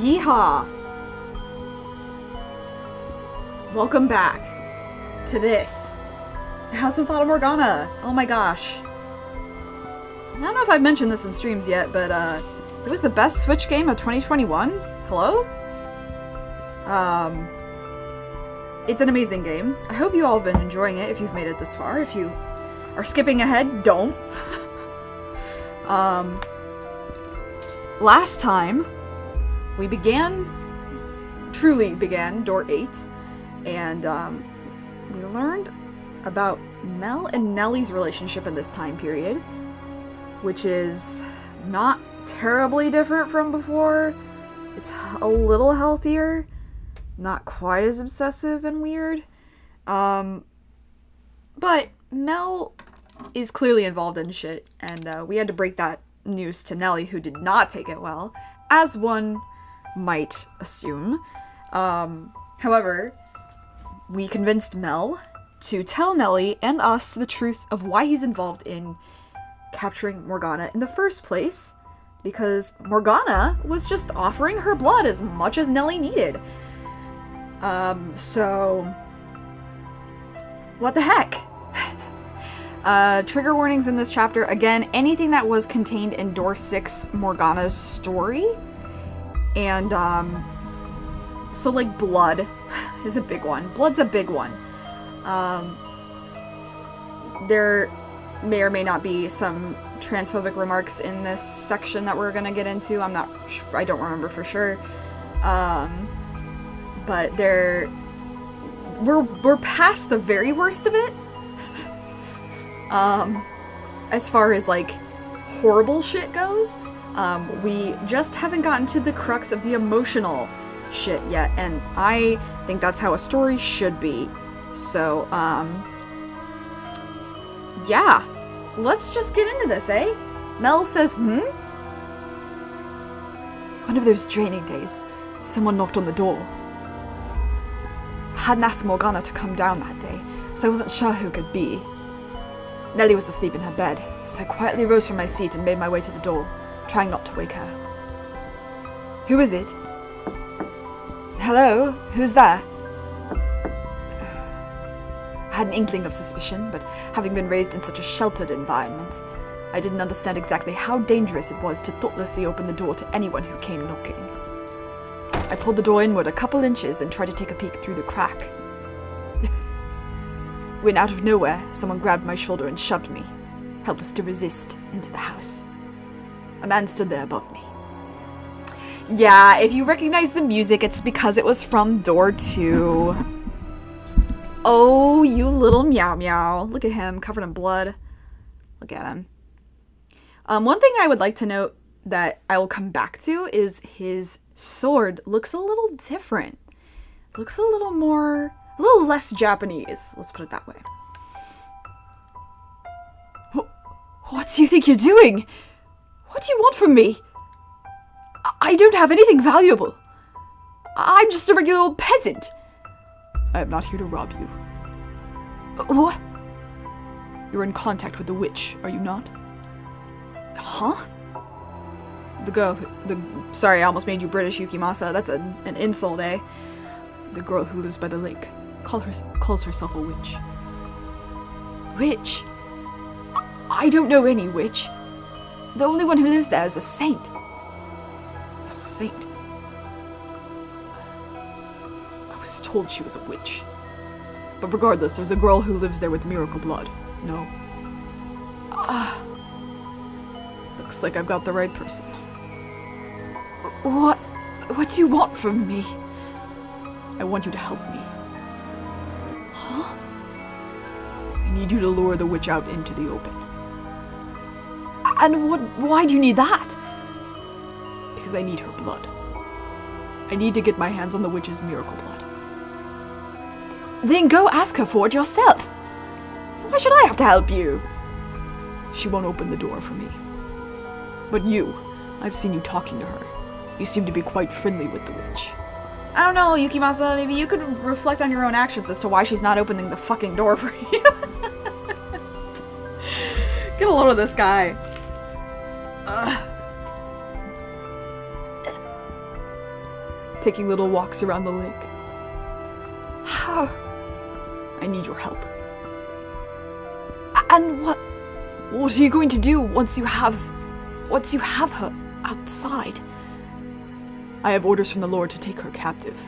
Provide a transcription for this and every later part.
Yeehaw! Welcome back to this. House of Fata Morgana. Oh my gosh. I don't know if I've mentioned this in streams yet, but it was the best Switch game of 2021. Hello? It's an amazing game. I hope you all have been enjoying it if you've made it this far. If you are skipping ahead, don't. Last time, we truly began door 8, and we learned about Mel and Nellie's relationship in this time period, which is not terribly different from before. It's a little healthier, not quite as obsessive and weird. But Mel is clearly involved in shit, and we had to break that news to Nellie, who did not take it well, as one might assume. However, we convinced Mel to tell Nellie and us the truth of why he's involved in capturing Morgana in the first place, because Morgana was just offering her blood as much as Nellie needed. So what the heck? Trigger warnings in this chapter. Again, anything that was contained in door 6, Morgana's story. And, so like blood is a big one. Blood's a big one. There may or may not be some transphobic remarks in this section that we're gonna get into. I don't remember for sure. But we're past the very worst of it. As far as like horrible shit goes, we just haven't gotten to the crux of the emotional shit yet, and I think that's how a story should be. So, yeah. Let's just get into this, eh? Mel says, One of those draining days, someone knocked on the door. I hadn't asked Morgana to come down that day, so I wasn't sure who it could be. Nellie was asleep in her bed, so I quietly rose from my seat and made my way to the door, trying not to wake her. Who is it? Hello? Who's there? I had an inkling of suspicion, but having been raised in such a sheltered environment, I didn't understand exactly how dangerous it was to thoughtlessly open the door to anyone who came knocking. I pulled the door inward a couple inches and tried to take a peek through the crack. When out of nowhere, someone grabbed my shoulder and shoved me, helpless to resist, into the house. A man stood there above me. Yeah, if you recognize the music, it's because it was from door 2. Oh, you little meow meow. Look at him, covered in blood. Look at him. One thing I would like to note that I will come back to is his sword looks a little different. Looks a little less Japanese. Let's put it that way. What do you think you're doing? What do you want from me? I don't have anything valuable. I'm just a regular old peasant. I am not here to rob you. What? You're in contact with the witch, are you not? Huh? Sorry, I almost made you British, Yukimasa. That's an insult, eh? The girl who lives by the lake calls herself a witch. Witch? I don't know any witch. The only one who lives there is a saint. A saint? I was told she was a witch. But regardless, there's a girl who lives there with miracle blood. No? Looks like I've got the right person. What do you want from me? I want you to help me. Huh? I need you to lure the witch out into the open. And why do you need that? Because I need her blood. I need to get my hands on the witch's miracle blood. Then go ask her for it yourself. Why should I have to help you? She won't open the door for me. But I've seen you talking to her. You seem to be quite friendly with the witch. I don't know, Yukimasa, maybe you could reflect on your own actions as to why she's not opening the fucking door for you. Get a load of this guy. taking little walks around the lake. How? I need your help. And what are you going to do once you have her outside? I have orders from the Lord to take her captive.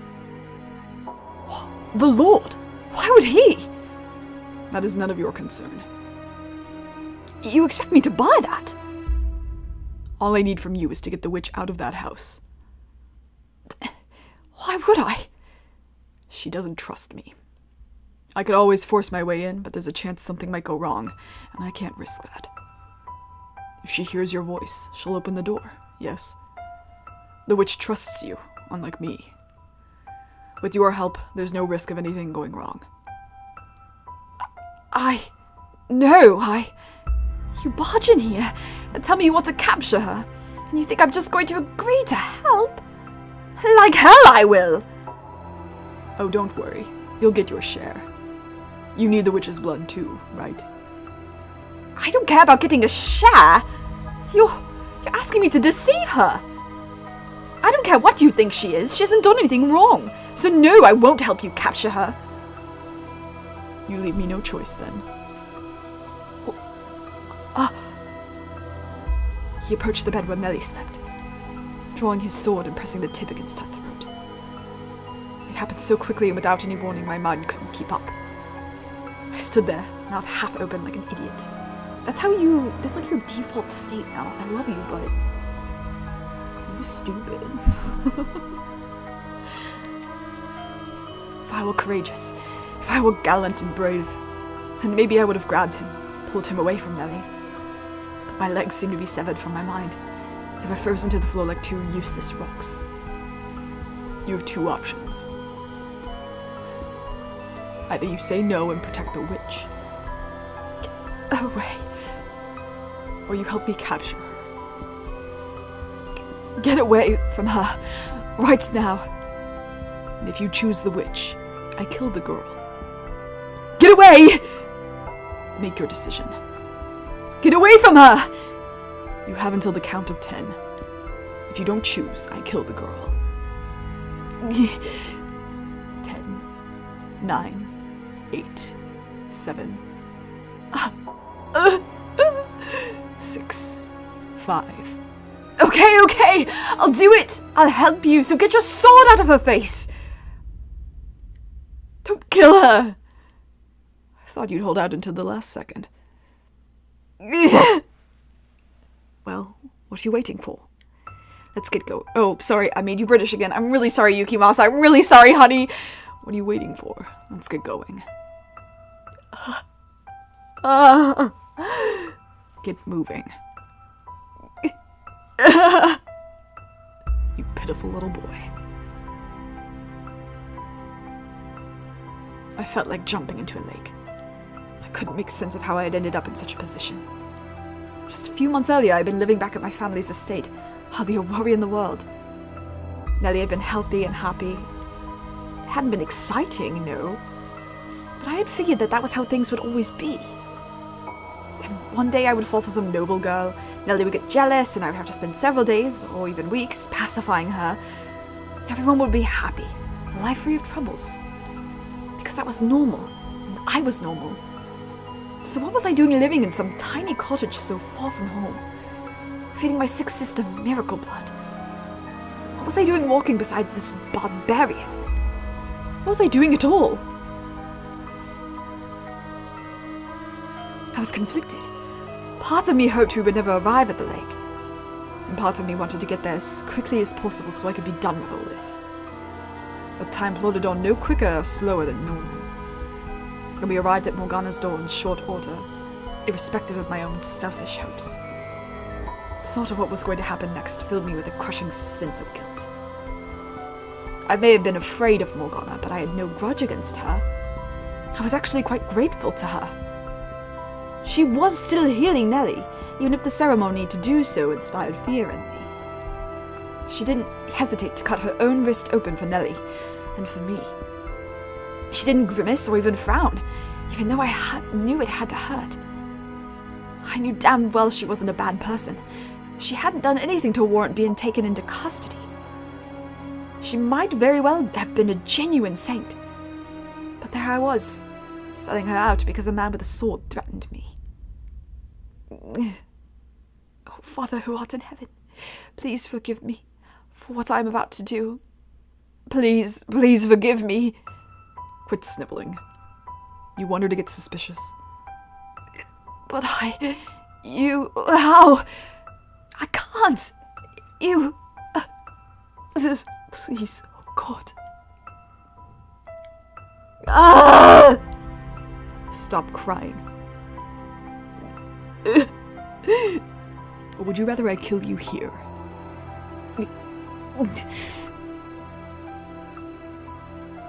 The Lord? Why would he? That is none of your concern. You expect me to buy that? All I need from you is to get the witch out of that house. Why would I? She doesn't trust me. I could always force my way in, but there's a chance something might go wrong, and I can't risk that. If she hears your voice, she'll open the door, yes? The witch trusts you, unlike me. With your help, there's no risk of anything going wrong. You barge in here and tell me you want to capture her, and you think I'm just going to agree to help? Like hell I will! Oh, don't worry. You'll get your share. You need the witch's blood too, right? I don't care about getting a share! You're asking me to deceive her! I don't care what you think she is, she hasn't done anything wrong! So no, I won't help you capture her! You leave me no choice then. He approached the bed where Nellie slept, drawing his sword and pressing the tip against her throat. It happened so quickly and without any warning my mind couldn't keep up. I stood there, mouth half open like an idiot. That's like your default state now. I love you, but you're stupid. If I were courageous, if I were gallant and brave, then maybe I would have grabbed him, pulled him away from Nellie. But my legs seemed to be severed from my mind. They were frozen to the floor like two useless rocks. You have two options. Either you say no and protect the witch, get away, or you help me capture her. Get away from her, right now. And if you choose the witch, I kill the girl. Get away! Make your decision. Get away from her! You have until the count of 10. If you don't choose, I kill the girl. 10, 9, 8, 7, 6, 5. Okay, I'll do it. I'll help you, so get your sword out of her face. Don't kill her. I thought you'd hold out until the last second. Well, what are you waiting for? Let's get going. Oh, sorry, I made you British again. I'm really sorry, Yuki Mouse. I'm really sorry, honey. What are you waiting for? Let's get going. Get moving. You pitiful little boy. I felt like jumping into a lake. I couldn't make sense of how I had ended up in such a position. Just a few months earlier, I'd been living back at my family's estate, hardly a worry in the world. Nellie had been healthy and happy. It hadn't been exciting, no, but I had figured that was how things would always be. Then one day I would fall for some noble girl, Nellie would get jealous, and I would have to spend several days, or even weeks, pacifying her. Everyone would be happy, a life free of troubles. Because that was normal, and I was normal. So what was I doing living in some tiny cottage so far from home, feeding my sick sister miracle blood? What was I doing walking beside this barbarian? What was I doing at all? I was conflicted. Part of me hoped we would never arrive at the lake, and part of me wanted to get there as quickly as possible so I could be done with all this. But time plodded on no quicker or slower than normal. And we arrived at Morgana's door in short order, irrespective of my own selfish hopes. The thought of what was going to happen next filled me with a crushing sense of guilt. I may have been afraid of Morgana, but I had no grudge against her. I was actually quite grateful to her. She was still healing Nellie, even if the ceremony to do so inspired fear in me. She didn't hesitate to cut her own wrist open for Nellie, and for me. She didn't grimace or even frown, even though I knew it had to hurt. I knew damn well she wasn't a bad person. She hadn't done anything to warrant being taken into custody. She might very well have been a genuine saint. But there I was, selling her out because a man with a sword threatened me. Oh, Father who art in heaven, please forgive me for what I am about to do. Please, please forgive me. Quit sniveling. You want her to get suspicious. But how? I can't. Please, oh God. Ah! Stop crying. Or would you rather I kill you here?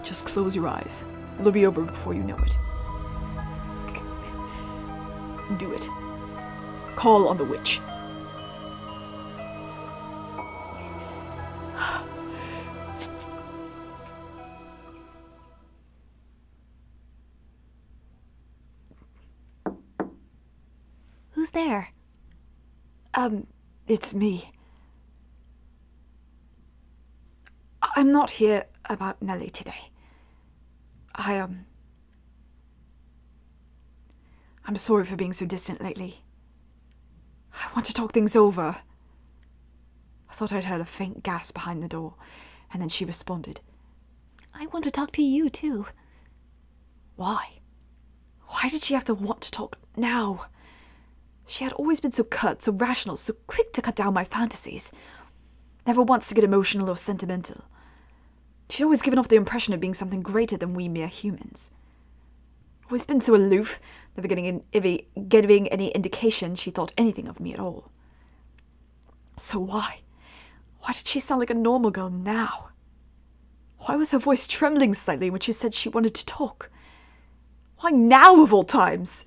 Just close your eyes. It'll be over before you know it. Do it. Call on the witch. Who's there? It's me. I'm not here about Nellie today. I'm sorry for being so distant lately. I want to talk things over. I thought I'd heard a faint gasp behind the door, and then she responded. I want to talk to you, too. Why? Why did she have to want to talk now? She had always been so curt, so rational, so quick to cut down my fantasies. Never once to get emotional or sentimental. She'd always given off the impression of being something greater than we mere humans. Always been so aloof, never giving any indication she thought anything of me at all. So why? Why did she sound like a normal girl now? Why was her voice trembling slightly when she said she wanted to talk? Why now of all times?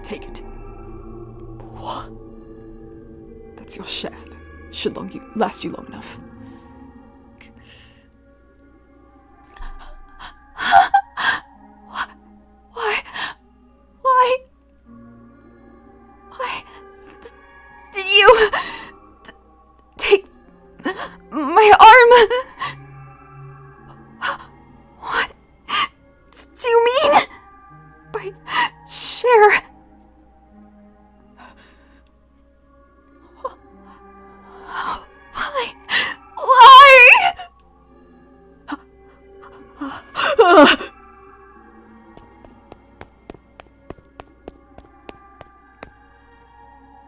Take it. What? That's your share. Should last you long enough. Why did you take my arm? What do you mean by share?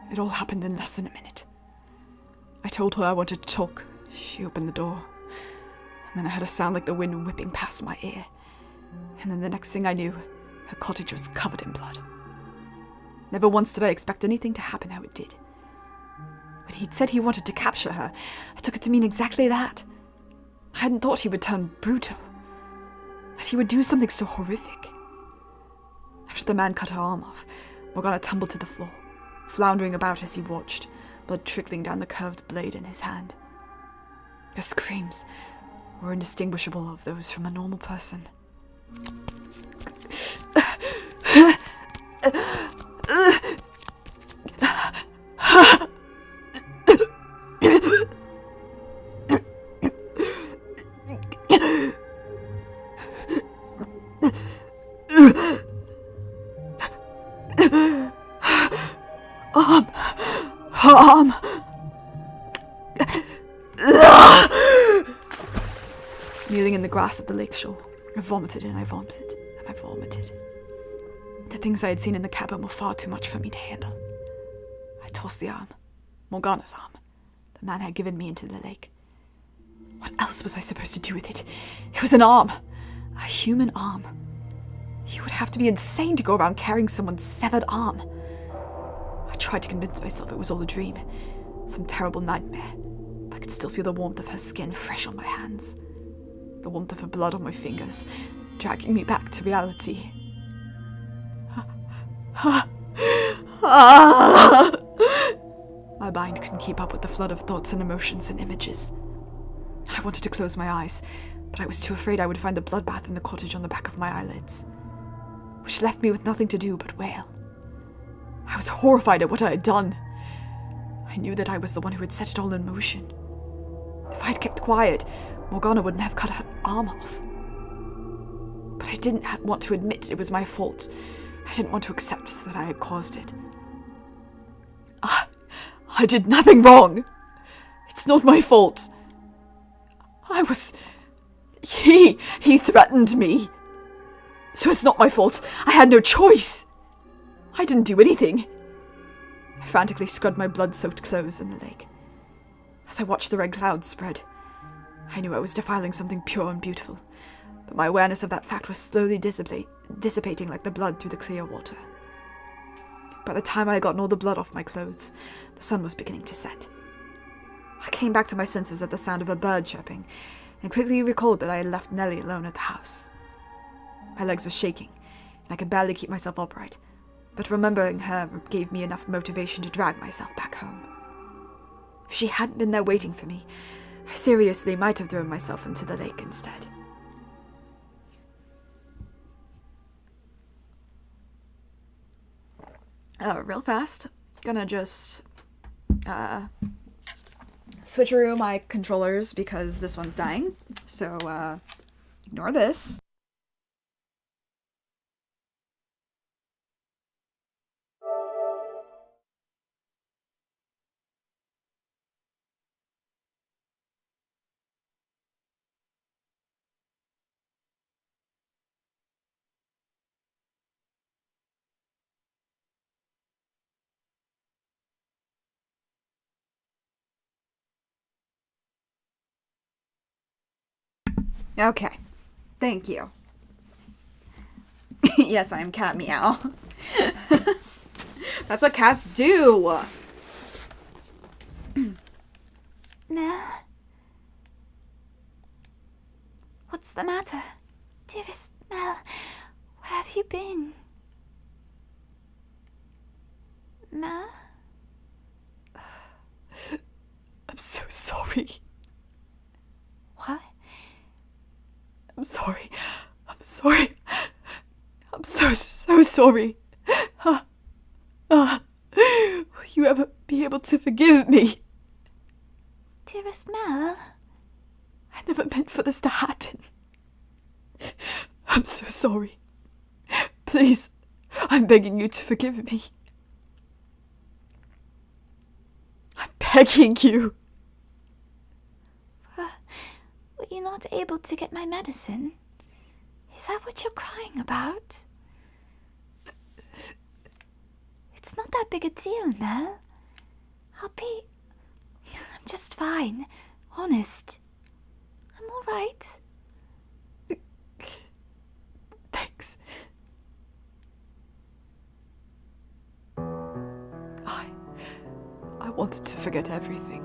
It all happened in less than a minute. I told her I wanted to talk. She opened the door. And then I heard a sound like the wind whipping past my ear. And then the next thing I knew, her cottage was covered in blood. Never once did I expect anything to happen how it did. When he'd said he wanted to capture her, I took it to mean exactly that. I hadn't thought he would turn brutal. That he would do something so horrific. After the man cut her arm off, Morgana tumbled to the floor, floundering about as he watched, blood trickling down the curved blade in his hand. Her screams were indistinguishable of those from a normal person. Kneeling in the grass at the lake shore, I vomited and I vomited and I vomited. The things I had seen in the cabin were far too much for me to handle. I tossed the arm, Morgana's arm, the man had given me into the lake. What else was I supposed to do with it? It was an arm. A human arm. You would have to be insane to go around carrying someone's severed arm. I tried to convince myself it was all a dream. Some terrible nightmare. I could still feel the warmth of her skin fresh on my hands. The warmth of her blood on my fingers, dragging me back to reality. My mind couldn't keep up with the flood of thoughts and emotions and images. I wanted to close my eyes, but I was too afraid I would find the bloodbath in the cottage on the back of my eyelids, which left me with nothing to do but wail. I was horrified at what I had done. I knew that I was the one who had set it all in motion. If I had kept quiet, Morgana wouldn't have cut her arm off. But I didn't want to admit it was my fault. I didn't want to accept that I had caused it. I did nothing wrong. It's not my fault. He threatened me. So it's not my fault. I had no choice. I didn't do anything. I frantically scrubbed my blood-soaked clothes in the lake. As I watched the red clouds spread, I knew I was defiling something pure and beautiful, but my awareness of that fact was slowly dissipating like the blood through the clear water. By the time I had gotten all the blood off my clothes, the sun was beginning to set. I came back to my senses at the sound of a bird chirping, and quickly recalled that I had left Nellie alone at the house. My legs were shaking, and I could barely keep myself upright, but remembering her gave me enough motivation to drag myself back home. If she hadn't been there waiting for me, I seriously might have thrown myself into the lake instead. Real fast, gonna just switcheroo my controllers because this one's dying, so ignore this. Okay, thank you. Yes, I am Cat Meow. That's what cats do! Mel? What's the matter? Dearest Mel, where have you been? Mel? I'm so sorry. What? I'm sorry. I'm sorry. I'm so sorry. Will you ever be able to forgive me? Dearest Mel? I never meant for this to happen. I'm so sorry. Please, I'm begging you to forgive me. I'm begging you. Were you not able to get my medicine? Is that what you're crying about? It's not that big a deal, Mel. I'm just fine. Honest. I'm all right. Thanks. I wanted to forget everything.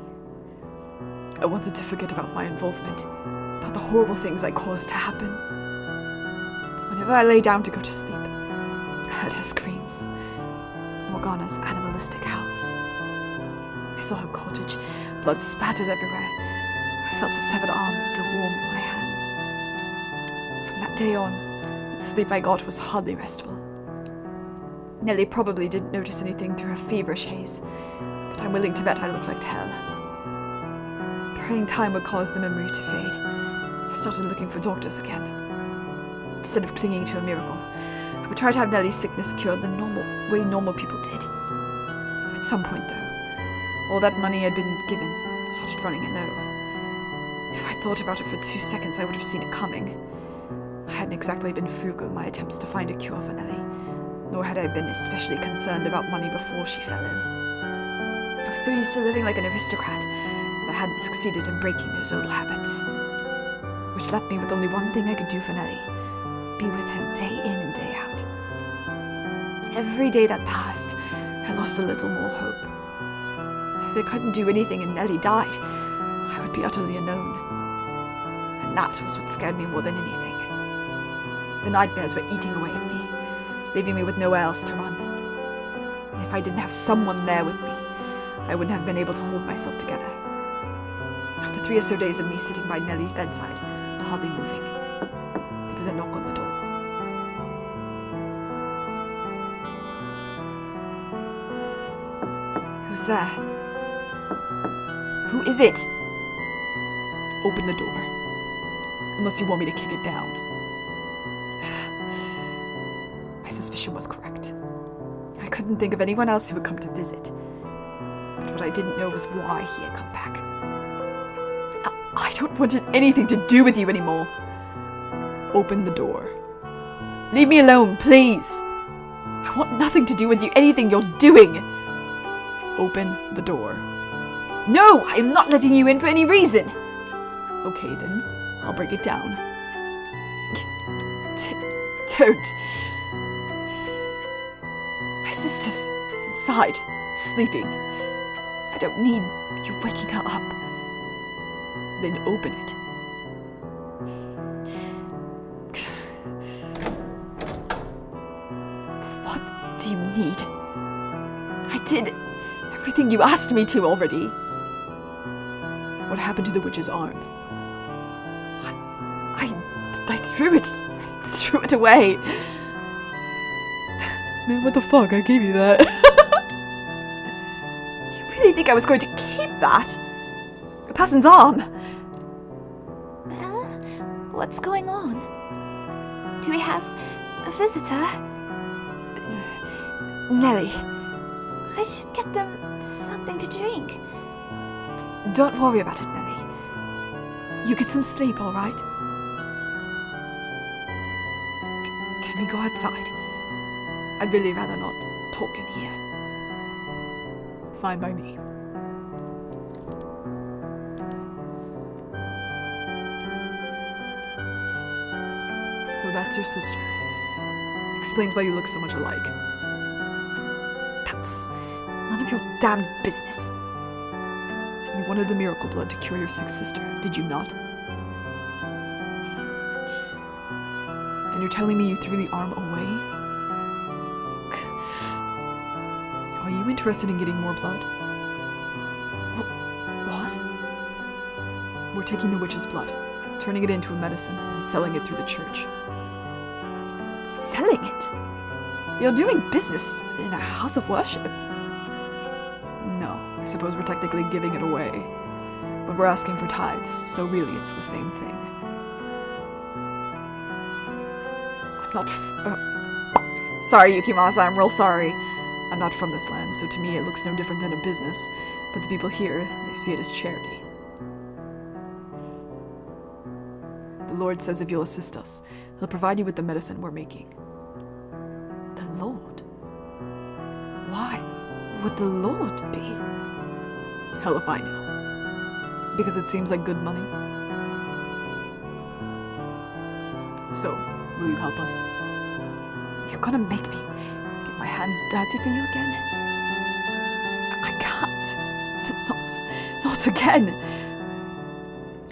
I wanted to forget about my involvement, about the horrible things I caused to happen. But whenever I lay down to go to sleep, I heard her screams, Morgana's animalistic howls. I saw her cottage, blood spattered everywhere. I felt her severed arm still warm in my hands. From that day on, the sleep I got was hardly restful. Nellie probably didn't notice anything through her feverish haze, but I'm willing to bet I looked like hell. Praying time would cause the memory to fade, I started looking for doctors again. Instead of clinging to a miracle, I would try to have Nellie's sickness cured the way normal people did. At some point, though, all that money I'd been given started running low. If I'd thought about it for 2 seconds, I would have seen it coming. I hadn't exactly been frugal in my attempts to find a cure for Nellie, nor had I been especially concerned about money before she fell ill. I was so used to living like an aristocrat, I hadn't succeeded in breaking those old habits, which left me with only one thing I could do for Nellie: be with her day in and day out. Every day that passed, I lost a little more hope. If I couldn't do anything and Nellie died, I would be utterly alone. And that was what scared me more than anything. The nightmares were eating away at me, leaving me with nowhere else to run. And if I didn't have someone there with me, I wouldn't have been able to hold myself together. After 3 or so days of me sitting by Nellie's bedside, hardly moving, there was a knock on the door. Who's there? Who is it? Open the door. Unless you want me to kick it down. My suspicion was correct. I couldn't think of anyone else who would come to visit. But what I didn't know was why he had come back. I don't want anything to do with you anymore. Open the door. Leave me alone, please. I want nothing to do with you, anything you're doing. Open the door. No, I'm not letting you in for any reason. Okay then, I'll break it down. Don't. My sister's inside, sleeping. I don't need you waking her up. Then open it. What do you need? I did everything you asked me to already. What happened to the witch's arm? I threw it. I threw it away. Man, what the fuck? I gave you that. You really think I was going to keep that? A person's arm? Well, what's going on? Do we have a visitor? Nellie. I should get them something to drink. Don't worry about it, Nellie. You get some sleep, all right? Can we go outside? I'd really rather not talk in here. Fine by me. So that's your sister. Explains why you look so much alike. That's none of your damned business. You wanted the miracle blood to cure your sick sister, did you not? And you're telling me you threw the arm away? Are you interested in getting more blood? What? We're taking the witch's blood, turning it into a medicine, and selling it through the church. Selling it? You're doing business in a house of worship? No, I suppose we're technically giving it away. But we're asking for tithes, so really it's the same thing. I'm not sorry, Yukimasa, I'm real sorry. I'm not from this land, so to me it looks no different than a business. But the people here, they see it as charity. The Lord says if you'll assist us, He'll provide you with the medicine we're making. The Lord? Why would the Lord be? Hell if I know. Because it seems like good money. So, will you help us? You're gonna make me get my hands dirty for you again? I can't. Not again.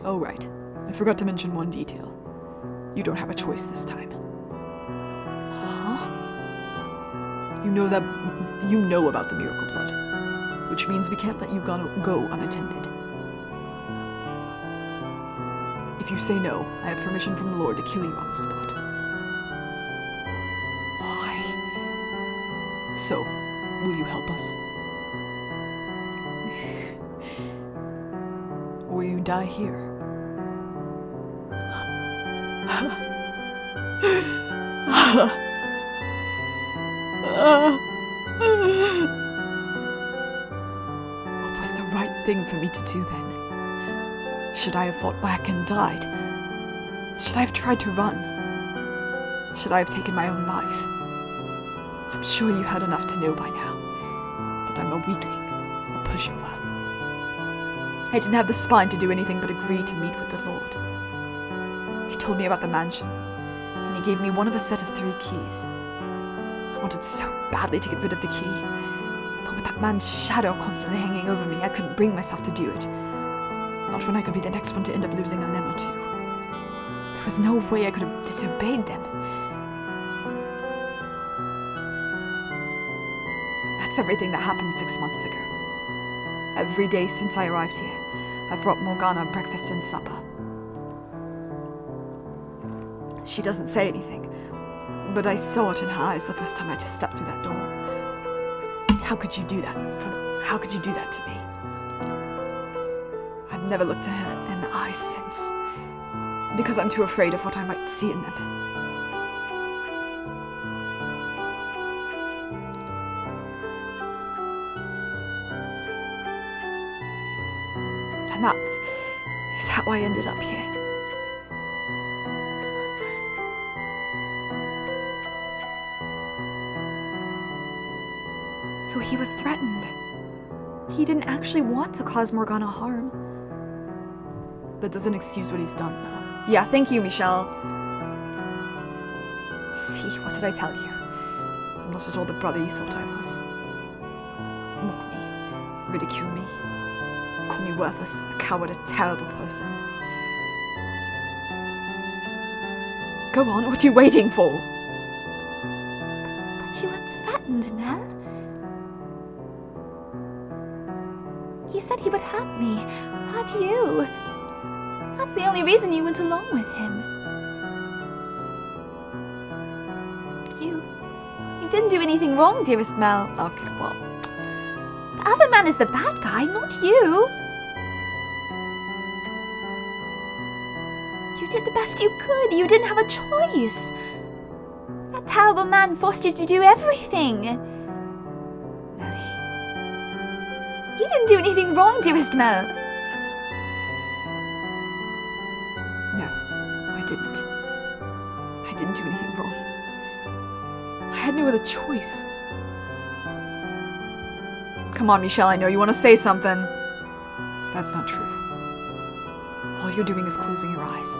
Oh, right. I forgot to mention one detail. You don't have a choice this time. Huh? You know about the miracle blood, which means we can't let you go unattended. If you say no, I have permission from the Lord to kill you on the spot. Why? So, will you help us? Or will you die here? What was the right thing for me to do then? Should I have fought back and died? Should I have tried to run? Should I have taken my own life? I'm sure you heard enough to know by now that I'm a weakling, a pushover. I didn't have the spine to do anything but agree to meet with the Lord. He told me about the mansion, and he gave me one of a set of 3 keys. I wanted so badly to get rid of the key, but with that man's shadow constantly hanging over me, I couldn't bring myself to do it. Not when I could be the next one to end up losing a limb or 2. There was no way I could have disobeyed them. That's everything that happened 6 months ago. Every day since I arrived here, I've brought Morgana breakfast and supper. She doesn't say anything, but I saw it in her eyes the first time I just stepped through that door. How could you do that? How could you do that to me? I've never looked at her in the eyes since, because I'm too afraid of what I might see in them. And that is how I ended up here. So he was threatened. He didn't actually want to cause Morgana harm. That doesn't excuse what he's done, though. Yeah, thank you, Michelle. See, what did I tell you? I'm not at all the brother you thought I was. Mock me, ridicule me, call me worthless, a coward, a terrible person. Go on, what are you waiting for? But you were threatened, Mel. He said he would hurt me, hurt you. That's the only reason you went along with him. You didn't do anything wrong, dearest Mel. Okay, well. The other man is the bad guy, not you. You did the best you could. You didn't have a choice. That terrible man forced you to do everything. Nellie. You didn't do anything wrong, dearest Mel. No, I didn't. I didn't do anything wrong. I had no other choice. Come on, Michelle, I know you want to say something. That's not true. All you're doing is closing your eyes.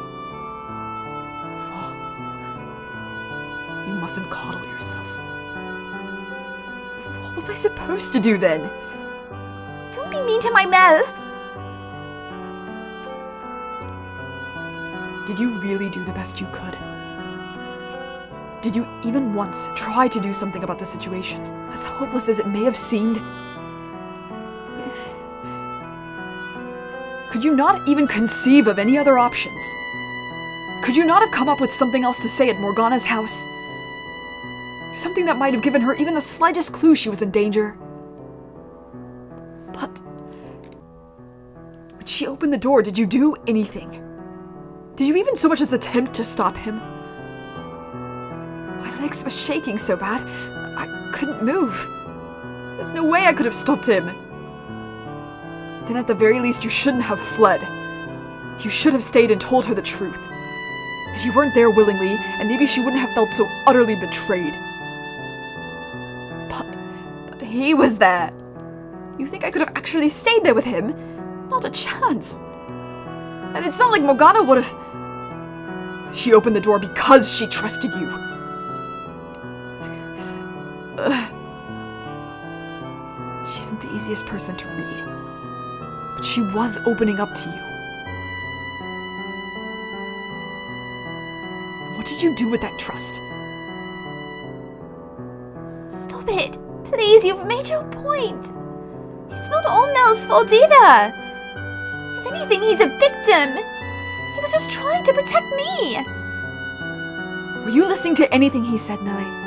Oh. You mustn't coddle yourself. What was I supposed to do then? Don't be mean to my Mel. Did you really do the best you could? Did you even once try to do something about the situation, as hopeless as it may have seemed? Could you not even conceive of any other options? Could you not have come up with something else to say at Morgana's house? Something that might have given her even the slightest clue she was in danger? But when she opened the door, did you do anything? Did you even so much as attempt to stop him? My legs were shaking so bad, I couldn't move. There's no way I could have stopped him. Then at the very least, you shouldn't have fled. You should have stayed and told her the truth. That you weren't there willingly, and maybe she wouldn't have felt so utterly betrayed. But he was there. You think I could have actually stayed there with him? Not a chance. And it's not like Morgana would have... She opened the door because she trusted you. She isn't the easiest person to read. But she was opening up to you. What did you do with that trust? Stop it. Please, you've made your point. It's not all Mel's fault either. If anything, he's a victim. He was just trying to protect me. Were you listening to anything he said, Nellie?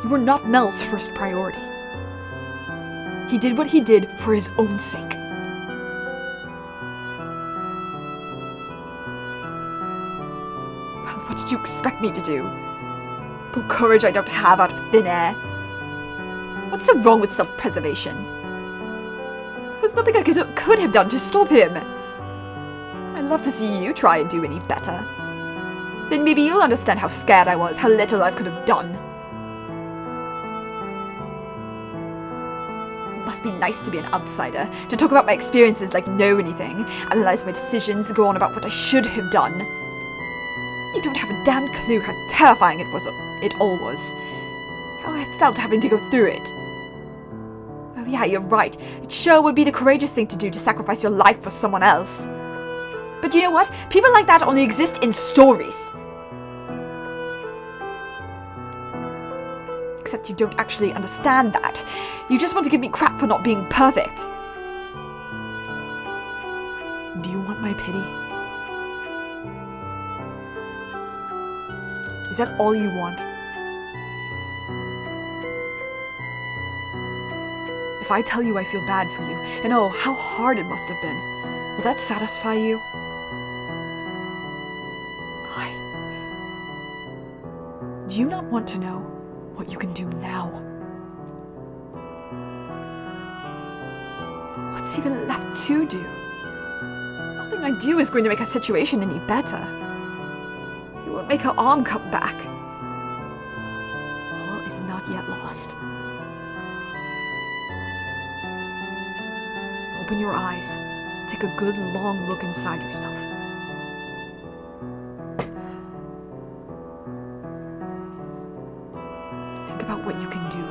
You were not Mel's first priority. He did what he did for his own sake. Well, what did you expect me to do? Pull courage I don't have out of thin air? What's so wrong with self-preservation? There was nothing I could have done to stop him. I'd love to see you try and do any better. Then maybe you'll understand how scared I was, how little I could have done. must be nice to be an outsider, to talk about my experiences like know anything, analyze my decisions, go on about what I should have done. You don't have a damn clue how terrifying it all was. How I felt having to go through it. Oh yeah, you're right. It sure would be the courageous thing to do to sacrifice your life for someone else. But you know what? People like that only exist in stories. Except you don't actually understand that. You just want to give me crap for not being perfect. Do you want my pity? Is that all you want? If I tell you I feel bad for you, and oh, how hard it must have been, will that satisfy you? Do you not want to know what you can do now? What's even left to do? Nothing I do is going to make a situation any better. It won't make her arm come back. All is not yet lost. Open your eyes. Take a good long look inside yourself. Think about what you can do.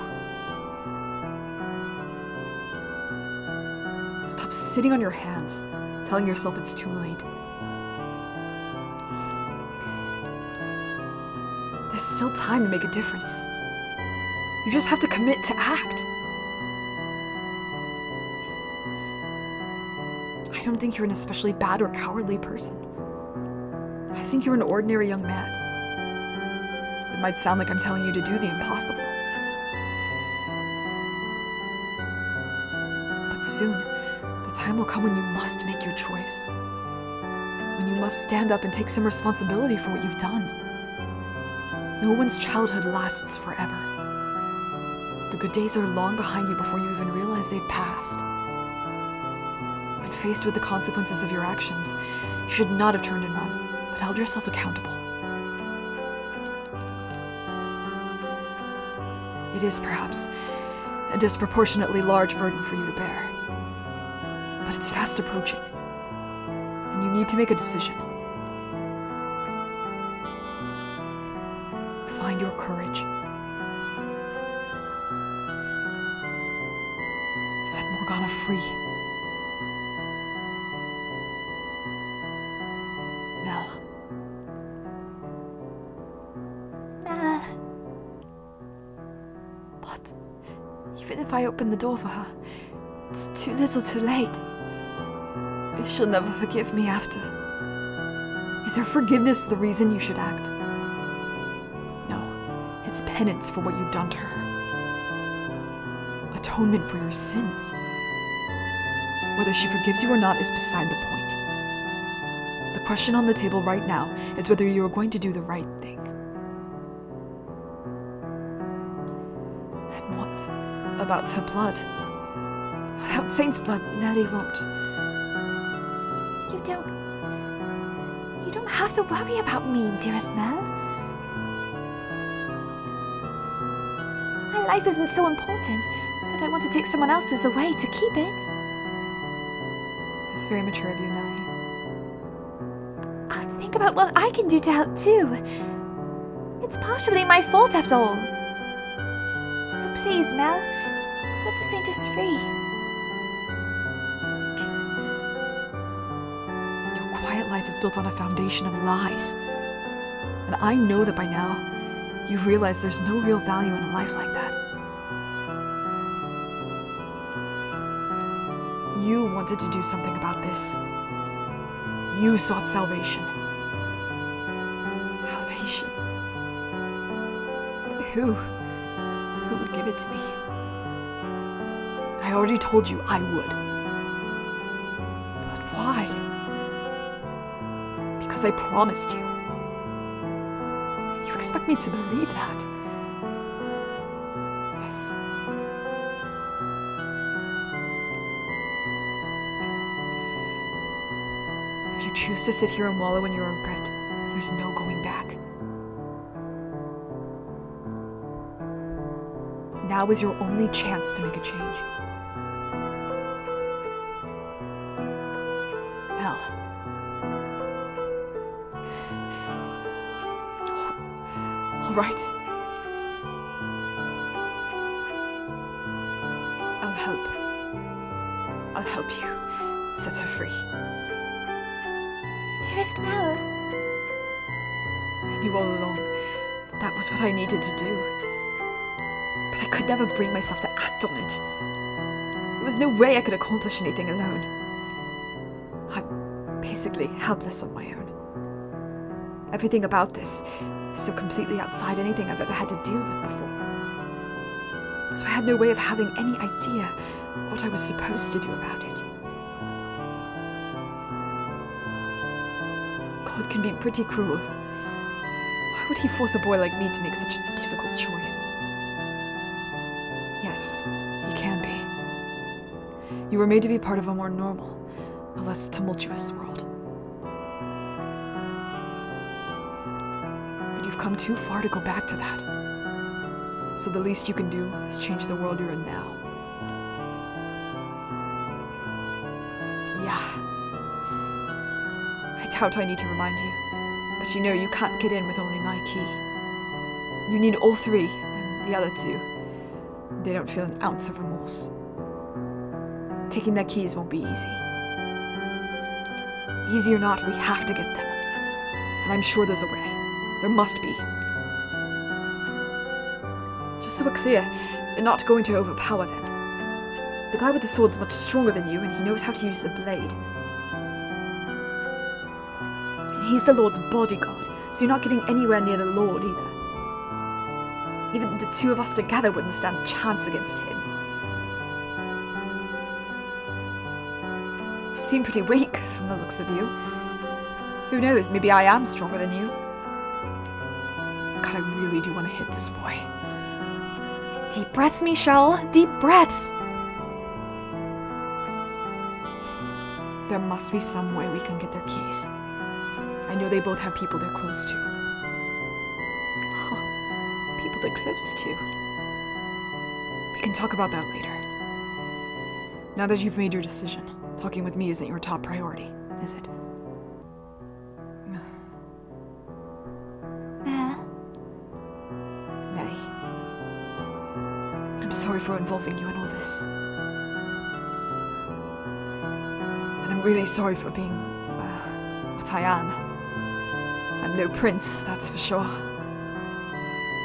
Stop sitting on your hands, telling yourself it's too late. There's still time to make a difference. You just have to commit to act. I don't think you're an especially bad or cowardly person. I think you're an ordinary young man. It might sound like I'm telling you to do the impossible. But soon, the time will come when you must make your choice. When you must stand up and take some responsibility for what you've done. No one's childhood lasts forever. The good days are long behind you before you even realize they've passed. When faced with the consequences of your actions, you should not have turned and run, but held yourself accountable. It is perhaps a disproportionately large burden for you to bear, but it's fast approaching, and you need to make a decision. Find your courage. Set Morgana free. Mel. Mel. But even if I open the door for her, it's too little too late. She'll never forgive me after. Is her forgiveness the reason you should act? No, it's penance for what you've done to her. Atonement for your sins. Whether she forgives you or not is beside the point. The question on the table right now is whether you are going to do the right thing. And what about her blood? Without Saint's blood, Nellie won't. You don't have to worry about me, dearest Mel. My life isn't so important that I want to take someone else's away to keep it. That's very mature of you, Nellie. I'll think about what I can do to help too. It's partially my fault after all. So please, Mel, set the Saintess free. Your quiet life is built on a foundation of lies. And I know that by now, you've realized there's no real value in a life like that. You wanted to do something about this. You sought salvation. Salvation? But who? Who would give it to me? I already told you I would. But why? Because I promised you. You expect me to believe that? Yes. If you choose to sit here and wallow in your regret, there's no going back. Now is your only chance to make a change. Alright. I'll help you set her free. Dearest Mel. I knew all along that was what I needed to do. But I could never bring myself to act on it. There was no way I could accomplish anything alone. I'm basically helpless on my own. Everything about this is so completely outside anything I've ever had to deal with before. So I had no way of having any idea what I was supposed to do about it. God can be pretty cruel. Why would he force a boy like me to make such a difficult choice? Yes, he can be. You were made to be part of a more normal, a less tumultuous world. But you've come too far to go back to that. So the least you can do is change the world you're in now. Yeah. I doubt I need to remind you, but you know you can't get in with only my key. You need all three, and the other two. They don't feel an ounce of remorse. Taking their keys won't be easy. Easy or not, we have to get them. And I'm sure there's a way. There must be. Just so we're clear, you're not going to overpower them. The guy with the sword's much stronger than you, and he knows how to use the blade. And he's the Lord's bodyguard, so you're not getting anywhere near the Lord either. Even the two of us together wouldn't stand a chance against him. You seem pretty weak from the looks of you. Who knows, maybe I am stronger than you. God, I really do want to hit this boy. Deep breaths, Michelle. Deep breaths. There must be some way we can get their keys. I know they both have people they're close to. People they're close to. We can talk about that later. Now that you've made your decision, talking with me isn't your top priority, is it? Nay. I'm sorry for involving you in all this. And I'm really sorry for being, well, what I am. I'm no prince, that's for sure.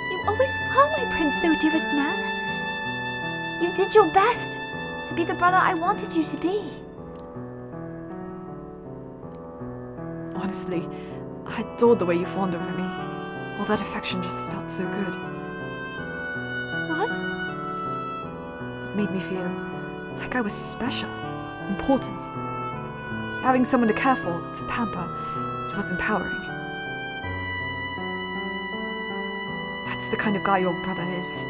You always were my prince, though, dearest Mel. You did your best to be the brother I wanted you to be. Honestly, I adored the way you fawned over me. All that affection just felt so good. What? It made me feel like I was special, important. Having someone to care for, to pamper, it was empowering. That's the kind of guy your brother is.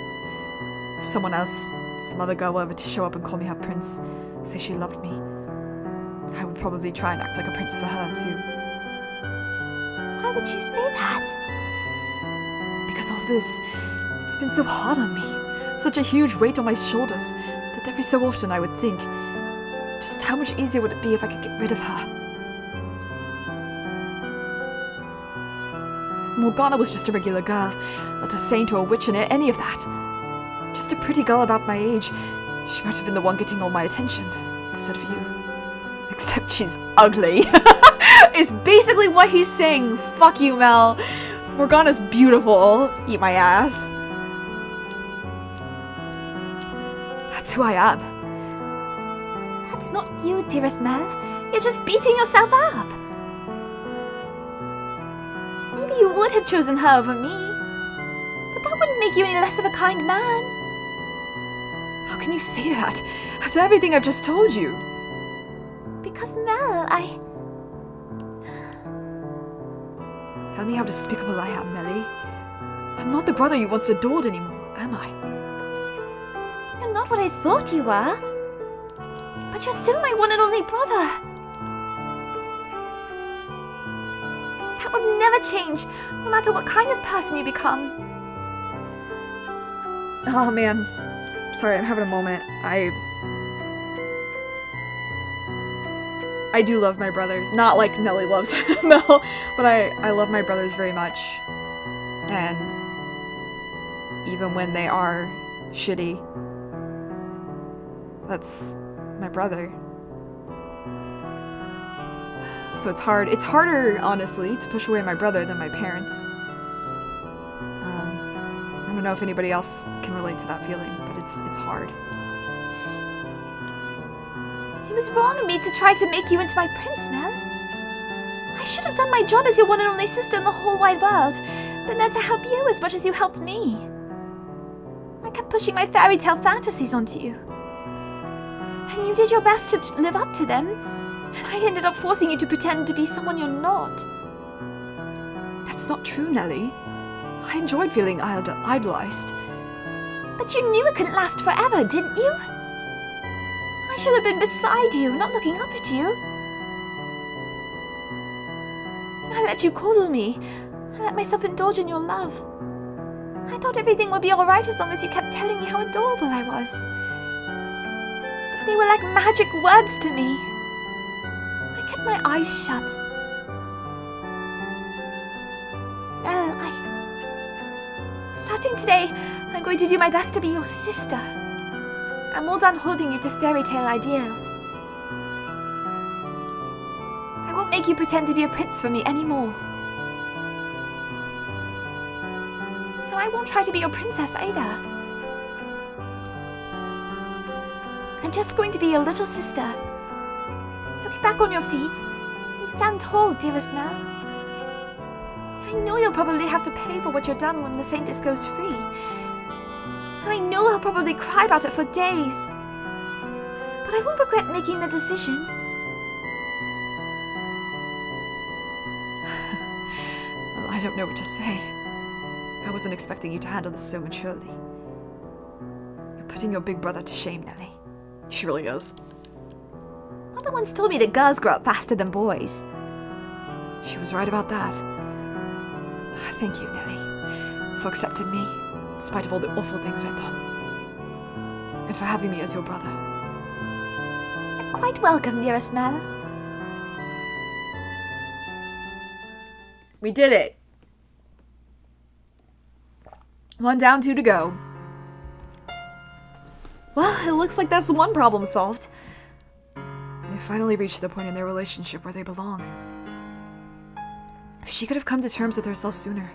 If someone else, some other girl were ever to show up and call me her prince, say she loved me, I would probably try and act like a prince for her too. Why would you say that? Because all this, it's been so hard on me, such a huge weight on my shoulders, that every so often I would think, just how much easier would it be if I could get rid of her? If Morgana was just a regular girl, not a saint or a witch in it, any of that. Just a pretty girl about my age, she might have been the one getting all my attention, instead of you. Except she's ugly. Is basically what he's saying. Fuck you, Mel. Morgana's beautiful. Eat my ass. That's who I am. That's not you, dearest Mel. You're just beating yourself up. Maybe you would have chosen her over me, but that wouldn't make you any less of a kind man. How can you say that, after everything I've just told you? Because, Mel, Tell me how despicable I am, Nellie. I'm not the brother you once adored anymore, am I? You're not what I thought you were. But you're still my one and only brother. That will never change, no matter what kind of person you become. Oh man, sorry, I'm having a moment. I do love my brothers. Not like Nellie loves Mel, but I love my brothers very much. And even when they are shitty. That's my brother. So it's hard. It's harder, honestly, to push away my brother than my parents. I don't know if anybody else can relate to that feeling, but it's hard. It was wrong of me to try to make you into my prince, Mel. I should have done my job as your one and only sister in the whole wide world, but not to help you as much as you helped me. I kept pushing my fairy tale fantasies onto you. And you did your best to live up to them, and I ended up forcing you to pretend to be someone you're not. That's not true, Nellie. I enjoyed feeling idolized. But you knew it couldn't last forever, didn't you? I should have been beside you, not looking up at you. I let you coddle me. I let myself indulge in your love. I thought everything would be alright as long as you kept telling me how adorable I was. But they were like magic words to me. I kept my eyes shut. Starting today, I'm going to do my best to be your sister. I'm all done holding you to fairy tale ideals. I won't make you pretend to be a prince for me anymore. And I won't try to be your princess either. I'm just going to be your little sister. So get back on your feet and stand tall, dearest Mel. I know you'll probably have to pay for what you've done when the Saintess goes free. And I know I'll probably cry about it for days. But I won't regret making the decision. Well, I don't know what to say. I wasn't expecting you to handle this so maturely. You're putting your big brother to shame, Nellie. She really is. Other ones told me that girls grow up faster than boys. She was right about that. Thank you, Nellie, for accepting me, in spite of all the awful things I've done. And for having me as your brother. You're quite welcome, dearest Mel. We did it! 1 down, 2 to go. Well, it looks like that's one problem solved. They finally reached the point in their relationship where they belong. If she could have come to terms with herself sooner,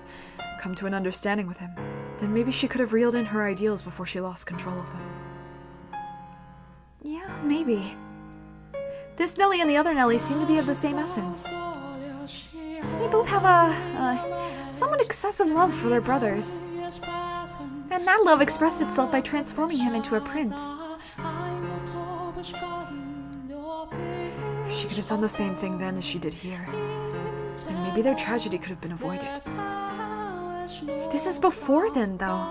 come to an understanding with him, then maybe she could have reeled in her ideals before she lost control of them. Yeah, maybe. This Nellie and the other Nellie seem to be of the same essence. They both have a somewhat excessive love for their brothers. And that love expressed itself by transforming him into a prince. If she could have done the same thing then as she did here, then maybe their tragedy could have been avoided. This is before then, though.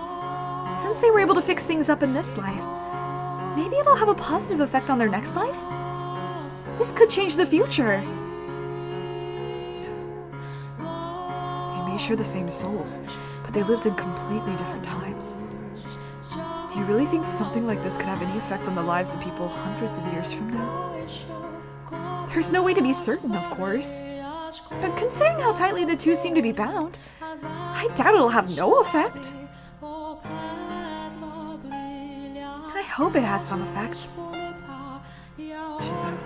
Since they were able to fix things up in this life, maybe it'll have a positive effect on their next life? This could change the future. They may share the same souls, but they lived in completely different times. Do you really think something like this could have any effect on the lives of people hundreds of years from now? There's no way to be certain, of course. But considering how tightly the two seem to be bound, I doubt it'll have no effect. I hope it has some effect. She said.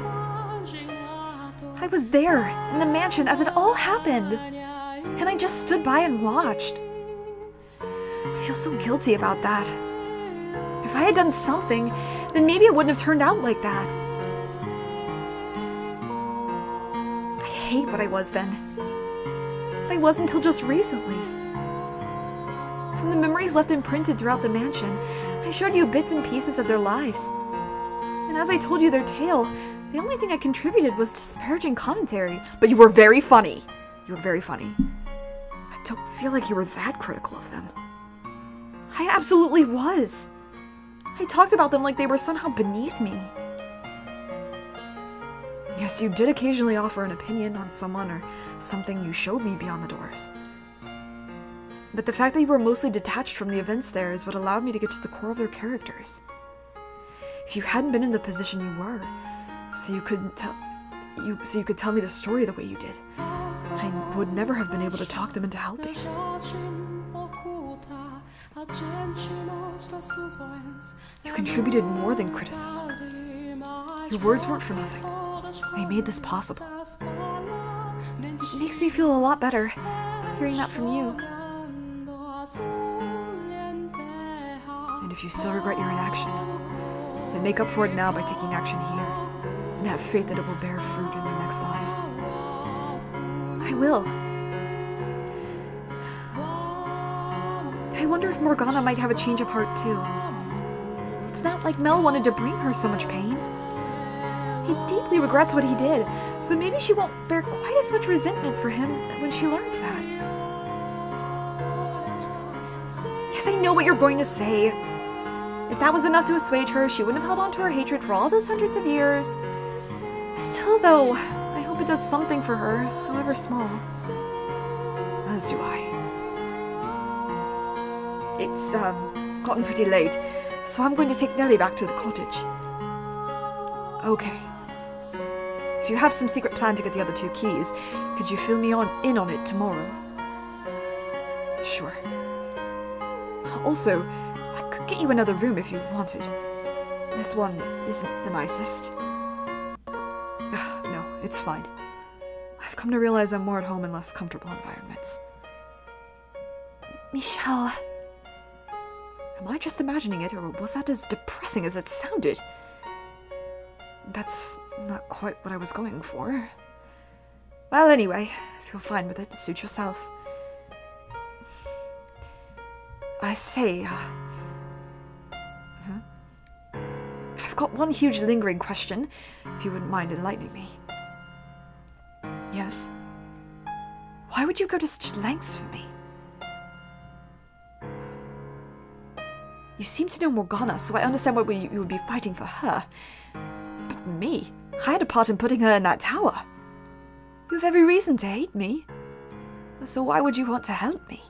I was there, in the mansion, as it all happened. And I just stood by and watched. I feel so guilty about that. If I had done something, then maybe it wouldn't have turned out like that. I hate what I was then. I was until just recently. From the memories left imprinted throughout the mansion, I showed you bits and pieces of their lives. And as I told you their tale, the only thing I contributed was disparaging commentary. But you were very funny. You were very funny. I don't feel like you were that critical of them. I absolutely was. I talked about them like they were somehow beneath me. Yes, you did occasionally offer an opinion on someone or something you showed me beyond the doors. But the fact that you were mostly detached from the events there is what allowed me to get to the core of their characters. If you hadn't been in the position you were, so you could tell me the story the way you did, I would never have been able to talk them into helping. You contributed more than criticism. Your words weren't for nothing. They made this possible. It makes me feel a lot better hearing that from you. And if you still regret your inaction, then make up for it now by taking action here, and have faith that it will bear fruit in their next lives. I will. I wonder if Morgana might have a change of heart too. It's not like Mel wanted to bring her so much pain. He deeply regrets what he did, so maybe she won't bear quite as much resentment for him when she learns that. Yes, I know what you're going to say. If that was enough to assuage her, she wouldn't have held on to her hatred for all those hundreds of years. Still, though, I hope it does something for her, however small. As do I. It's, gotten pretty late, so I'm going to take Nellie back to the cottage. Okay. If you have some secret plan to get the other 2 keys, could you fill me in on it tomorrow? Sure. Also, I could get you another room if you wanted. This one isn't the nicest. No, it's fine. I've come to realize I'm more at home in less comfortable environments. Michelle... Am I just imagining it, or was that as depressing as it sounded? That's not quite what I was going for. Well, anyway, if you're fine with it, suit yourself. I say, I've got one huge lingering question, if you wouldn't mind enlightening me. Yes? Why would you go to such lengths for me? You seem to know Morgana, so I understand why you would be fighting for her. But me? I had a part in putting her in that tower. You have every reason to hate me. So why would you want to help me?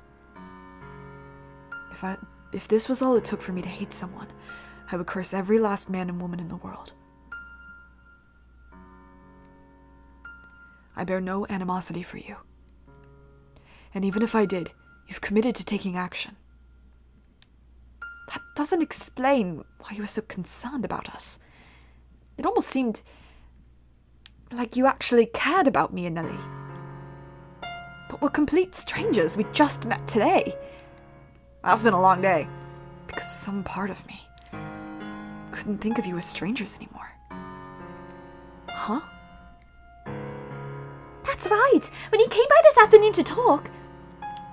If this was all it took for me to hate someone, I would curse every last man and woman in the world. I bear no animosity for you. And even if I did, you've committed to taking action. That doesn't explain why you were so concerned about us. It almost seemed like you actually cared about me and Nellie. But we're complete strangers. We just met today. That's been a long day, because some part of me couldn't think of you as strangers anymore. Huh? That's right. When he came by this afternoon to talk,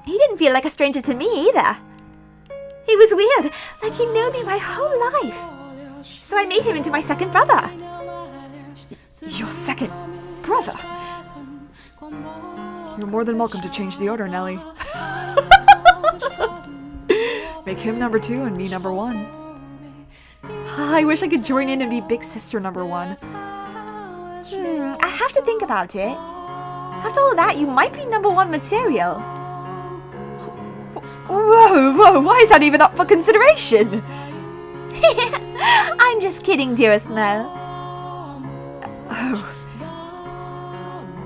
he didn't feel like a stranger to me either. He was weird, like he'd known me my whole life. So I made him into my second brother. Your second brother? You're more than welcome to change the order, Nellie. Make him number 2 and me number 1. I wish I could join in and be big sister number 1. I have to think about it. After all that, you might be number 1 material. Whoa, why is that even up for consideration? I'm just kidding, dearest Mel. Oh.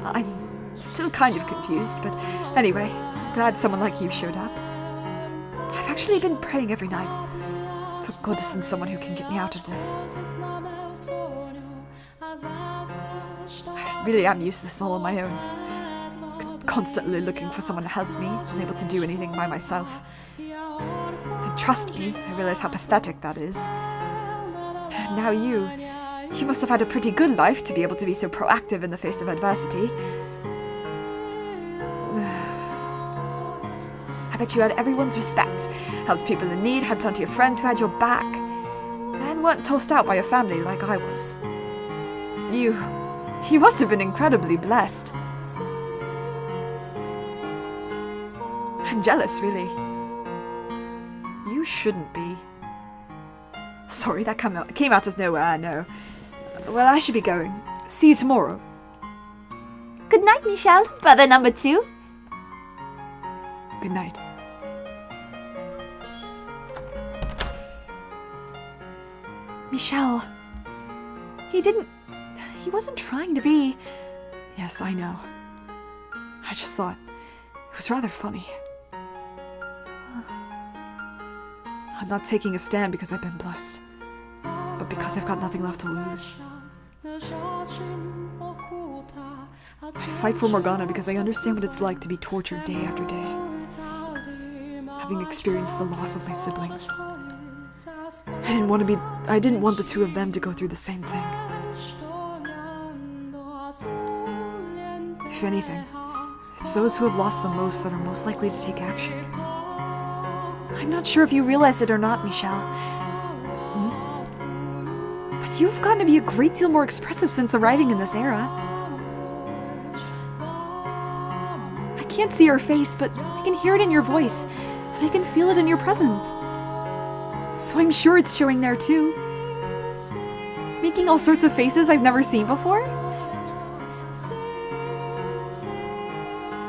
I'm still kind of confused, but anyway, glad someone like you showed up. I've actually been praying every night for God to send someone who can get me out of this. I really am useless all on my own. Constantly looking for someone to help me, unable to do anything by myself. And trust me, I realize how pathetic that is. And now you must have had a pretty good life to be able to be so proactive in the face of adversity. I bet you had everyone's respect, helped people in need, had plenty of friends who had your back, and weren't tossed out by your family like I was. You must have been incredibly blessed. I'm jealous, really. You shouldn't be. Sorry, that came out of nowhere, I know. Well, I should be going. See you tomorrow. Good night, Michelle, brother number 2. Good night. Michelle. He wasn't trying to be... Yes, I know. I just thought it was rather funny. I'm not taking a stand because I've been blessed, but because I've got nothing left to lose. I fight for Morgana because I understand what it's like to be tortured day after day, having experienced the loss of my siblings. I didn't want the two of them to go through the same thing. If anything, it's those who have lost the most that are most likely to take action. I'm not sure if you realize it or not, Michelle. But you've gotten to be a great deal more expressive since arriving in this era. I can't see your face, but I can hear it in your voice, and I can feel it in your presence. So I'm sure it's showing there too. Making all sorts of faces I've never seen before.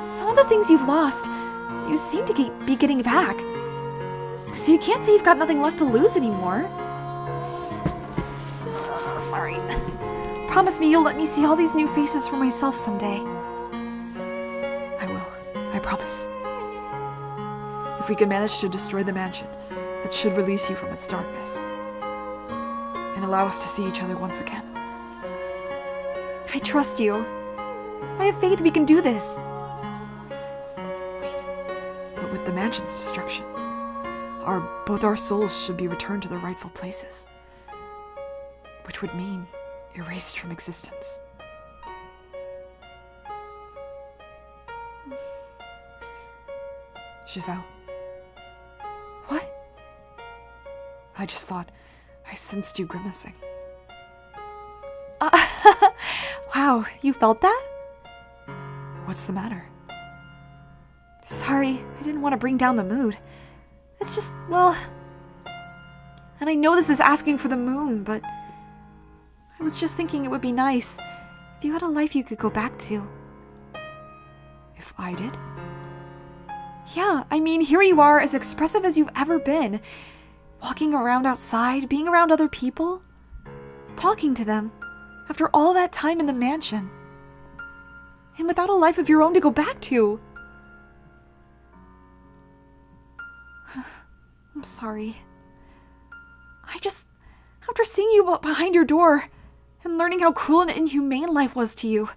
Some of the things you've lost, you seem to be getting back. So you can't say you've got nothing left to lose anymore. Sorry. Promise me you'll let me see all these new faces for myself someday. I will. I promise. If we can manage to destroy the mansion, that should release you from its darkness and allow us to see each other once again. I trust you. I have faith we can do this. Wait, but with the mansion's destruction, both our souls should be returned to their rightful places, which would mean erased from existence. Giselle. What? I just thought I sensed you grimacing. Wow, you felt that? What's the matter? Sorry, I didn't want to bring down the mood. It's just, well... And I know this is asking for the moon, but... I was just thinking it would be nice if you had a life you could go back to. If I did? Yeah, I mean, here you are, as expressive as you've ever been. Walking around outside, being around other people. Talking to them. After all that time in the mansion. And without a life of your own to go back to. I'm sorry. After seeing you behind your door, and learning how cruel and inhumane life was to you,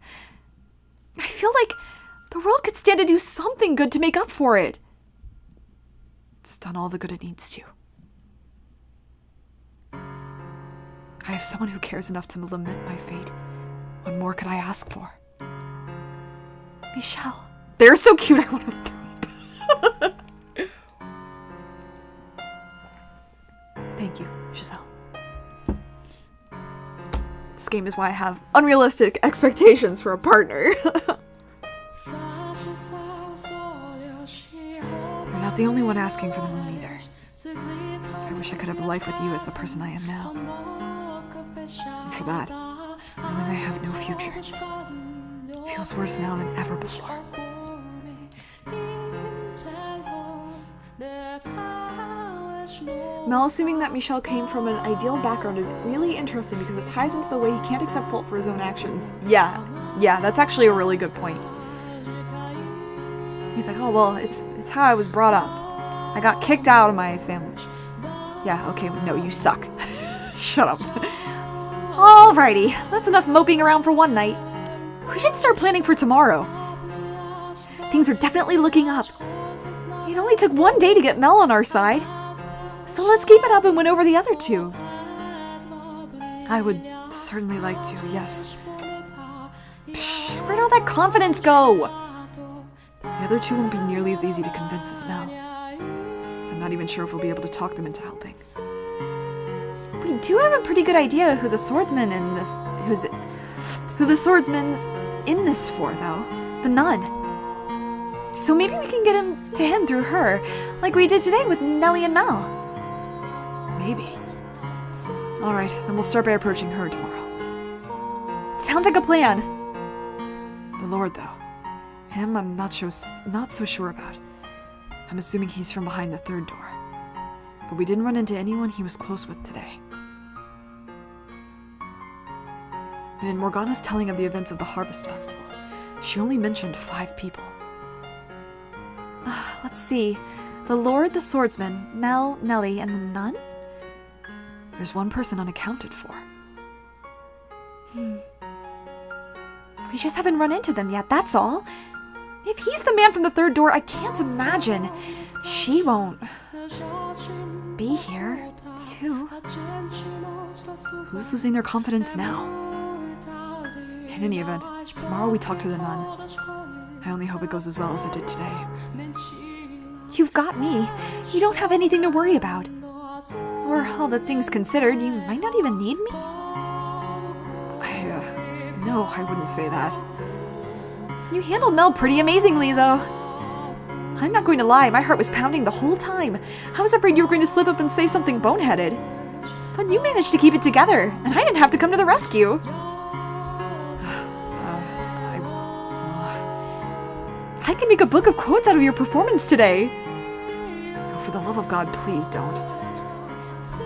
I feel like the world could stand to do something good to make up for it. It's done all the good it needs to. I have someone who cares enough to lament my fate. What more could I ask for? Michelle. They're so cute, I want to throw up. Thank you, Giselle. This game is why I have unrealistic expectations for a partner. You're not the only one asking for the moon either. I wish I could have a life with you as the person I am now. And for that, knowing I have no future, feels worse now than ever before. Mel assuming that Michelle came from an ideal background is really interesting because it ties into the way he can't accept fault for his own actions. Yeah, that's actually a really good point. He's like, oh, well, it's how I was brought up. I got kicked out of my family. Yeah, okay, no, you suck. Shut up. Alrighty, that's enough moping around for one night. We should start planning for tomorrow. Things are definitely looking up. It only took one day to get Mel on our side. So let's keep it up and win over the other two. I would certainly like to, yes. Psh, where'd all that confidence go? The other two won't be nearly as easy to convince as Mel. I'm not even sure if we'll be able to talk them into helping. We do have a pretty good idea who the swordsman's in this for, though. The nun. So maybe we can get him to him through her, like we did today with Nellie and Mel. Maybe. Alright, then we'll start by approaching her tomorrow. Sounds like a plan. The Lord, though. Him, I'm not so sure about. I'm assuming he's from behind the third door. But we didn't run into anyone he was close with today. And in Morgana's telling of the events of the Harvest Festival, she only mentioned 5 people. Let's see. The Lord, the swordsman, Mel, Nellie, and the nun? There's one person unaccounted for. We just haven't run into them yet, that's all. If he's the man from the third door, I can't imagine she won't be here, too. Who's losing their confidence now? In any event, tomorrow we talk to the nun. I only hope it goes as well as it did today. You've got me. You don't have anything to worry about. Or all the things considered, you might not even need me. No, I wouldn't say that. You handled Mel pretty amazingly, though. I'm not going to lie, my heart was pounding the whole time. I was afraid you were going to slip up and say something boneheaded. But you managed to keep it together, and I didn't have to come to the rescue. I can make a book of quotes out of your performance today. Oh, for the love of God, please don't.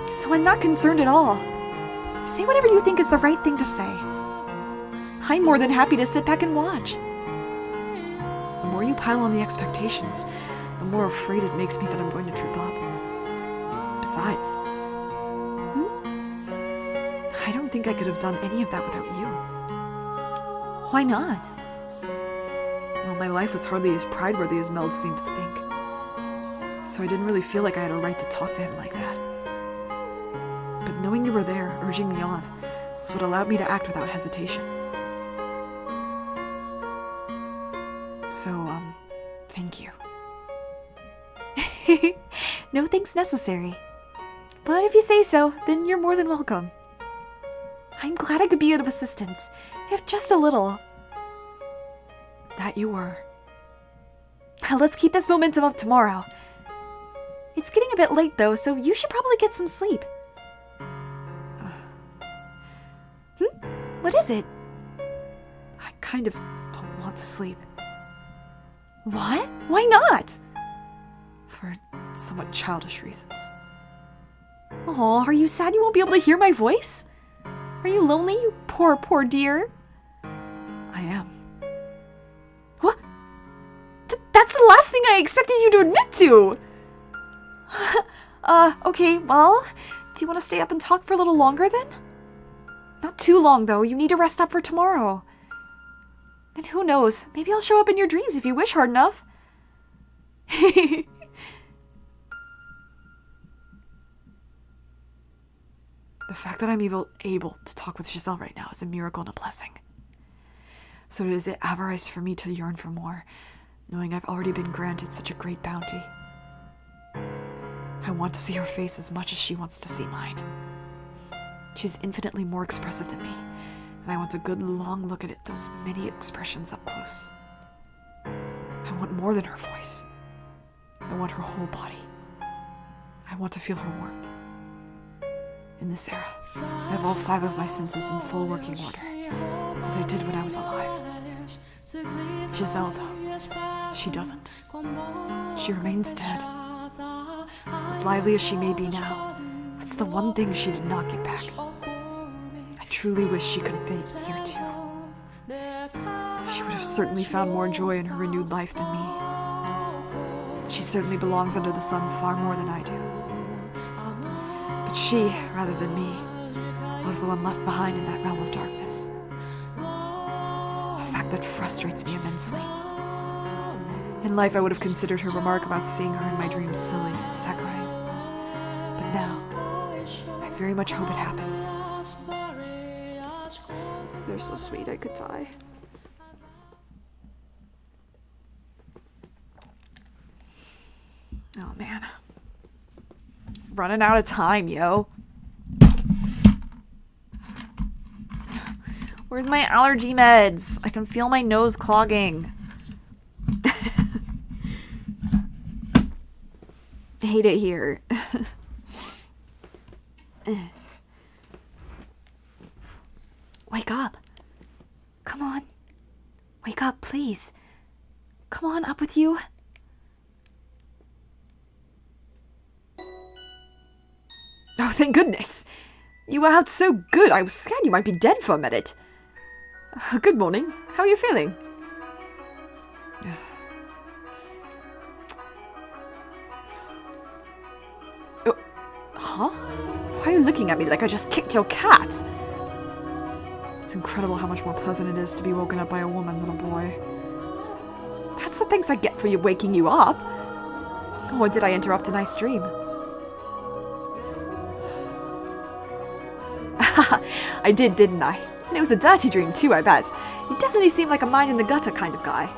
So I'm not concerned at all. Say whatever you think is the right thing to say. I'm more than happy to sit back and watch. The more you pile on the expectations, the more afraid it makes me that I'm going to trip up. Besides, I don't think I could have done any of that without you. Why not? Well, my life was hardly as pride-worthy as Meld seemed to think. So I didn't really feel like I had a right to talk to him like that. But knowing you were there, urging me on, was what allowed me to act without hesitation. So, thank you. No thanks necessary. But if you say so, then you're more than welcome. I'm glad I could be of assistance, if just a little. That you were. Now let's keep this momentum up tomorrow. It's getting a bit late though, so you should probably get some sleep. What is it? I kind of don't want to sleep. What? Why not? For somewhat childish reasons. Oh, are you sad you won't be able to hear my voice? Are you lonely, you poor, poor dear? I am. What? That's the last thing I expected you to admit to! Okay, well, do you want to stay up and talk for a little longer then? Not too long, though. You need to rest up for tomorrow. And who knows, maybe I'll show up in your dreams if you wish hard enough. The fact that I'm able to talk with Giselle right now is a miracle and a blessing. So is it avarice for me to yearn for more, knowing I've already been granted such a great bounty? I want to see her face as much as she wants to see mine. She's infinitely more expressive than me, and I want a good long look at it, those many expressions up close. I want more than her voice. I want her whole body. I want to feel her warmth. In this era, I have all 5 of my senses in full working order, as I did when I was alive. Giselle, though, she doesn't. She remains dead. As lively as she may be now, that's the one thing she did not get back. I truly wish she could be here too. She would have certainly found more joy in her renewed life than me. She certainly belongs under the sun far more than I do. But she, rather than me, was the one left behind in that realm of darkness. A fact that frustrates me immensely. In life, I would have considered her remark about seeing her in my dreams silly and saccharine. But now, I very much hope it happens. They're so sweet, I could die. Oh man. Running out of time, yo. Where's my allergy meds? I can feel my nose clogging. I hate it here. Wake up. Come on. Wake up, please. Come on, up with you. Oh, thank goodness. You were out so good, I was scared you might be dead for a minute. Good morning. How are you feeling? Huh? Why are you looking at me like I just kicked your cat? It's incredible how much more pleasant it is to be woken up by a woman than a boy. That's the thanks I get for waking you up. Or did I interrupt a nice dream? I did, didn't I? And it was a dirty dream too, I bet. You definitely seem like a mind-in-the-gutter kind of guy.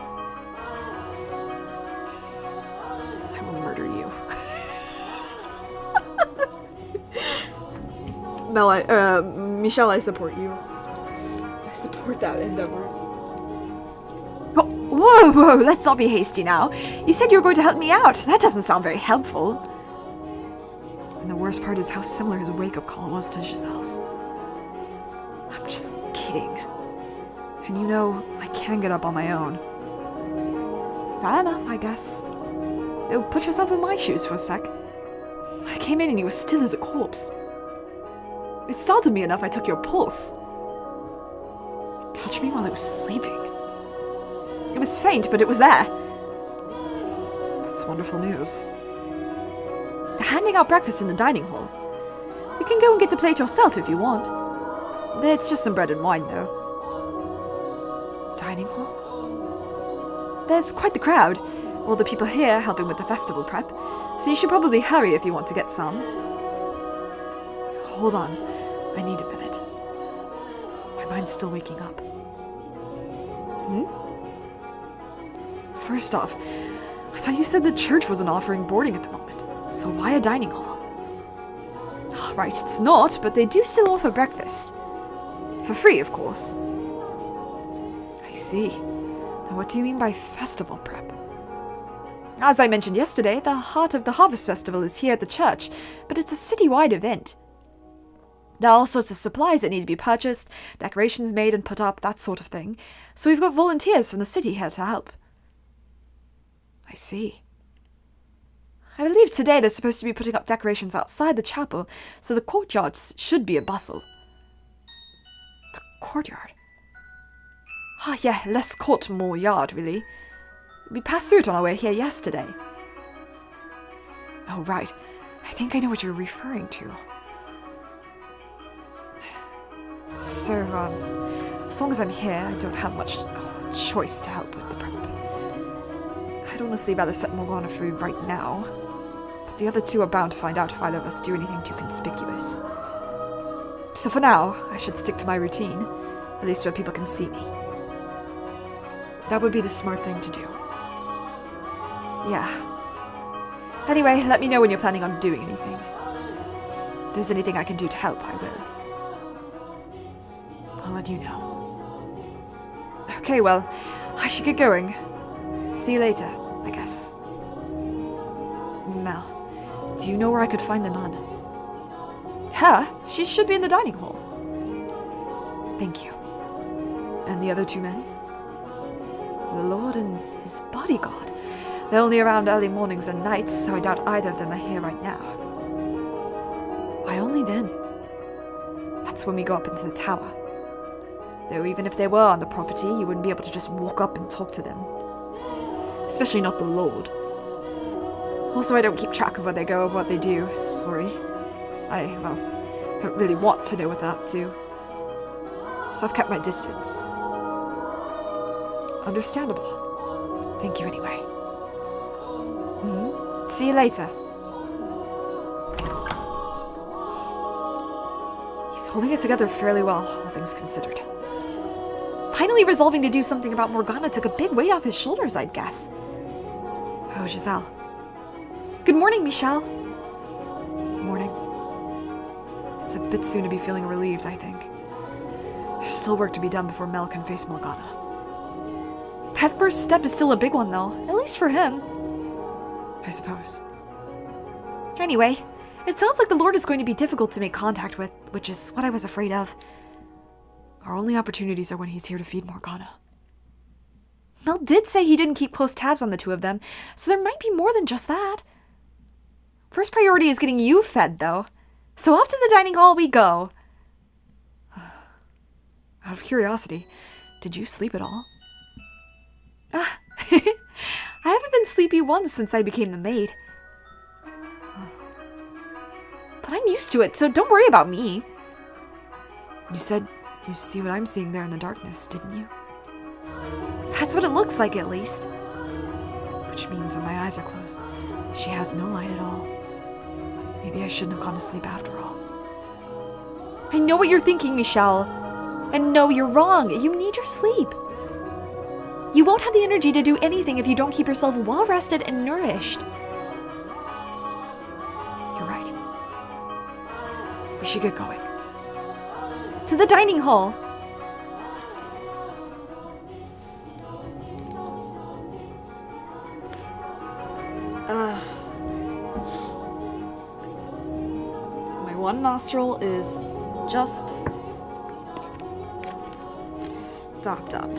I will murder you. Michelle, I support you. I support that endeavor. Oh, whoa, let's not be hasty now. You said you were going to help me out. That doesn't sound very helpful. And the worst part is how similar his wake-up call was to Giselle's. I'm just kidding. And you know, I can get up on my own. Fair enough, I guess. Though, put yourself in my shoes for a sec. I came in and you were still as a corpse. It startled me enough I took your pulse. You touched me while I was sleeping. It was faint, but it was there. That's wonderful news. They're handing out breakfast in the dining hall. You can go and get a plate yourself if you want. It's just some bread and wine, though. Dining hall? There's quite the crowd. All the people here helping with the festival prep, so you should probably hurry if you want to get some. Hold on. I need a minute. My mind's still waking up. First off, I thought you said the church wasn't offering boarding at the moment, so why a dining hall? Right, it's not, but they do still offer breakfast. For free, of course. I see. Now what do you mean by festival prep? As I mentioned yesterday, the heart of the Harvest Festival is here at the church, but it's a city-wide event. There are all sorts of supplies that need to be purchased, decorations made and put up, that sort of thing. So we've got volunteers from the city here to help. I see. I believe today they're supposed to be putting up decorations outside the chapel, so the courtyard should be a bustle. The courtyard? Ah, yeah, less court, more yard, really. We passed through it on our way here yesterday. Oh, right. I think I know what you're referring to. So, as long as I'm here, I don't have much choice to help with the prep. I'd honestly rather set Morgana free right now, but the other two are bound to find out if either of us do anything too conspicuous. So for now, I should stick to my routine, at least where people can see me. That would be the smart thing to do. Yeah. Anyway, let me know when you're planning on doing anything. If there's anything I can do to help, I will. I'll let you know. Okay, well, I should get going. See you later, I guess. Mel, do you know where I could find the nun? Her? She should be in the dining hall. Thank you. And the other two men? The Lord and his bodyguard. They're only around early mornings and nights, so I doubt either of them are here right now. Why only then? That's when we go up into the tower. Though even if they were on the property, you wouldn't be able to just walk up and talk to them. Especially not the Lord. Also, I don't keep track of where they go or what they do. Sorry. I don't really want to know what they're up to. So I've kept my distance. Understandable. Thank you anyway. See you later. He's holding it together fairly well, all things considered. Finally resolving to do something about Morgana took a big weight off his shoulders, I'd guess. Oh, Giselle. Good morning, Michelle. Morning. It's a bit soon to be feeling relieved, I think. There's still work to be done before Mel can face Morgana. That first step is still a big one, though. At least for him. I suppose. Anyway, it sounds like the Lord is going to be difficult to make contact with, which is what I was afraid of. Our only opportunities are when he's here to feed Morgana. Mel did say he didn't keep close tabs on the two of them, so there might be more than just that. First priority is getting you fed, though. So off to the dining hall we go. Out of curiosity, did you sleep at all? I haven't been sleepy once since I became the maid. But I I'm used to it, so don't worry about me. You said you see what I'm seeing there in the darkness, didn't you? That's what it looks like, at least. Which means when my eyes are closed, she has no light at all. Maybe I shouldn't have gone to sleep after all. I know what you're thinking, Michelle. And no, you're wrong. You need your sleep. You won't have the energy to do anything if you don't keep yourself well rested and nourished. You're right. We should get going. To the dining hall. My one nostril is just stopped up.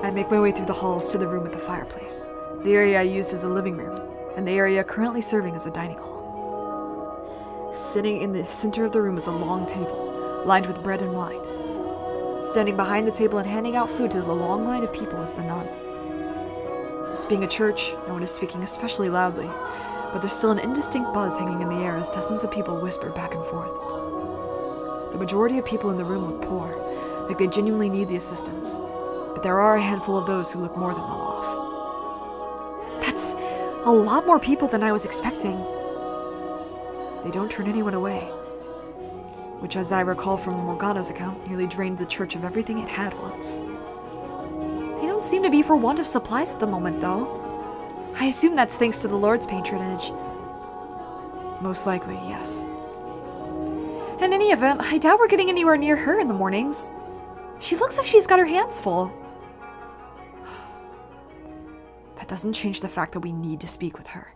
I make my way through the halls to the room with the fireplace, the area I used as a living room, and the area currently serving as a dining hall. Sitting in the center of the room is a long table, lined with bread and wine. Standing behind the table and handing out food to the long line of people is the nun. This being a church, no one is speaking especially loudly, but there's still an indistinct buzz hanging in the air as dozens of people whisper back and forth. The majority of people in the room look poor, like they genuinely need the assistance, but there are a handful of those who look more than well off. That's a lot more people than I was expecting. They don't turn anyone away, which, as I recall from Morgana's account, nearly drained the church of everything it had once. They don't seem to be for want of supplies at the moment, though. I assume that's thanks to the Lord's patronage. Most likely, yes. In any event, I doubt we're getting anywhere near her in the mornings. She looks like she's got her hands full. That doesn't change the fact that we need to speak with her.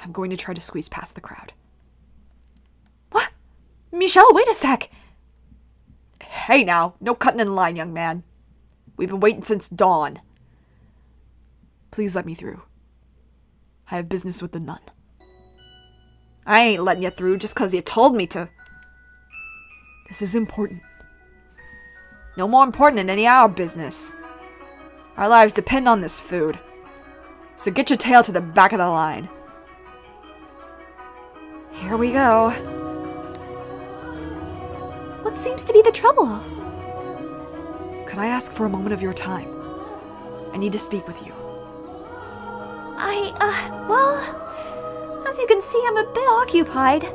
I'm going to try to squeeze past the crowd. What? Michelle, wait a sec! Hey now, no cutting in line, young man. We've been waiting since dawn. Please let me through. I have business with the nun. I ain't letting you through just 'cause you told me to. This is important. No more important than any of our business. Our lives depend on this food. So get your tail to the back of the line. Here we go. What seems to be the trouble? Could I ask for a moment of your time? I need to speak with you. Well, as you can see, I'm a bit occupied.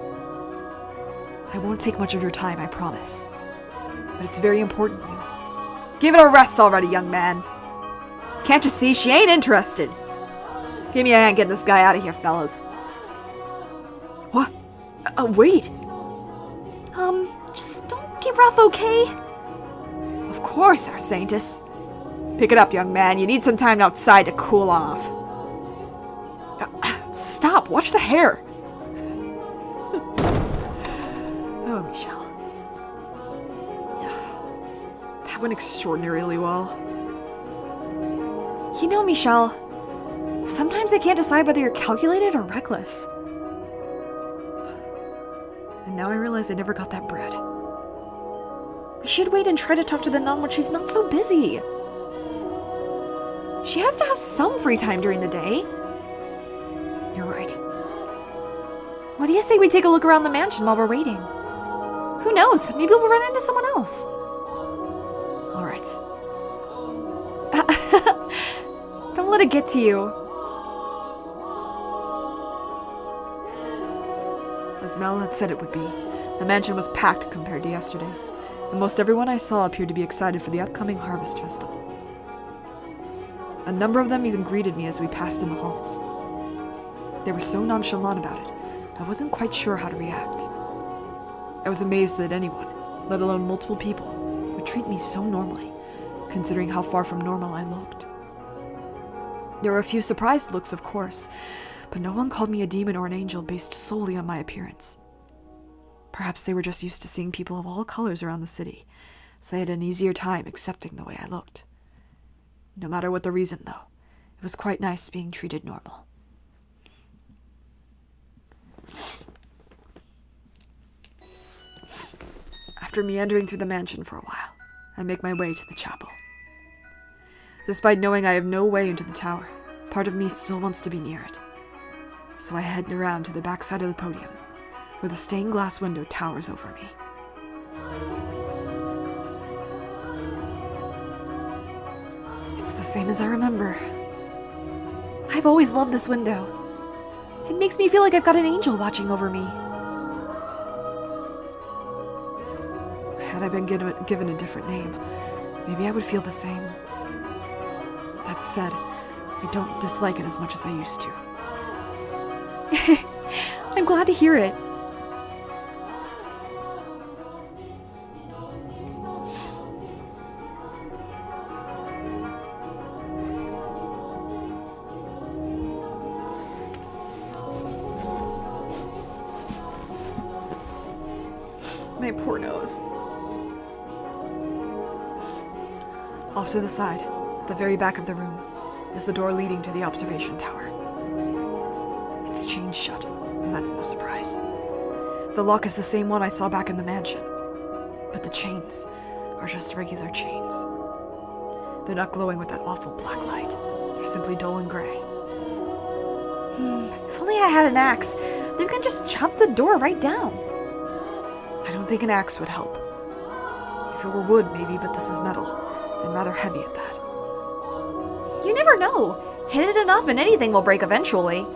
I won't take much of your time, I promise. But it's very important to you. Give it a rest already, young man. Can't you see she ain't interested? Give me a hand getting this guy out of here, fellas. What? Wait. Just don't get rough, okay? Of course, our saintess. Pick it up, young man. You need some time outside to cool off. Stop! Watch the hair! Oh, Michelle. That went extraordinarily well. You know, Michelle, sometimes I can't decide whether you're calculated or reckless. And now I realize I never got that bread. We should wait and try to talk to the nun when she's not so busy. She has to have some free time during the day. You're right. What do you say we take a look around the mansion while we're waiting? Who knows? Maybe we'll run into someone else. All right. Don't let it get to you. As Mel had said it would be, the mansion was packed compared to yesterday, and most everyone I saw appeared to be excited for the upcoming harvest festival. A number of them even greeted me as we passed in the halls. They were so nonchalant about it, I wasn't quite sure how to react. I was amazed that anyone, let alone multiple people, would treat me so normally, considering how far from normal I looked. There were a few surprised looks, of course, but no one called me a demon or an angel based solely on my appearance. Perhaps they were just used to seeing people of all colors around the city, so they had an easier time accepting the way I looked. No matter what the reason, though, it was quite nice being treated normal. After meandering through the mansion for a while, I make my way to the chapel. Despite knowing I have no way into the tower, part of me still wants to be near it. So I head around to the back side of the podium, where the stained glass window towers over me. It's the same as I remember. I've always loved this window. It makes me feel like I've got an angel watching over me. Had I been given a different name, maybe I would feel the same. That said, I don't dislike it as much as I used to. I'm glad to hear it. My poor nose. Off to the side, at the very back of the room, is the door leading to the observation tower. It's chained shut, and that's no surprise. The lock is the same one I saw back in the mansion, but the chains are just regular chains. They're not glowing with that awful black light. They're simply dull and gray. If only I had an axe, then we can just chop the door right down. I don't think an axe would help. If it were wood, maybe, but this is metal, and rather heavy at that. You never know. Hit it enough and anything will break eventually.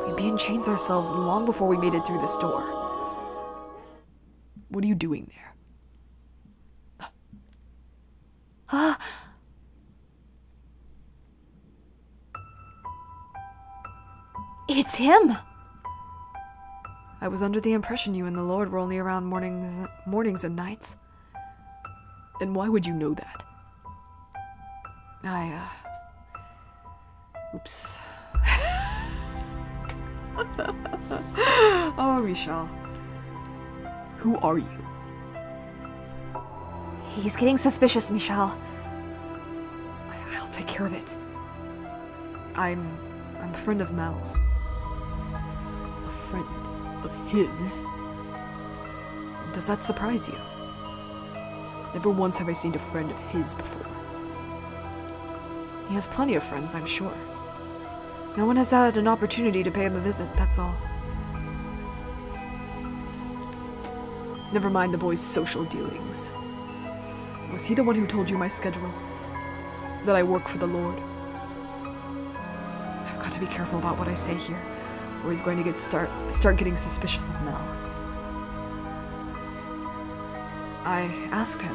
We'd be in chains ourselves long before we made it through this door. What are you doing there? It's him. I was under the impression you and the Lord were only around mornings and nights. Then why would you know that? Oops. Oh, Michelle. Who are you? He's getting suspicious, Michelle. I'll take care of it. I'm a friend of Mel's. A friend of his? Does that surprise you? Never once have I seen a friend of his before. He has plenty of friends, I'm sure. No one has had an opportunity to pay him a visit, that's all. Never mind the boy's social dealings. Was he the one who told you my schedule? That I work for the Lord? I've got to be careful about what I say here, or he's going to start getting suspicious of Mel. I asked him.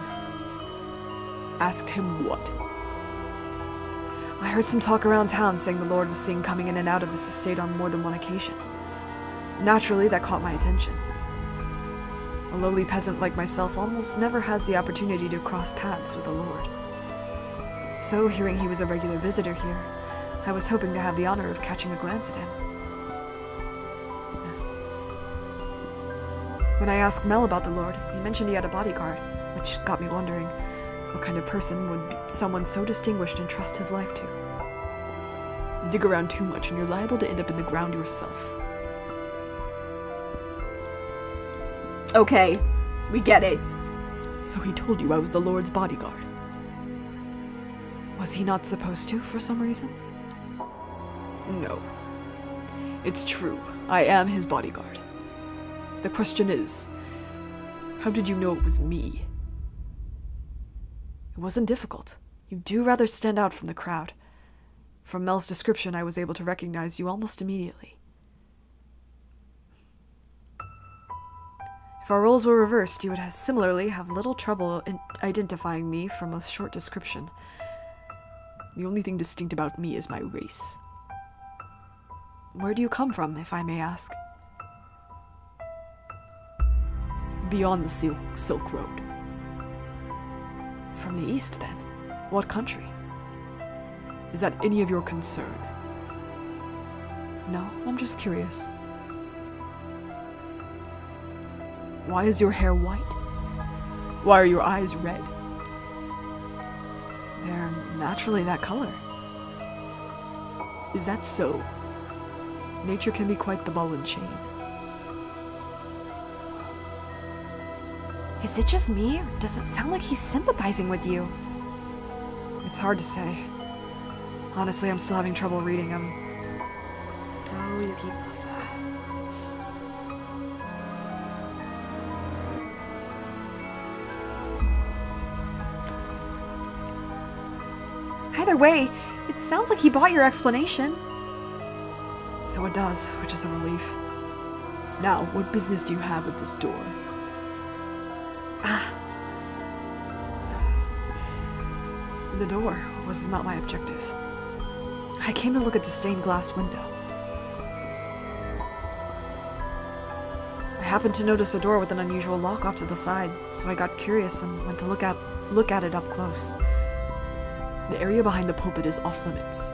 Asked him what? I heard some talk around town saying the Lord was seen coming in and out of this estate on more than one occasion. Naturally, that caught my attention. A lowly peasant like myself almost never has the opportunity to cross paths with the Lord. So, hearing he was a regular visitor here, I was hoping to have the honor of catching a glance at him. When I asked Mel about the Lord, he mentioned he had a bodyguard, which got me wondering, what kind of person would someone so distinguished entrust his life to? Dig around too much and you're liable to end up in the ground yourself. Okay, we get it. So he told you I was the Lord's bodyguard. Was he not supposed to, for some reason? No. It's true, I am his bodyguard. The question is, how did you know it was me? It wasn't difficult. You do rather stand out from the crowd. From Mel's description, I was able to recognize you almost immediately. If our roles were reversed, you would similarly have little trouble in identifying me from a short description. The only thing distinct about me is my race. Where do you come from, if I may ask? Beyond the Silk Road. From the east, then? What country? Is that any of your concern? No, I'm just curious. Why is your hair white? Why are your eyes red? They're naturally that color. Is that so? Nature can be quite the ball and chain. Is it just me, or does it sound like he's sympathizing with you? It's hard to say. Honestly, I'm still having trouble reading him. Oh, Yukimasa. Either way, it sounds like he bought your explanation. So it does, which is a relief. Now, what business do you have with this door? The door was not my objective. I came to look at the stained glass window. I happened to notice a door with an unusual lock off to the side, so I got curious and went to look at it up close. The area behind the pulpit is off limits.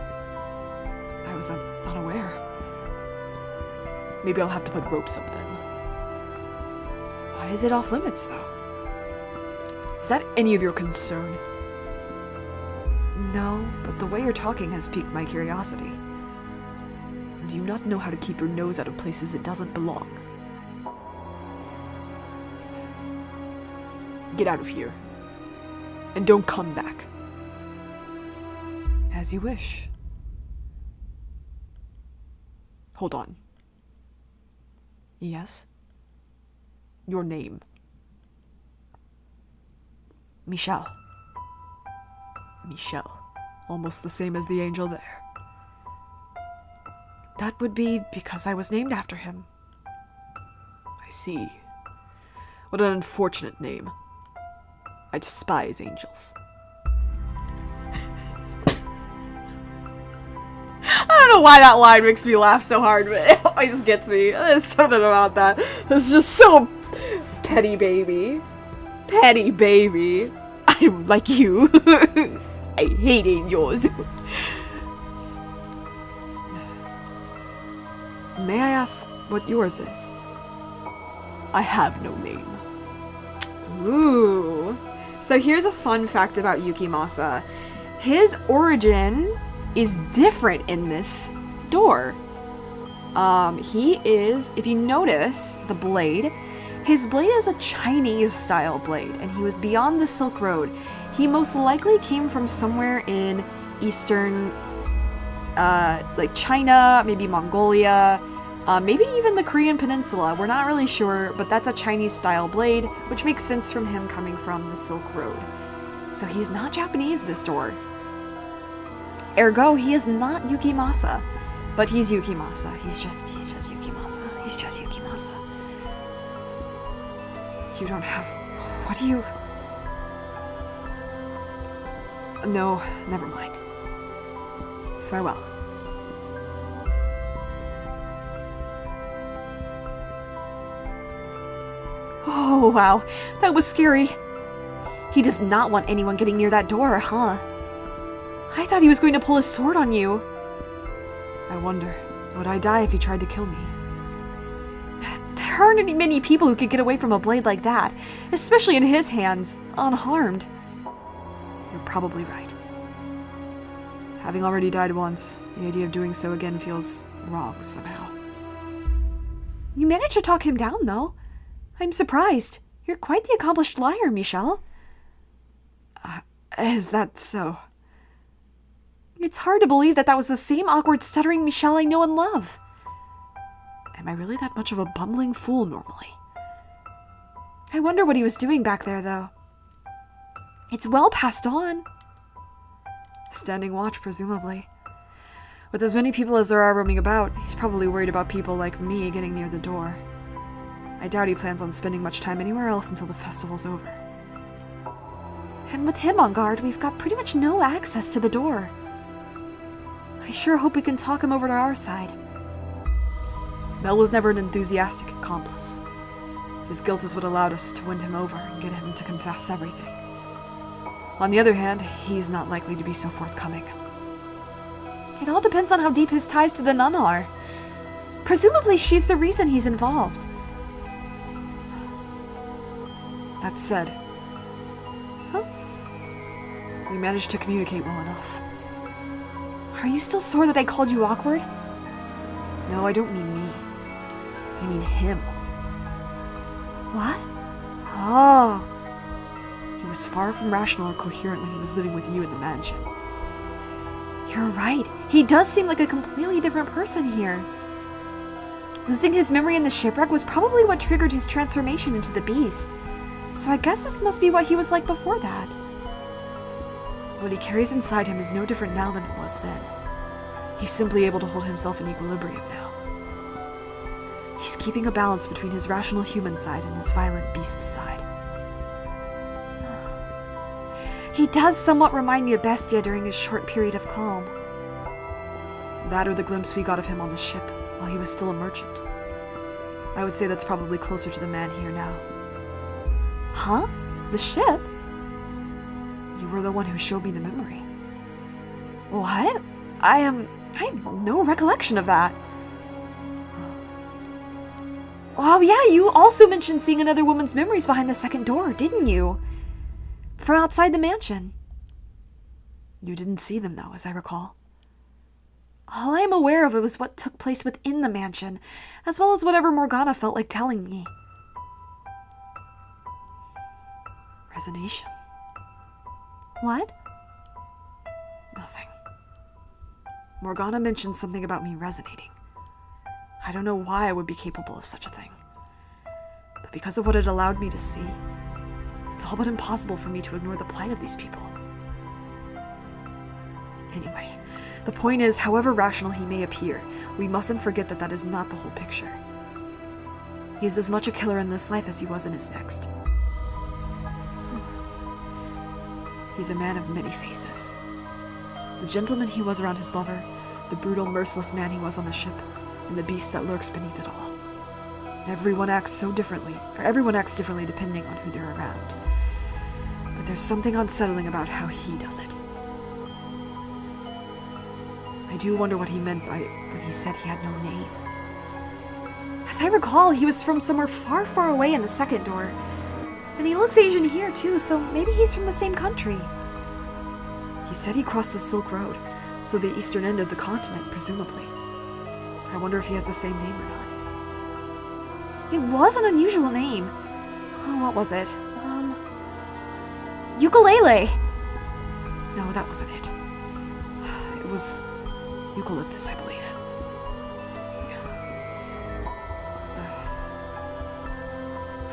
I was unaware. Maybe I'll have to put ropes up then. Why is it off limits, though? Is that any of your concern? No, but the way you're talking has piqued my curiosity. Do you not know how to keep your nose out of places it doesn't belong? Get out of here. And don't come back. As you wish. Hold on. Yes? Your name. Michelle. Michelle. Almost the same as the angel there. That would be because I was named after him. I see. What an unfortunate name. I despise angels. I don't know why that line makes me laugh so hard, but it always gets me. There's something about that. It's just so petty baby. Petty baby. I'm like you. I hate angels. May I ask what yours is? I have no name. Ooh. So here's a fun fact about Yukimasa. His origin is different in this door. He is, if you notice the blade, his blade is a Chinese style blade, and he was beyond the Silk Road. He most likely came from somewhere in eastern, like China, maybe Mongolia, maybe even the Korean Peninsula. We're not really sure, but that's a Chinese style blade, which makes sense from him coming from the Silk Road. So he's not Japanese, this door. Ergo, he is not Yukimasa, but he's Yukimasa. He's just Yukimasa. He's just Yukimasa. You don't have... What do you... No, never mind. Farewell. Oh, wow. That was scary. He does not want anyone getting near that door, huh? I thought he was going to pull his sword on you. I wonder, would I die if he tried to kill me? There aren't many people who could get away from a blade like that, especially in his hands, unharmed. You're probably right. Having already died once, the idea of doing so again feels wrong somehow. You managed to talk him down, though. I'm surprised. You're quite the accomplished liar, Michelle. Is that so? It's hard to believe that was the same awkward, stuttering Michelle I know and love. Am I really that much of a bumbling fool normally? I wonder what he was doing back there, though. It's well past dawn. Standing watch, presumably. With as many people as there are roaming about, he's probably worried about people like me getting near the door. I doubt he plans on spending much time anywhere else until the festival's over. And with him on guard, we've got pretty much no access to the door. I sure hope we can talk him over to our side. Mel was never an enthusiastic accomplice. His guilt is what allowed us to win him over and get him to confess everything. On the other hand, he's not likely to be so forthcoming. It all depends on how deep his ties to the nun are. Presumably she's the reason he's involved. That said, we managed to communicate well enough. Are you still sore that I called you awkward? No, I don't mean me. I mean him. What? Oh. He was far from rational or coherent when he was living with you in the mansion. You're right. He does seem like a completely different person here. Losing his memory in the shipwreck was probably what triggered his transformation into the beast. So I guess this must be what he was like before that. What he carries inside him is no different now than it was then. He's simply able to hold himself in equilibrium now. He's keeping a balance between his rational human side and his violent beast side. He does somewhat remind me of Bestia during his short period of calm. That or the glimpse we got of him on the ship while he was still a merchant. I would say that's probably closer to the man here now. Huh? The ship? You were the one who showed me the memory. What? I have no recollection of that. Oh yeah, you also mentioned seeing another woman's memories behind the second door, didn't you? From outside the mansion. You didn't see them though, as I recall. All I am aware of was what took place within the mansion, as well as whatever Morgana felt like telling me. Resonation. What? Nothing. Morgana mentioned something about me resonating. I don't know why I would be capable of such a thing. But because of what it allowed me to see, it's all but impossible for me to ignore the plight of these people. Anyway, the point is, however rational he may appear, we mustn't forget that that is not the whole picture. He is as much a killer in this life as he was in his next. He's a man of many faces. The gentleman he was around his lover, the brutal, merciless man he was on the ship, and the beast that lurks beneath it all. Everyone acts differently depending on who they're around. But there's something unsettling about how he does it. I do wonder what he meant by when he said he had no name. As I recall, he was from somewhere far, far away in the second door. And he looks Asian here too, so maybe he's from the same country. He said he crossed the Silk Road, so the eastern end of the continent, presumably. I wonder if he has the same name or not. It was an unusual name. Oh, what was it? Ukulele! No, that wasn't it. It was eucalyptus, I believe.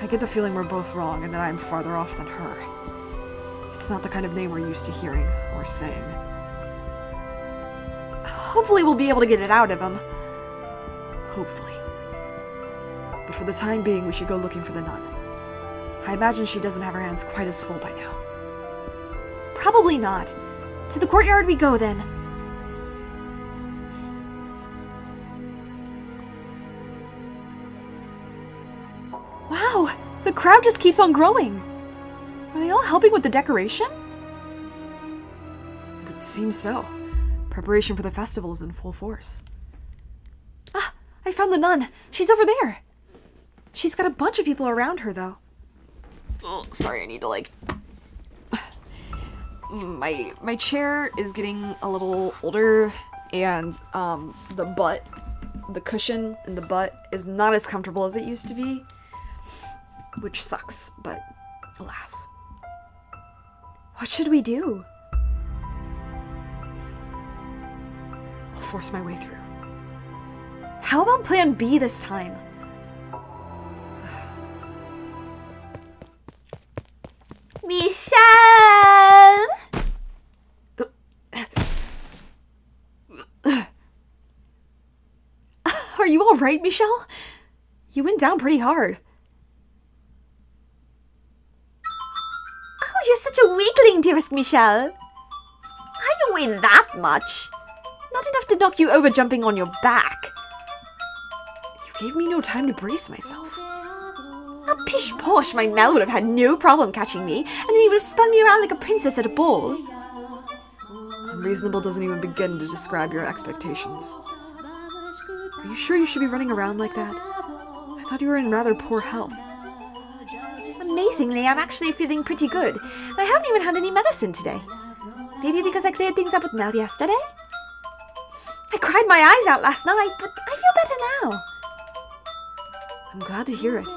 I get the feeling we're both wrong and that I'm farther off than her. It's not the kind of name we're used to hearing or saying. Hopefully we'll be able to get it out of him. Hopefully. But for the time being, we should go looking for the nun. I imagine she doesn't have her hands quite as full by now. Probably not. To the courtyard we go then. Wow, the crowd just keeps on growing. Are they all helping with the decoration? It seems so. Preparation for the festival is in full force. Ah, I found the nun. She's over there. She's got a bunch of people around her, though. Oh, sorry, I need to, My chair is getting a little older, and, the cushion in the butt is not as comfortable as it used to be. Which sucks, but alas. What should we do? I'll force my way through. How about plan B this time? Michelle! Are you alright, Michelle? You went down pretty hard. Oh, you're such a weakling, dearest Michelle. I don't weigh that much. Not enough to knock you over jumping on your back. You gave me no time to brace myself. A pish posh, my Mel would have had no problem catching me, and then he would have spun me around like a princess at a ball. Unreasonable doesn't even begin to describe your expectations. Are you sure you should be running around like that? I thought you were in rather poor health. Amazingly, I'm actually feeling pretty good, and I haven't even had any medicine today. Maybe because I cleared things up with Mel yesterday? I cried my eyes out last night, but I feel better now. I'm glad to hear it.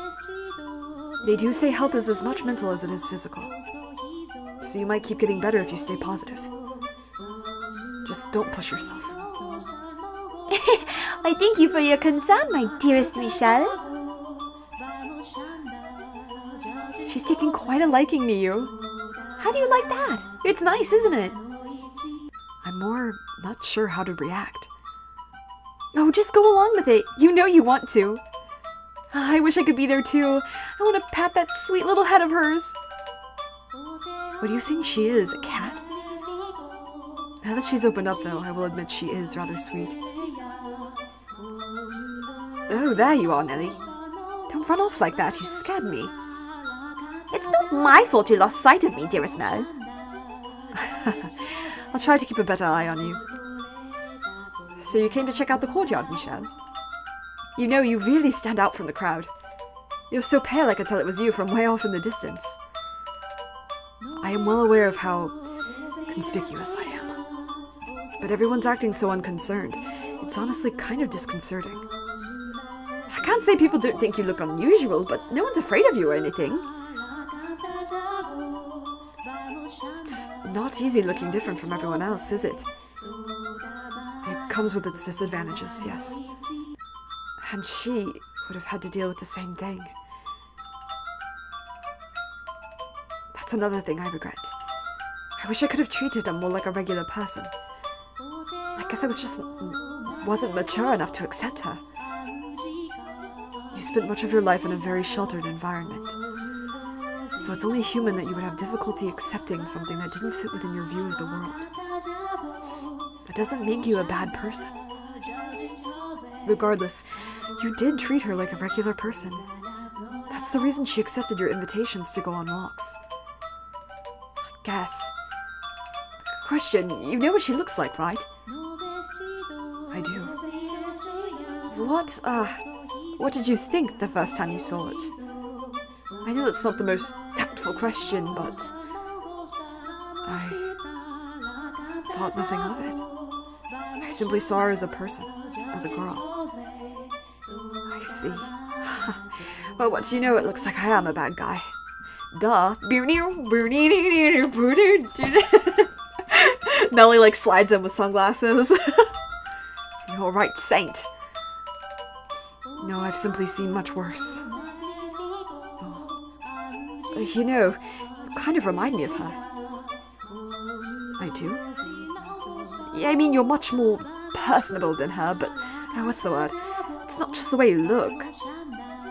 They do say health is as much mental as it is physical. So you might keep getting better if you stay positive. Just don't push yourself. I thank you for your concern, my dearest Michelle. She's taking quite a liking to you. How do you like that? It's nice, isn't it? I'm not sure how to react. Oh, just go along with it. You know you want to. I wish I could be there too. I want to pat that sweet little head of hers. What do you think she is, a cat? Now that she's opened up, though, I will admit she is rather sweet. Oh, there you are, Nelly. Don't run off like that, you scared me. It's not my fault you lost sight of me, dearest Mel. I'll try to keep a better eye on you. So you came to check out the courtyard, Michelle? You know, you really stand out from the crowd. You're so pale I could tell it was you from way off in the distance. I am well aware of how conspicuous I am. But everyone's acting so unconcerned. It's honestly kind of disconcerting. I can't say people don't think you look unusual, but no one's afraid of you or anything. It's not easy looking different from everyone else, is it? It comes with its disadvantages, yes. And she would have had to deal with the same thing. That's another thing I regret. I wish I could have treated her more like a regular person. I guess I wasn't mature enough to accept her. You spent much of your life in a very sheltered environment. So it's only human that you would have difficulty accepting something that didn't fit within your view of the world. That doesn't make you a bad person. Regardless, you did treat her like a regular person. That's the reason she accepted your invitations to go on walks. I guess. Question, you know what she looks like, right? I do. What did you think the first time you saw it? I know that's not the most tactful question, but I thought nothing of it. I simply saw her as a person, as a girl. I see. Well, what do you know? It looks like I am a bad guy. Duh. Nelly, like, slides in with sunglasses. You're right, Saint. No, I've simply seen much worse. You know, you kind of remind me of her. I do? Yeah, I mean, you're much more personable than her, but what's the word? It's not just the way you look.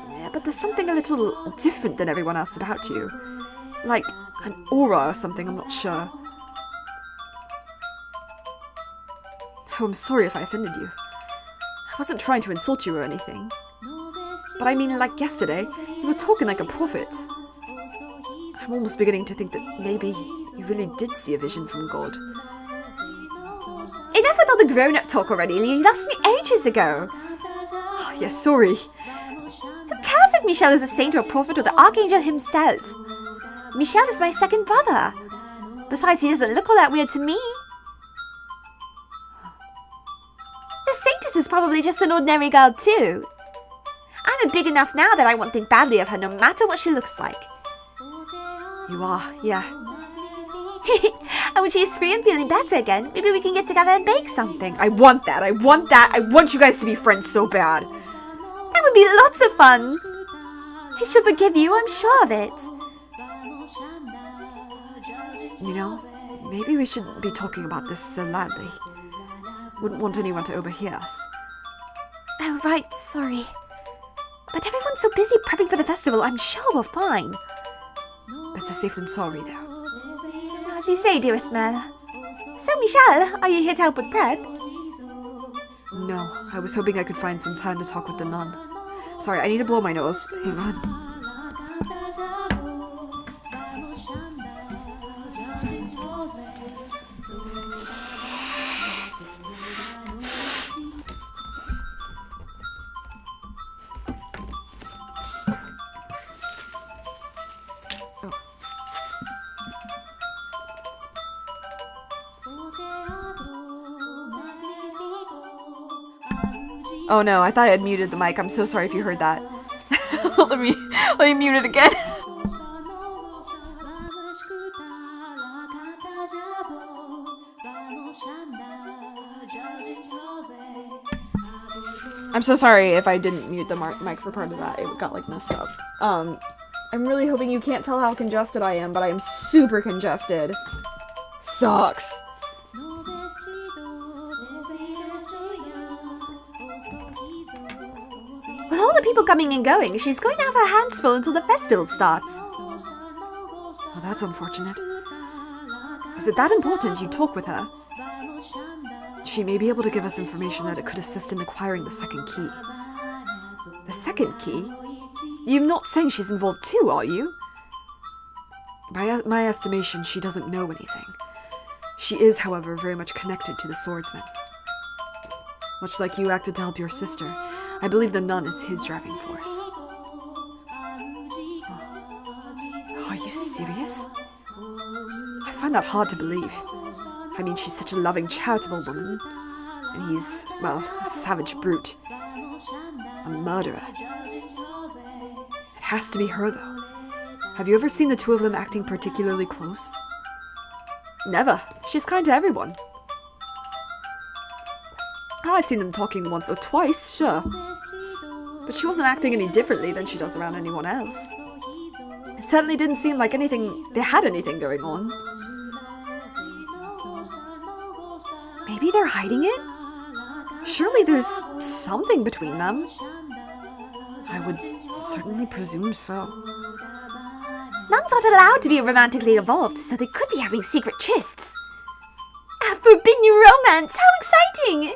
Yeah, but there's something a little different than everyone else about you. Like an aura or something, I'm not sure. Oh, I'm sorry if I offended you. I wasn't trying to insult you or anything. But I mean, like yesterday, you were talking like a prophet. I'm almost beginning to think that maybe you really did see a vision from God. Enough with all the grown-up talk already. You lost me ages ago. Oh, yes, sorry. Who cares if Michel is a saint or a prophet or the archangel himself? Michel is my second brother. Besides, he doesn't look all that weird to me. The saintess is probably just an ordinary girl too. I'm big enough now that I won't think badly of her no matter what she looks like. You are, yeah. And when she's free and feeling better again, maybe we can get together and bake something. I want that. I want you guys to be friends so bad. That would be lots of fun. She'll forgive you, I'm sure of it. You know, maybe we shouldn't be talking about this so loudly. Wouldn't want anyone to overhear us. Oh, right, sorry. But everyone's so busy prepping for the festival, I'm sure we're fine. Better safe than sorry, though. As you say, dearest Mel. So, Michelle, are you here to help with prep? No, I was hoping I could find some time to talk with the nun. Sorry, I need to blow my nose. Hang on. Oh no, I thought I had muted the mic. I'm so sorry if you heard that. let me mute it again. I'm so sorry if I didn't mute the mic for part of that. It got like messed up. I'm really hoping you can't tell how congested I am, but I am super congested. Sucks. With all the people coming and going, she's going to have her hands full until the festival starts. Oh, that's unfortunate. Is it that important you talk with her? She may be able to give us information that it could assist in acquiring the second key. The second key? You're not saying she's involved too, are you? By my estimation, she doesn't know anything. She is, however, very much connected to the swordsman. Much like you acted to help your sister, I believe the nun is his driving force. Oh, are you serious? I find that hard to believe. I mean, she's such a loving, charitable woman. And he's, well, a savage brute. A murderer. It has to be her, though. Have you ever seen the two of them acting particularly close? Never. She's kind to everyone. Oh, I've seen them talking once or twice, sure. But she wasn't acting any differently than she does around anyone else. It certainly didn't seem like they had anything going on. Maybe they're hiding it? Surely there's something between them. I would certainly presume so. Nuns aren't allowed to be romantically involved, so they could be having secret trysts. A forbidden romance! How exciting!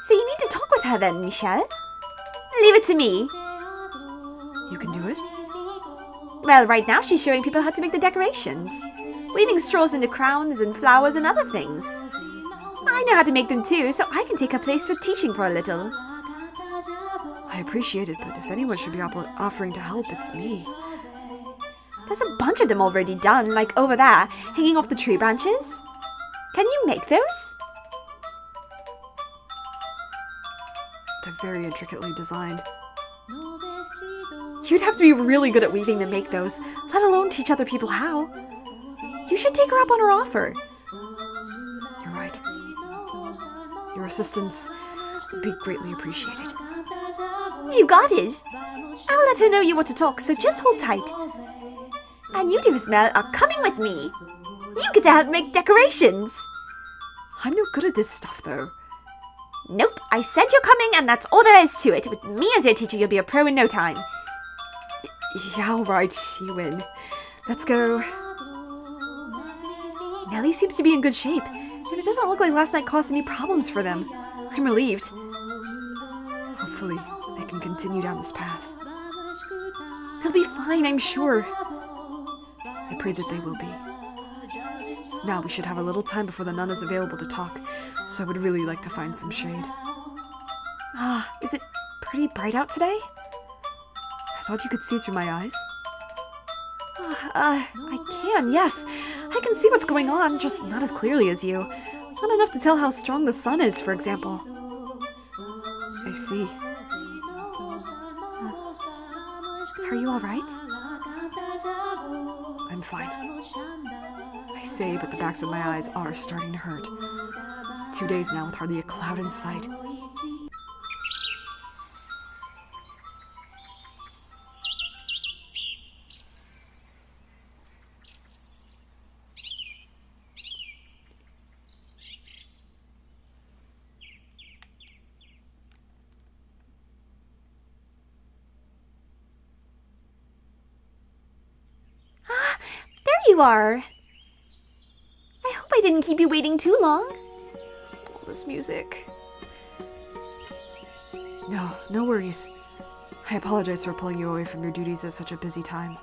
So you need to talk with her then, Michelle. Leave it to me. You can do it? Well, right now she's showing people how to make the decorations. Weaving straws into crowns and flowers and other things. I know how to make them too, so I can take her place with teaching for a little. I appreciate it, but if anyone should be offering to help, it's me. There's a bunch of them already done, like over there, hanging off the tree branches. Can you make those? They're very intricately designed. You'd have to be really good at weaving to make those, let alone teach other people how. You should take her up on her offer. You're right. Your assistance would be greatly appreciated. You got it. I'll let her know you want to talk, so just hold tight. And you, dearest Mel, are coming with me. You get to help make decorations. I'm no good at this stuff, though. Nope, I said you're coming, and that's all there is to it. With me as your teacher, you'll be a pro in no time. Yeah, all right, you win. Let's go. Nellie seems to be in good shape, and it doesn't look like last night caused any problems for them. I'm relieved. Hopefully, they can continue down this path. They'll be fine, I'm sure. I pray that they will be. Now we should have a little time before the nun is available to talk, so I would really like to find some shade. Is it pretty bright out today? I thought you could see through my eyes. I can, yes. I can see what's going on, just not as clearly as you. Not enough to tell how strong the sun is, for example. I see. Are you all right? I'm fine. I say, but the backs of my eyes are starting to hurt. 2 days now with hardly a cloud in sight. There you are. I hope I didn't keep you waiting too long. All this music. No worries. I apologize for pulling you away from your duties at such a busy time.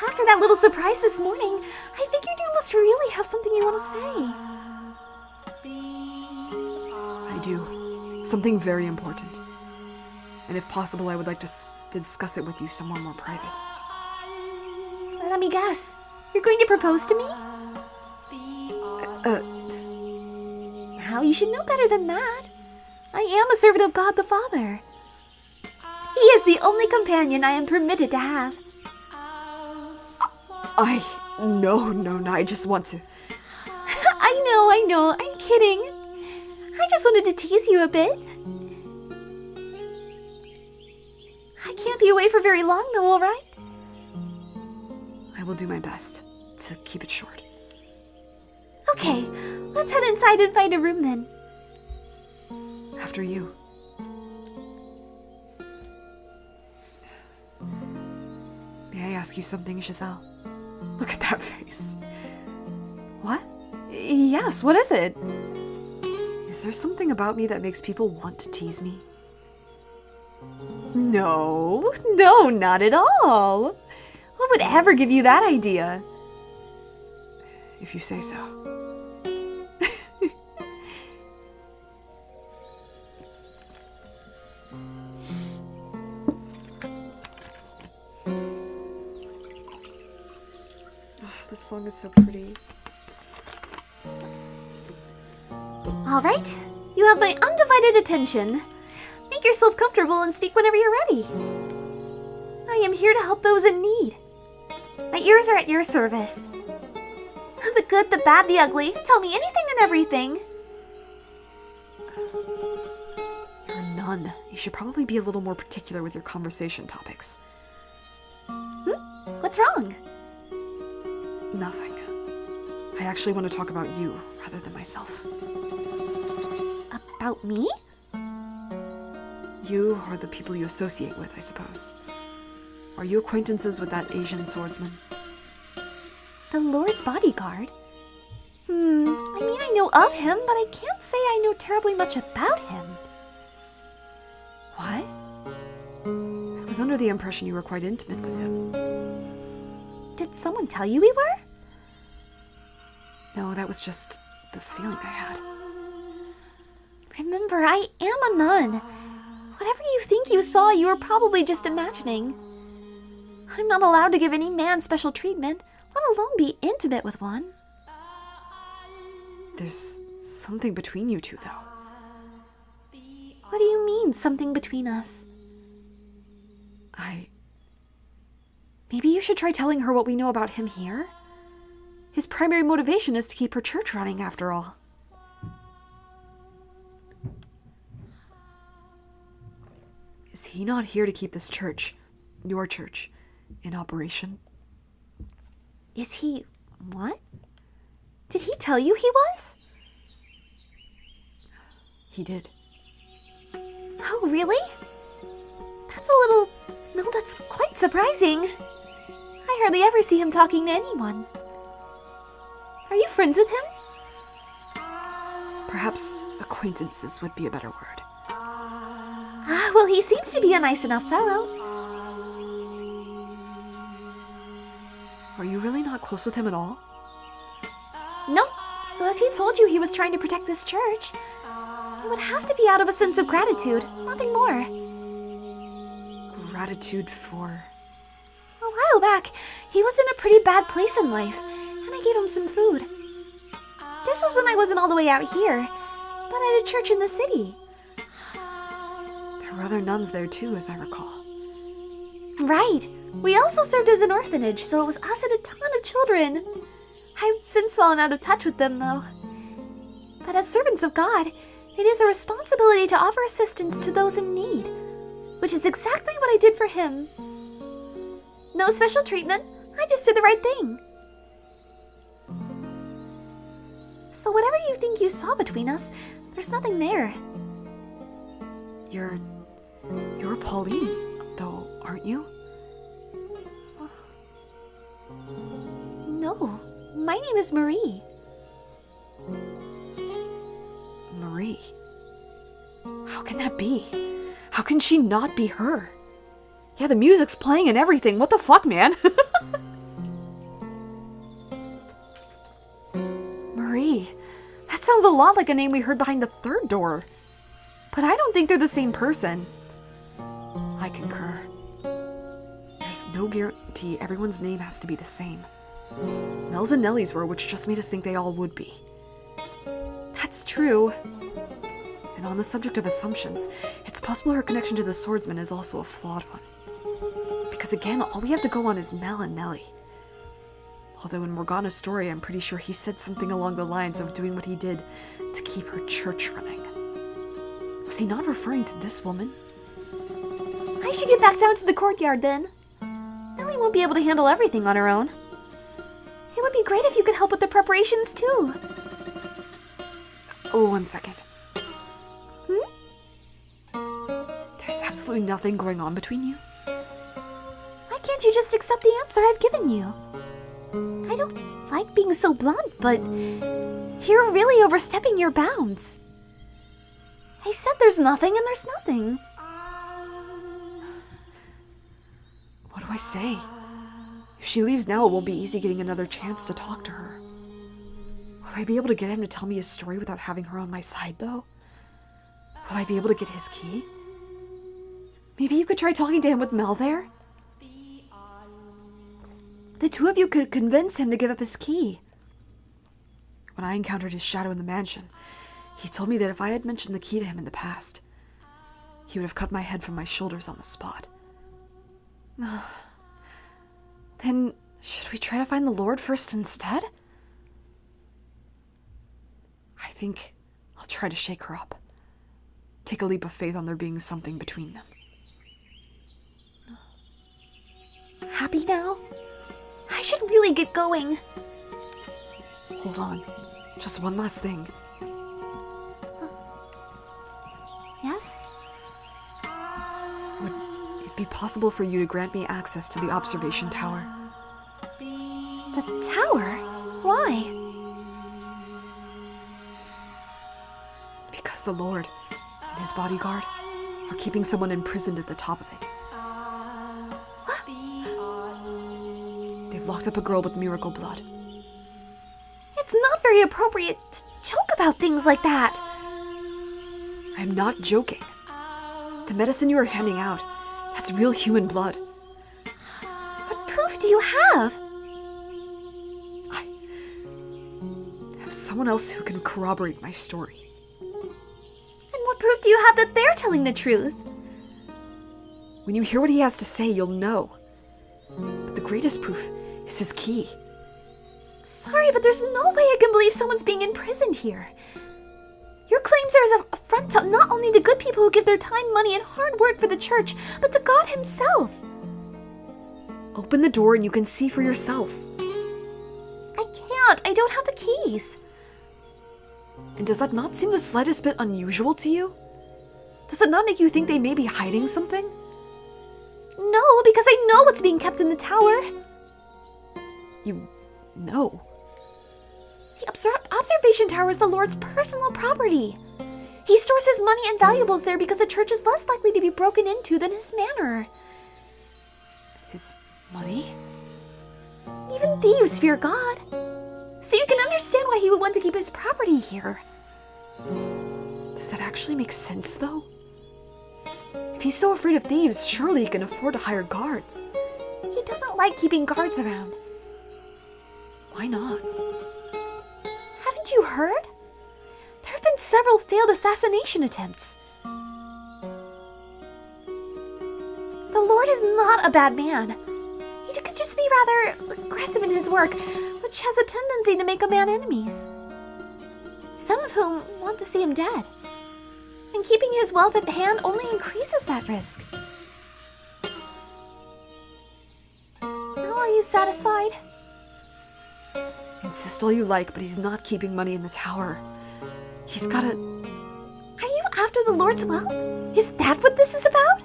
After that little surprise this morning, I figured you must really have something you want to say. I do. Something very important. And if possible, I would like to discuss it with you somewhere more private. Let me guess. You're going to propose to me? Now you should know better than that. I am a servant of God the Father. He is the only companion I am permitted to have. No, I just want to. I know, I'm kidding. I just wanted to tease you a bit. I can't be away for very long though, alright? I will do my best to keep it short. Okay, let's head inside and find a room then. After you. May I ask you something, Giselle? Look at that face. What? Yes, what is it? Is there something about me that makes people want to tease me? No, not at all. What would ever give you that idea? If you say so. This song is so pretty. All right, you have my undivided attention. Make yourself comfortable and speak whenever you're ready. I am here to help those in need. My ears are at your service. The good, the bad, the ugly. Tell me anything and everything. You're a nun. You should probably be a little more particular with your conversation topics. What's wrong? Nothing. I actually want to talk about you rather than myself. About me? You or the people you associate with, I suppose. Are you acquaintances with that Asian swordsman? The Lord's bodyguard? I know of him, but I can't say I know terribly much about him. What? I was under the impression you were quite intimate with him. Did someone tell you we were? No, that was just the feeling I had. Remember, I am a nun. Whatever you think you saw, you were probably just imagining. I'm not allowed to give any man special treatment, let alone be intimate with one. There's something between you two, though. What do you mean, something between us? Maybe you should try telling her what we know about him here? His primary motivation is to keep her church running, after all. Is he not here to keep this church, your church, in operation? Is he... what? Did he tell you he was? He did. Oh, really? That's a little... no, that's quite surprising. I hardly ever see him talking to anyone. Are you friends with him? Perhaps acquaintances would be a better word. Well, he seems to be a nice enough fellow. Are you really not close with him at all? No. So if he told you he was trying to protect this church, it would have to be out of a sense of gratitude, nothing more. Gratitude for... A while back, he was in a pretty bad place in life, and I gave him some food. This was when I wasn't all the way out here, but at a church in the city. There were other nuns there too, as I recall. Right. We also served as an orphanage, so it was us and a ton of children. I've since fallen out of touch with them, though. But as servants of God, it is a responsibility to offer assistance to those in need, which is exactly what I did for him. No special treatment, I just did the right thing. So whatever you think you saw between us, there's nothing there. You're Pauline, though, aren't you? No, my name is Marie. Marie? How can that be? How can she not be her? Yeah, the music's playing and everything. What the fuck, man? Marie. That sounds a lot like a name we heard behind the third door. But I don't think they're the same person. I concur. There's no guarantee everyone's name has to be the same. Mel's and Nellie's were, which just made us think they all would be. That's true. And on the subject of assumptions, it's possible her connection to the swordsman is also a flawed one. Because again, all we have to go on is Mel and Nellie. Although in Morgana's story, I'm pretty sure he said something along the lines of doing what he did to keep her church running. Was he not referring to this woman? I should get back down to the courtyard then. Nellie won't be able to handle everything on her own. It would be great if you could help with the preparations too. Oh, 1 second. There's absolutely nothing going on between you? Why can't you just accept the answer I've given you? I don't like being so blunt, but you're really overstepping your bounds. I said there's nothing and there's nothing. What do I say? If she leaves now, it won't be easy getting another chance to talk to her. Will I be able to get him to tell me his story without having her on my side, though? Will I be able to get his key? Maybe you could try talking to him with Mel there? The two of you could convince him to give up his key. When I encountered his shadow in the mansion, he told me that if I had mentioned the key to him in the past, he would have cut my head from my shoulders on the spot. Then, should we try to find the Lord first instead? I think I'll try to shake her up. Take a leap of faith on there being something between them. Happy now? I should really get going. Hold on. Just one last thing. Yes? Would it be possible for you to grant me access to the observation tower? The tower? Why? Because the Lord and his bodyguard are keeping someone imprisoned at the top of it. They've locked up a girl with miracle blood. It's not very appropriate to joke about things like that. I'm not joking. The medicine you are handing out, that's real human blood. What proof do you have? I have someone else who can corroborate my story. And what proof do you have that they're telling the truth? When you hear what he has to say, you'll know. But the greatest proof is his key. Sorry, but there's no way I can believe someone's being imprisoned here. Your claims are as an affront to not only the good people who give their time, money, and hard work for the church, but to God himself. Open the door and you can see for yourself. I can't. I don't have the keys. And does that not seem the slightest bit unusual to you? Does it not make you think they may be hiding something? No, because I know what's being kept in the tower. You know. The observation tower is the Lord's personal property. He stores his money and valuables there because the church is less likely to be broken into than his manor. His money? Even thieves fear God. So you can understand why he would want to keep his property here. Does that actually make sense, though? If he's so afraid of thieves, surely he can afford to hire guards. He doesn't like keeping guards around. Why not? Haven't you heard? There have been several failed assassination attempts. The Lord is not a bad man. He could just be rather aggressive in his work, which has a tendency to make a man enemies. Some of whom want to see him dead. And keeping his wealth at hand only increases that risk. Now are you satisfied? Insist all you like, but he's not keeping money in the tower. He's gotta... Are you after the Lord's wealth? Is that what this is about?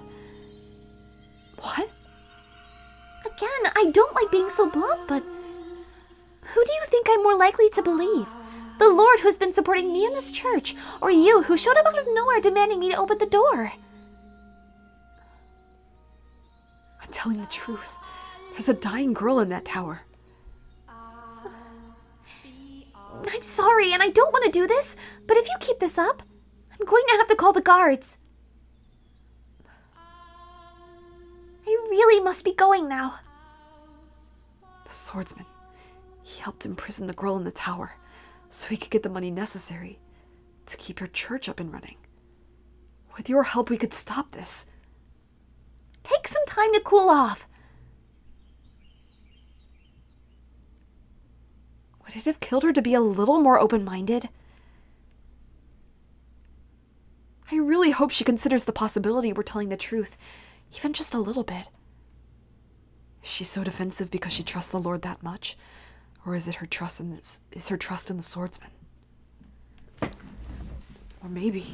What? Again, I don't like being so blunt, but who do you think I'm more likely to believe? The Lord who's been supporting me in this church, or you who showed up out of nowhere demanding me to open the door? I'm telling the truth. There's a dying girl in that tower. I'm sorry, and I don't want to do this, but if you keep this up, I'm going to have to call the guards. I really must be going now. The swordsman. He helped imprison the girl in the tower, so he could get the money necessary to keep your church up and running. With your help, we could stop this. Take some time to cool off. Would it have killed her to be a little more open-minded? I really hope she considers the possibility we're telling the truth, even just a little bit. Is she so defensive because she trusts the Lord that much? Or is it her trust in the swordsman? Or maybe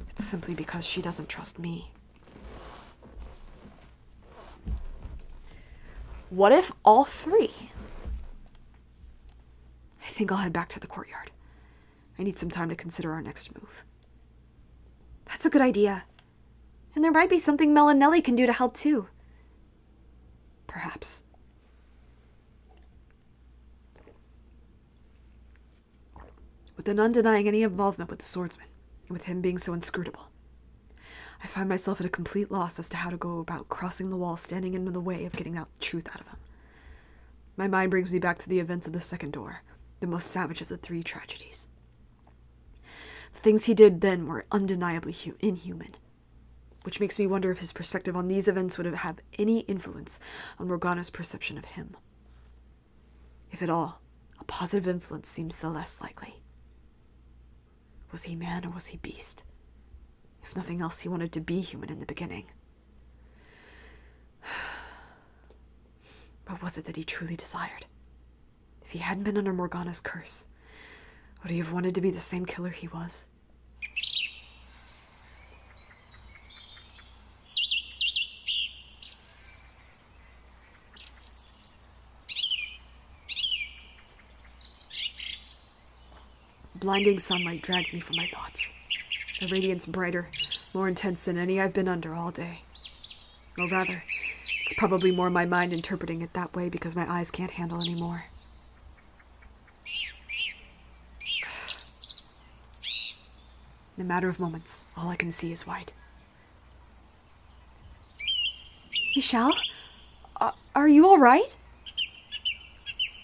it's simply because she doesn't trust me. What if all three? I think I'll head back to the courtyard. I need some time to consider our next move. That's a good idea. And there might be something Mel and Nellie can do to help too. Perhaps. With the nun denying any involvement with the swordsman, and with him being so inscrutable, I find myself at a complete loss as to how to go about crossing the wall standing in the way of getting the truth out of him. My mind brings me back to the events of the second door, the most savage of the three tragedies. The things he did then were undeniably inhuman, which makes me wonder if his perspective on these events would have any influence on Morgana's perception of him. If at all, a positive influence seems the less likely. Was he man or was he beast? If nothing else, he wanted to be human in the beginning. What was it that he truly desired? If he hadn't been under Morgana's curse, would he have wanted to be the same killer he was? Blinding sunlight drags me from my thoughts. The radiance brighter, more intense than any I've been under all day. Or rather, it's probably more my mind interpreting it that way because my eyes can't handle anymore. In a matter of moments, all I can see is white. Michelle? Are you all right?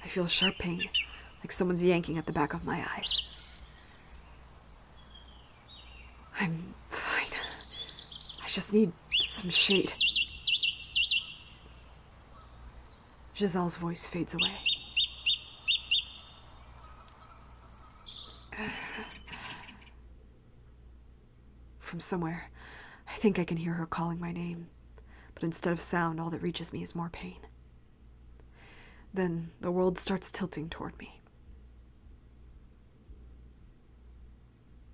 I feel a sharp pain, like someone's yanking at the back of my eyes. I'm fine. I just need some shade. Giselle's voice fades away. From somewhere, I think I can hear her calling my name, but instead of sound, all that reaches me is more pain. Then the world starts tilting toward me.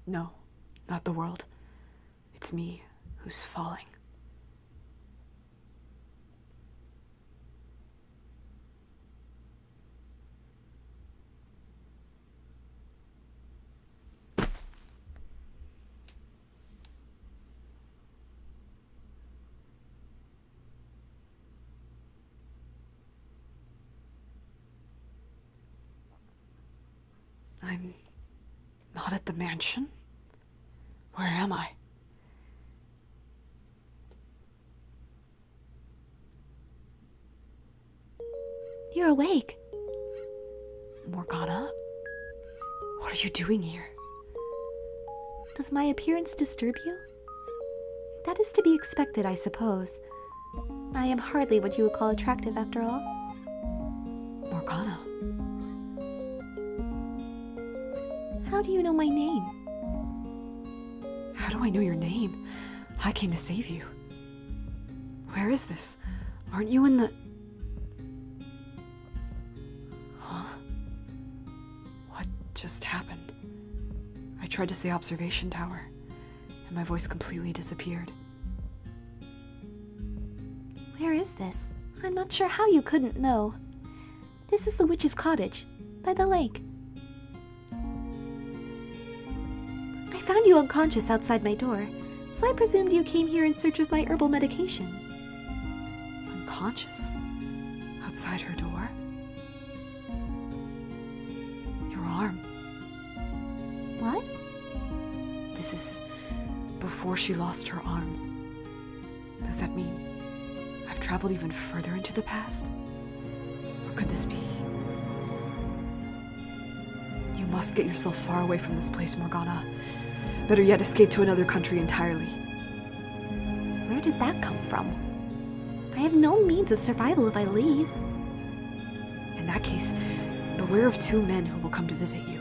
No, not the world. It's me who's falling. I'm not at the mansion. Where am I? You're awake. Morgana? What are you doing here? Does my appearance disturb you? That is to be expected, I suppose. I am hardly what you would call attractive, after all. Morgana? How do you know my name? How do I know your name? I came to save you. Where is this? Aren't you in the... Huh? What just happened? I tried to say observation tower, and my voice completely disappeared. Where is this? I'm not sure how you couldn't know. This is the witch's cottage, by the lake. I found you unconscious outside my door, so I presumed you came here in search of my herbal medication. Unconscious? Outside her door? Your arm. What? This is before she lost her arm. Does that mean I've traveled even further into the past? Or could this be... You must get yourself far away from this place, Morgana. Better yet, escape to another country entirely. Where did that come from? I have no means of survival if I leave. In that case, beware of two men who will come to visit you.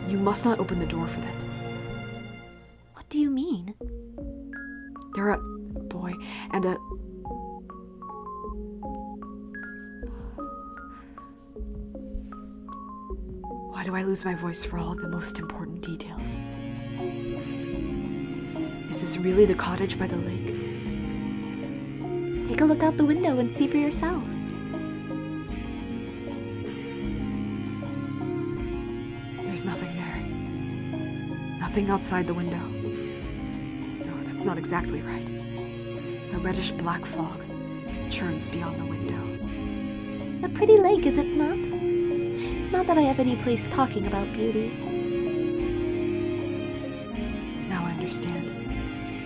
You must not open the door for them. What do you mean? They're a boy and a... Why do I lose my voice for all the most important details? Is this really the cottage by the lake? Take a look out the window and see for yourself. There's nothing there. Nothing outside the window. No, that's not exactly right. A reddish-black fog churns beyond the window. A pretty lake, is it not? Not that I have any place talking about beauty. Now I understand.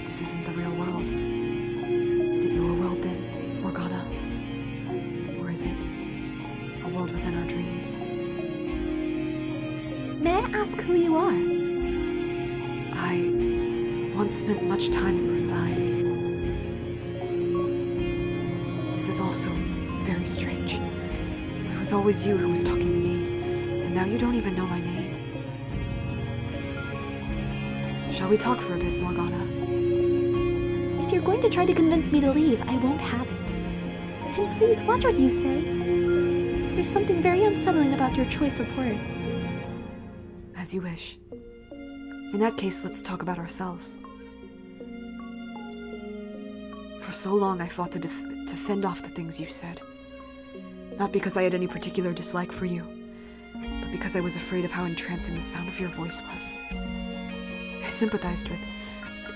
This isn't the real world. Is it your world then, Morgana? Or is it a world within our dreams? May I ask who you are? I once spent much time at your side. This is also very strange. It was always you who was talking to me, and now you don't even know my name. Shall we talk for a bit, Morgana? If you're going to try to convince me to leave, I won't have it. And please watch what you say. There's something very unsettling about your choice of words. As you wish. In that case, let's talk about ourselves. For so long, I fought to fend off the things you said. Not because I had any particular dislike for you, but because I was afraid of how entrancing the sound of your voice was. I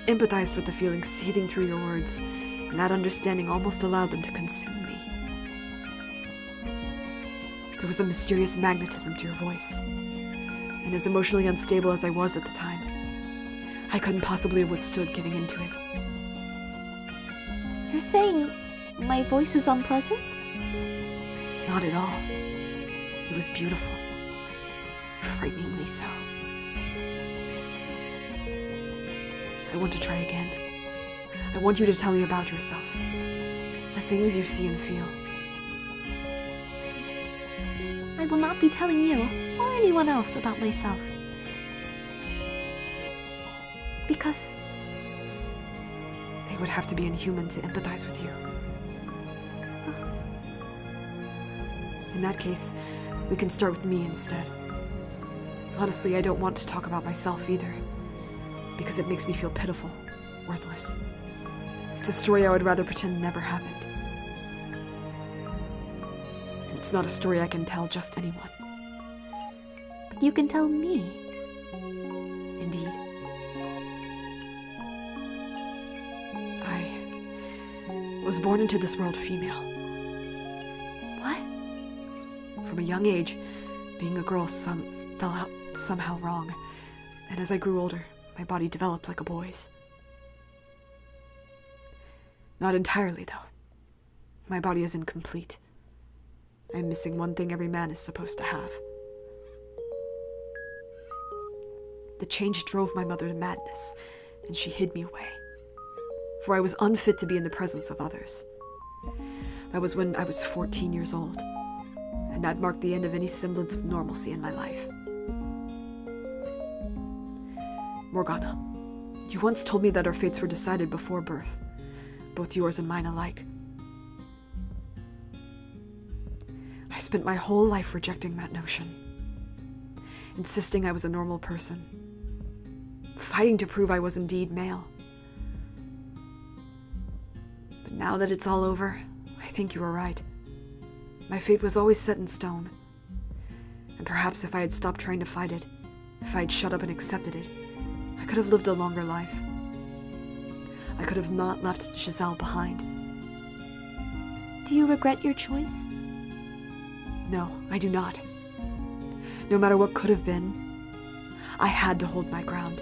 empathized with the feelings seething through your words, and that understanding almost allowed them to consume me. There was a mysterious magnetism to your voice, and as emotionally unstable as I was at the time, I couldn't possibly have withstood giving into it. You're saying my voice is unpleasant? Not at all. It was beautiful. Frighteningly so. I want to try again. I want you to tell me about yourself. The things you see and feel. I will not be telling you or anyone else about myself. Because they would have to be inhuman to empathize with you. In that case, we can start with me instead. Honestly, I don't want to talk about myself either, because it makes me feel pitiful, worthless. It's a story I would rather pretend never happened. And it's not a story I can tell just anyone. But you can tell me. Indeed. I was born into this world female. What? From a young age, being a girl fell out somehow wrong, and as I grew older, my body developed like a boy's. Not entirely, though. My body is incomplete. I am missing one thing every man is supposed to have. The change drove my mother to madness, and she hid me away. For I was unfit to be in the presence of others. That was when I was 14 years old, and that marked the end of any semblance of normalcy in my life. Morgana, you once told me that our fates were decided before birth, both yours and mine alike. I spent my whole life rejecting that notion, insisting I was a normal person, fighting to prove I was indeed male. But now that it's all over, I think you were right. My fate was always set in stone, and perhaps if I had stopped trying to fight it, if I had shut up and accepted it, I could have lived a longer life. I could have not left Giselle behind. Do you regret your choice? No, I do not. No matter what could have been, I had to hold my ground.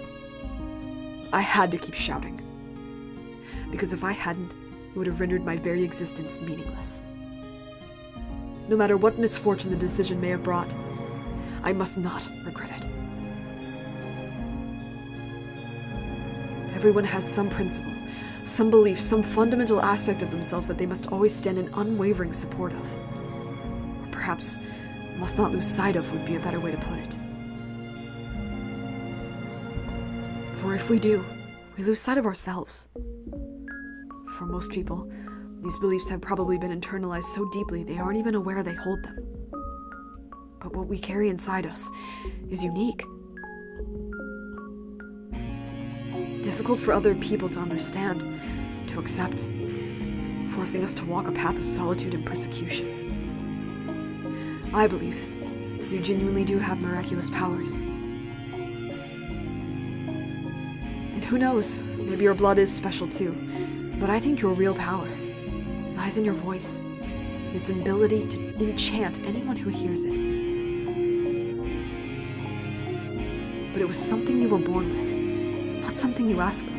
I had to keep shouting. Because if I hadn't, it would have rendered my very existence meaningless. No matter what misfortune the decision may have brought, I must not regret it. Everyone has some principle, Some belief, some fundamental aspect of themselves that they must always stand in unwavering support of. Or perhaps must not lose sight of would be a better way to put it. For if we do, we lose sight of ourselves. For most people, these beliefs have probably been internalized so deeply they aren't even aware they hold them. But what we carry inside us is unique. Difficult for other people to understand, to accept, forcing us to walk a path of solitude and persecution. I believe you genuinely do have miraculous powers. And who knows, maybe your blood is special too, but I think your real power lies in your voice, its ability to enchant anyone who hears it. But it was something you were born with, not something you asked for.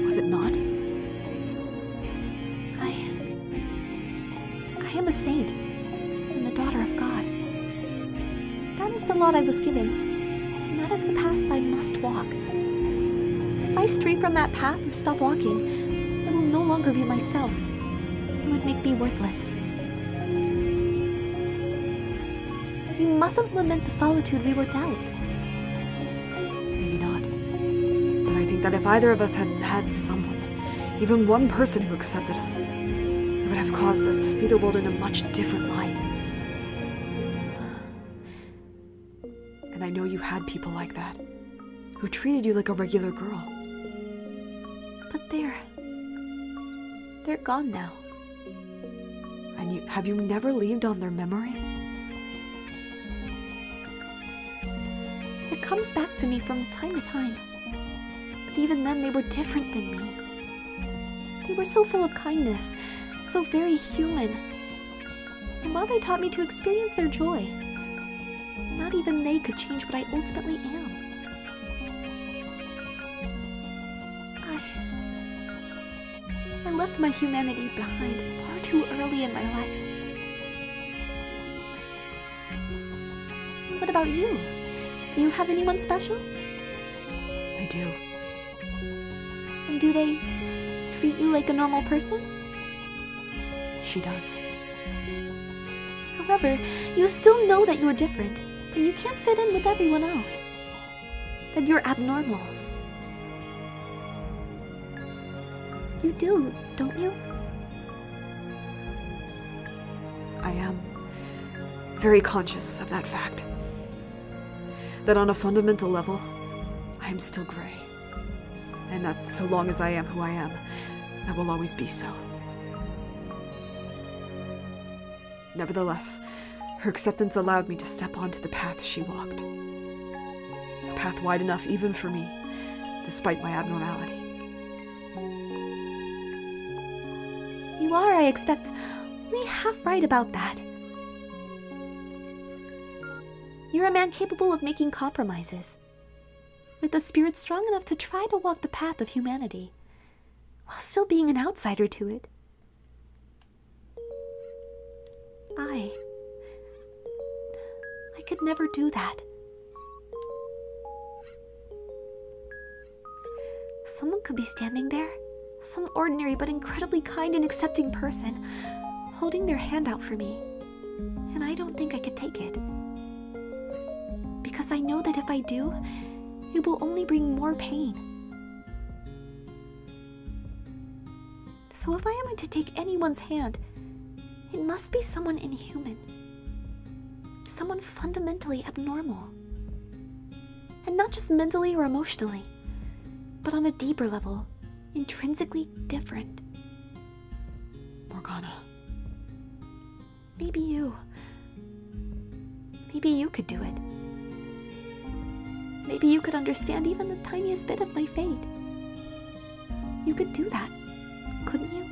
Was it not? I am a saint, and the daughter of God. That is the lot I was given, and that is the path I must walk. If I stray from that path or stop walking, I will no longer be myself. It would make me worthless. We mustn't lament the solitude we were dealt. Maybe not. But I think that if either of us had had someone, even one person who accepted us, it would have caused us to see the world in a much different light. And I know you had people like that, who treated you like a regular girl. But they're gone now. And have you never lived on their memory? It comes back to me from time to time. But even then, they were different than me. They were so full of kindness, so very human. And while they taught me to experience their joy, not even they could change what I ultimately am. I left my humanity behind far too early in my life. What about you? Do you have anyone special? I do. And do they treat you like a normal person? She does. However, you still know that you're different, that you can't fit in with everyone else, that you're abnormal. You do, don't you? I am very conscious of that fact. That on a fundamental level, I am still gray. And that so long as I am who I am, I will always be so. Nevertheless, her acceptance allowed me to step onto the path she walked. A path wide enough even for me, despite my abnormality. You are, I expect, only half right about that. You're a man capable of making compromises, with a spirit strong enough to try to walk the path of humanity, while still being an outsider to it. I could never do that. Someone could be standing there, some ordinary but incredibly kind and accepting person, holding their hand out for me, and I don't think I could take it. Because I know that if I do, it will only bring more pain. So if I am to take anyone's hand, it must be someone inhuman. Someone fundamentally abnormal. And not just mentally or emotionally, but on a deeper level, intrinsically different. Morgana. Maybe you could do it. Maybe you could understand even the tiniest bit of my fate. You could do that, couldn't you?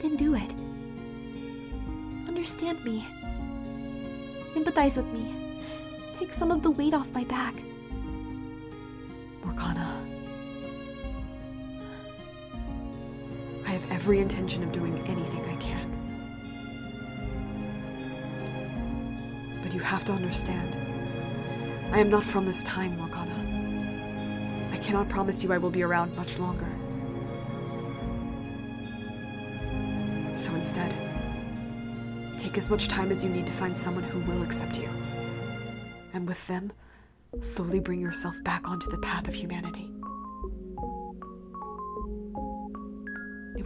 Then do it. Understand me. Empathize with me. Take some of the weight off my back. Morgana. I have every intention of doing anything I can. But you have to understand, I am not from this time, Morgana. I cannot promise you I will be around much longer. So instead, take as much time as you need to find someone who will accept you. And with them, slowly bring yourself back onto the path of humanity. It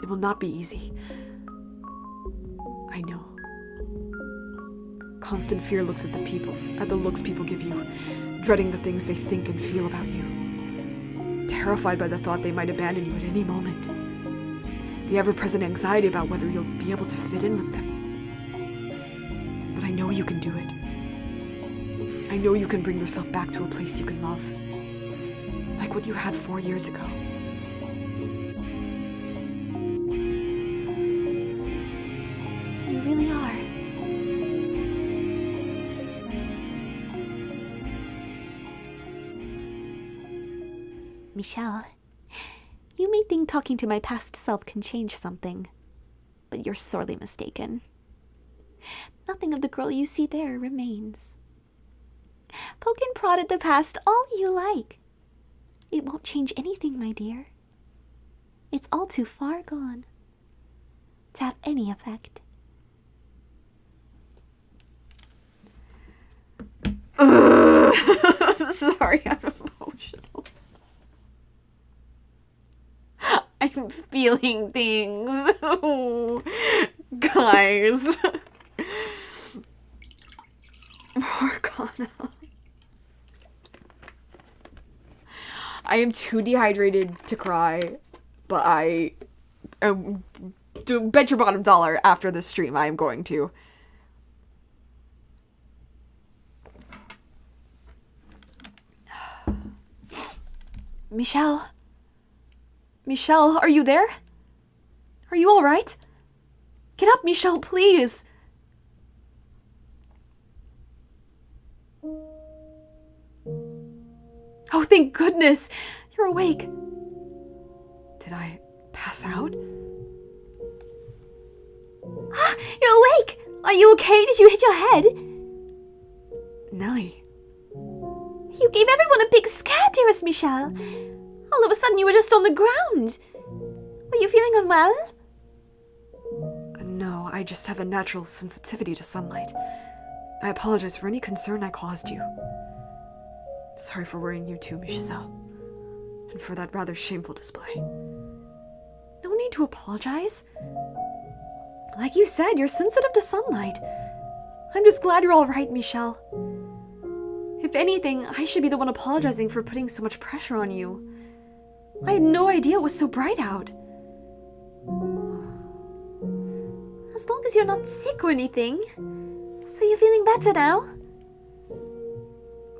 will not be easy. I know. Constant fear looks at the looks people give you, dreading the things they think and feel about you. Terrified by the thought they might abandon you at any moment. The ever-present anxiety about whether you'll be able to fit in with them. But I know you can do it. I know you can bring yourself back to a place you can love. Like what you had 4 years ago. You really are. Michelle, you may think talking to my past self can change something, but you're sorely mistaken. Nothing of the girl you see there remains. Poke and prod at the past all you like. It won't change anything, my dear. It's all too far gone to have any effect. Sorry, I'm emotional. I'm feeling things. Oh, guys. Morgana. I am too dehydrated to cry, but I bet your bottom dollar after this stream I am going to. Michelle? Michelle, are you there? Are you alright? Get up, Michelle, please! Oh, thank goodness! You're awake. Did I pass out? Ah, you're awake! Are you okay? Did you hit your head? Nelly. You gave everyone a big scare, dearest Michelle. All of a sudden you were just on the ground. Were you feeling unwell? No, I just have a natural sensitivity to sunlight. I apologize for any concern I caused you. Sorry for worrying you too, Michelle. And for that rather shameful display. No need to apologize. Like you said, you're sensitive to sunlight. I'm just glad you're alright, Michelle. If anything, I should be the one apologizing for putting so much pressure on you. I had no idea it was so bright out. As long as you're not sick or anything. So you're feeling better now?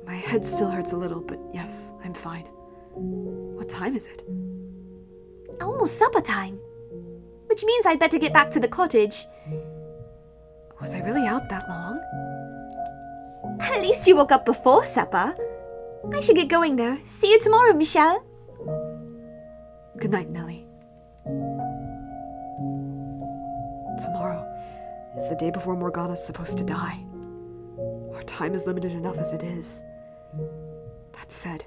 My head still hurts a little, but yes, I'm fine. What time is it? Almost supper time. Which means I'd better get back to the cottage. Was I really out that long? At least you woke up before supper. I should get going though. See you tomorrow, Michelle. Good night, Nelly. Tomorrow is the day before Morgana's supposed to die. Our time is limited enough as it is. That said,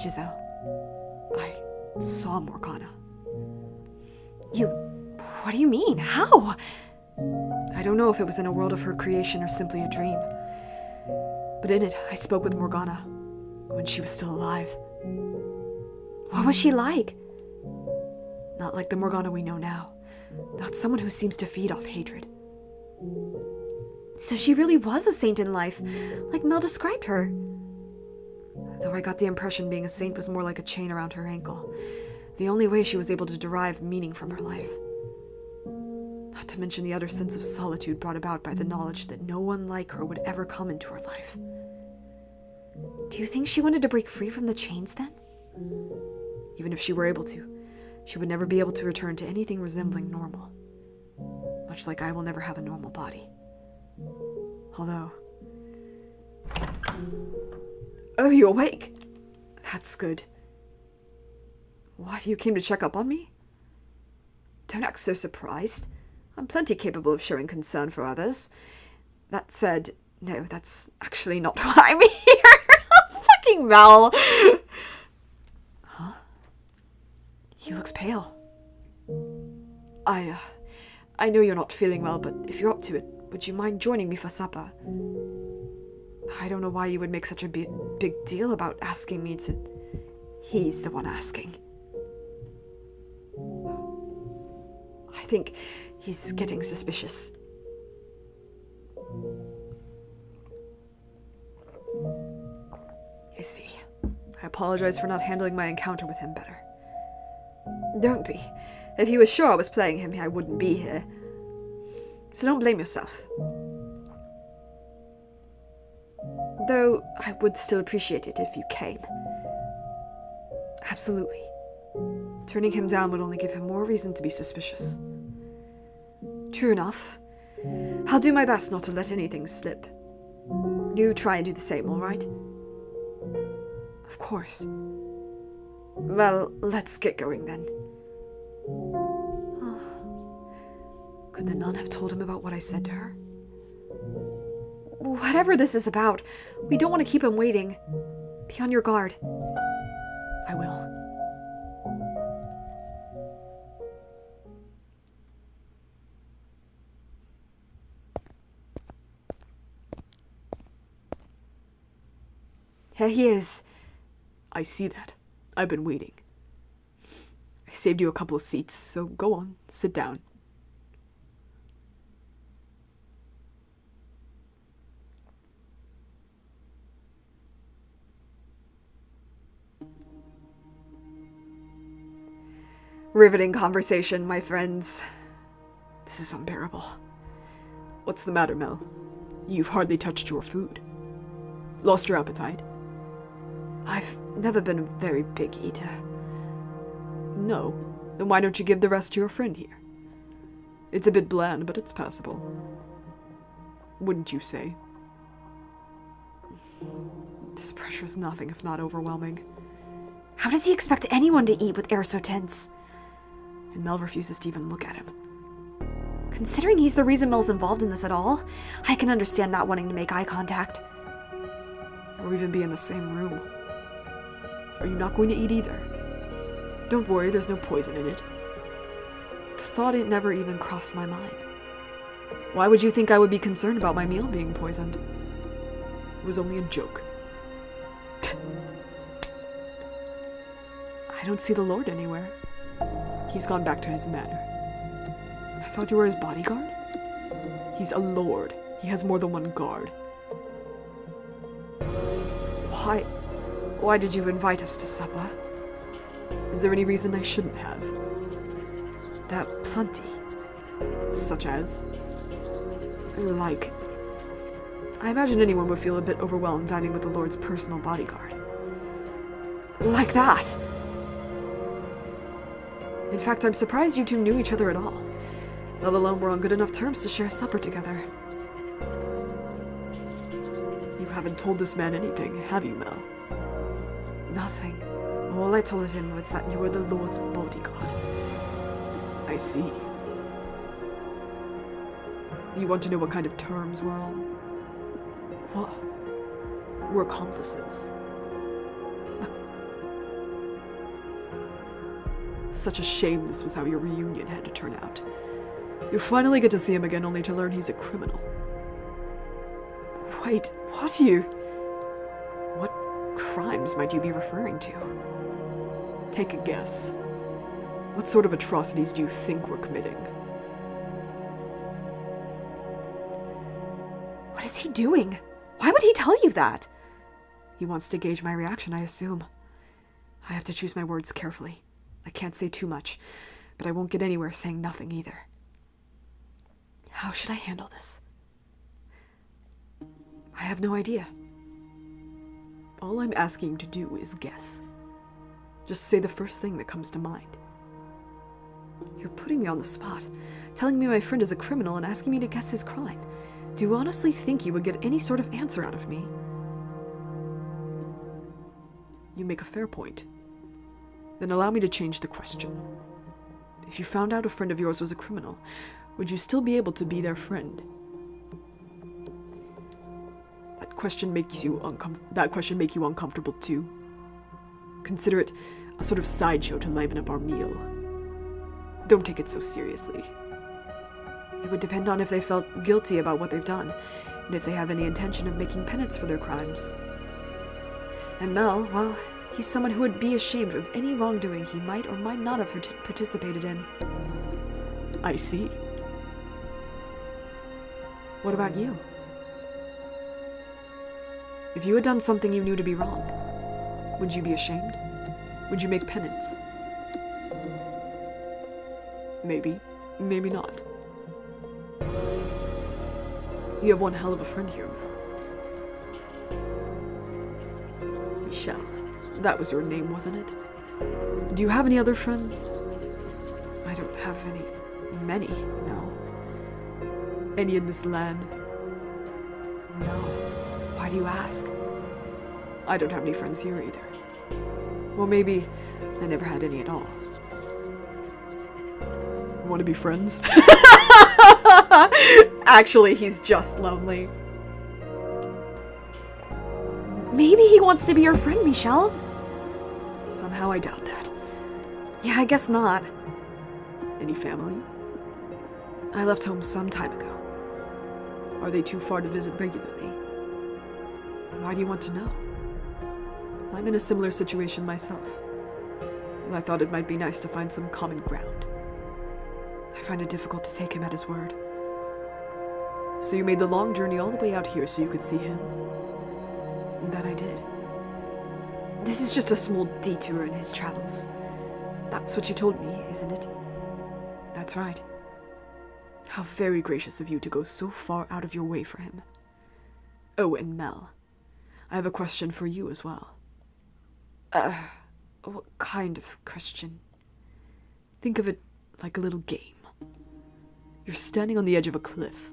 Giselle, I saw Morgana. What do you mean? How? I don't know if it was in a world of her creation or simply a dream. But in it, I spoke with Morgana when she was still alive. What was she like? Not like the Morgana we know now. Not someone who seems to feed off hatred. So she really was a saint in life, like Mel described her. Though I got the impression being a saint was more like a chain around her ankle. The only way she was able to derive meaning from her life. Not to mention the utter sense of solitude brought about by the knowledge that no one like her would ever come into her life. Do you think she wanted to break free from the chains then? Even if she were able to, she would never be able to return to anything resembling normal. Much like I will never have a normal body. Although... Oh, you awake? That's good. What, you came to check up on me? Don't act so surprised. I'm plenty capable of showing concern for others. That said, no, that's actually not why I'm here. Fucking Mel. Huh? He looks pale. I know you're not feeling well, but if you're up to it, would you mind joining me for supper? I don't know why you would make such a big deal about asking me to... He's the one asking. I think he's getting suspicious. I see. I apologize for not handling my encounter with him better. Don't be. If he was sure I was playing him, I wouldn't be here. So don't blame yourself. Though I would still appreciate it if you came. Absolutely. Turning him down would only give him more reason to be suspicious. True enough. I'll do my best not to let anything slip. You try and do the same, all right? Of course. Well, let's get going then. Could the nun have told him about what I said to her? Whatever this is about, we don't want to keep him waiting. Be on your guard. I will. Here he is. I see that. I've been waiting. I saved you a couple of seats, so go on, sit down. Riveting conversation, my friends. This is unbearable. What's the matter, Mel? You've hardly touched your food. Lost your appetite? I've never been a very big eater. No? Then why don't you give the rest to your friend here? It's a bit bland, but it's passable. Wouldn't you say? This pressure's nothing if not overwhelming. How does he expect anyone to eat with air so tense? And Mel refuses to even look at him. Considering he's the reason Mel's involved in this at all, I can understand not wanting to make eye contact. Or even be in the same room. Are you not going to eat either? Don't worry, there's no poison in it. The thought it never even crossed my mind. Why would you think I would be concerned about my meal being poisoned? It was only a joke. I don't see the Lord anywhere. He's gone back to his manor. I thought you were his bodyguard? He's a lord. He has more than one guard. Why did you invite us to supper? Is there any reason I shouldn't have? That plenty. Such as? Like... I imagine anyone would feel a bit overwhelmed dining with the Lord's personal bodyguard. Like that! In fact, I'm surprised you two knew each other at all, let alone were on good enough terms to share supper together. You haven't told this man anything, have you, Mel? Nothing. All I told him was that you were the Lord's bodyguard. I see. You want to know what kind of terms we're on? What? We're accomplices. Such a shame this was how your reunion had to turn out. You finally get to see him again only to learn he's a criminal. Wait, what crimes might you be referring to? Take a guess. What sort of atrocities do you think we're committing? What is he doing? Why would he tell you that? He wants to gauge my reaction, I assume. I have to choose my words carefully. I can't say too much, but I won't get anywhere saying nothing either. How should I handle this? I have no idea. All I'm asking you to do is guess. Just say the first thing that comes to mind. You're putting me on the spot, telling me my friend is a criminal and asking me to guess his crime. Do you honestly think you would get any sort of answer out of me? You make a fair point. Then allow me to change the question. If you found out a friend of yours was a criminal, would you still be able to be their friend? question make you uncomfortable too? Consider it a sort of sideshow to liven up our meal. Don't take it so seriously. It would depend on if they felt guilty about what they've done, and if they have any intention of making penance for their crimes. And Mel, well, he's someone who would be ashamed of any wrongdoing he might or might not have participated in. I see. What about you? If you had done something you knew to be wrong, would you be ashamed? Would you make penance? Maybe, maybe not. You have one hell of a friend here, Mel. Michelle. That was your name, wasn't it? Do you have any other friends? I don't have many, no. Any in this land? No. Why do you ask? I don't have any friends here either. Or maybe I never had any at all. Want to be friends? Actually, he's just lonely. Maybe he wants to be your friend, Michelle. Somehow I doubt that. Yeah, I guess not. Any family? I left home some time ago. Are they too far to visit regularly? Why do you want to know? I'm in a similar situation myself. And I thought it might be nice to find some common ground. I find it difficult to take him at his word. So you made the long journey all the way out here so you could see him? That I did. This is just a small detour in his travels. That's what you told me, isn't it? That's right. How very gracious of you to go so far out of your way for him. Oh, and Mel, I have a question for you as well. What kind of question? Think of it like a little game. You're standing on the edge of a cliff.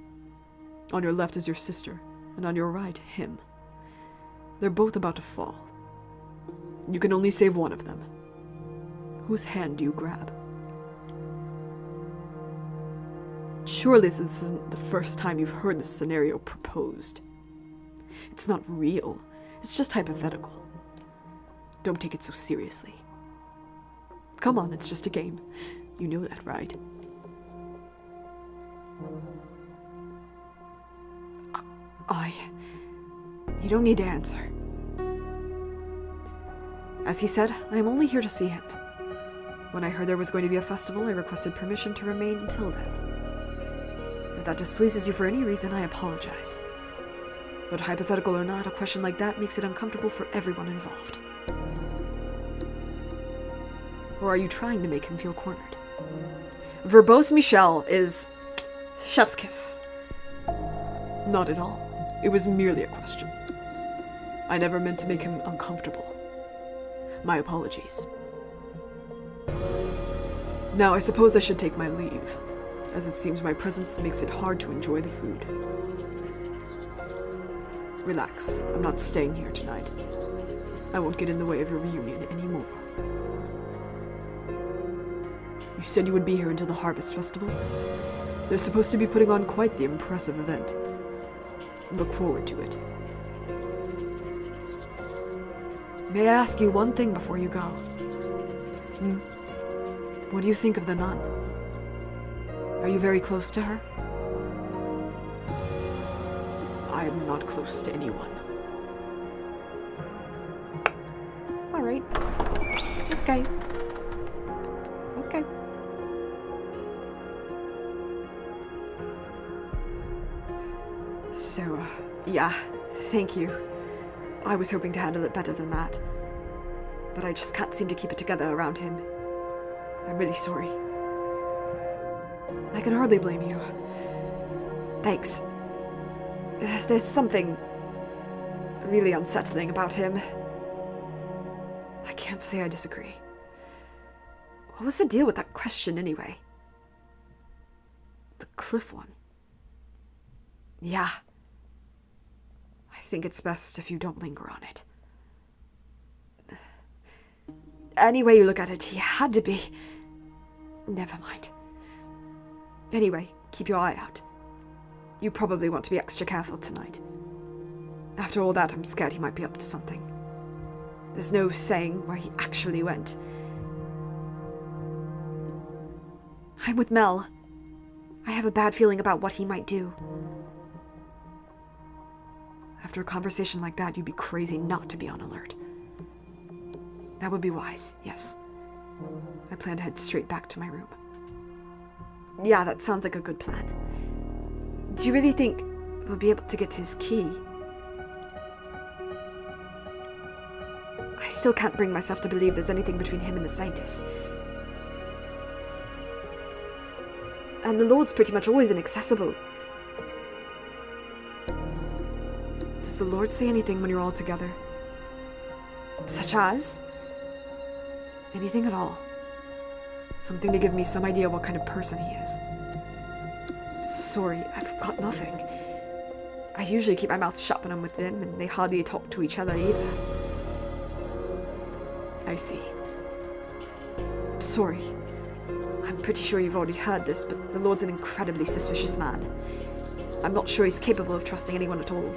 On your left is your sister, and on your right, him. They're both about to fall. You can only save one of them. Whose hand do you grab? Surely this isn't the first time you've heard this scenario proposed. It's not real. It's just hypothetical. Don't take it so seriously. Come on, it's just a game. You know that, right? You don't need to answer. As he said, I am only here to see him. When I heard there was going to be a festival, I requested permission to remain until then. If that displeases you for any reason, I apologize. But hypothetical or not, a question like that makes it uncomfortable for everyone involved. Or are you trying to make him feel cornered? Verbose Michelle is chef's kiss. Not at all. It was merely a question. I never meant to make him uncomfortable. My apologies. Now I suppose I should take my leave, as it seems my presence makes it hard to enjoy the food. Relax, I'm not staying here tonight. I won't get in the way of your reunion anymore. You said you would be here until the Harvest Festival? They're supposed to be putting on quite the impressive event. Look forward to it. May I ask you one thing before you go? What do you think of the nun? Are you very close to her? I am not close to anyone. Alright. Okay. Okay. So, yeah, thank you. I was hoping to handle it better than that. But I just can't seem to keep it together around him. I'm really sorry. I can hardly blame you. Thanks. There's something really unsettling about him. I can't say I disagree. What was the deal with that question anyway? The cliff one. Yeah. I think it's best if you don't linger on it. Any way you look at it, he had to be... Never mind. Anyway, keep your eye out. You probably want to be extra careful tonight. After all that, I'm scared he might be up to something. There's no saying where he actually went. I'm with Mel. I have a bad feeling about what he might do. After a conversation like that, you'd be crazy not to be on alert. That would be wise, yes. I plan to head straight back to my room. Yeah, that sounds like a good plan. Do you really think we'll be able to get to his key? I still can't bring myself to believe there's anything between him and the scientists. And the Lord's pretty much always inaccessible. Does the Lord say anything when you're all together? Such as? Anything at all. Something to give me some idea what kind of person he is. Sorry, I've got nothing. I usually keep my mouth shut when I'm with them, and they hardly talk to each other either. I see. Sorry. I'm pretty sure you've already heard this, but the Lord's an incredibly suspicious man. I'm not sure he's capable of trusting anyone at all.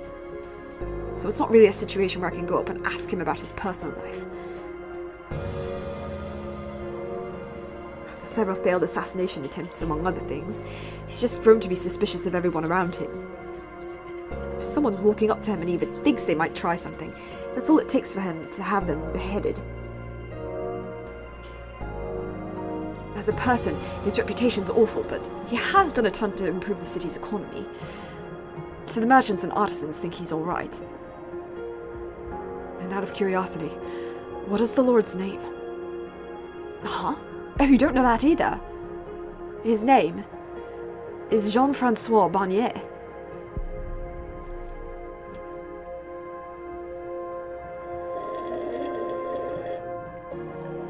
So it's not really a situation where I can go up and ask him about his personal life. After several failed assassination attempts, among other things, he's just grown to be suspicious of everyone around him. If someone's walking up to him and even thinks they might try something, that's all it takes for him to have them beheaded. As a person, his reputation's awful, but he has done a ton to improve the city's economy. So the merchants and artisans think he's alright. And out of curiosity, what is the Lord's name? Huh? Oh, you don't know that either? His name is Jean-Francois Barnier.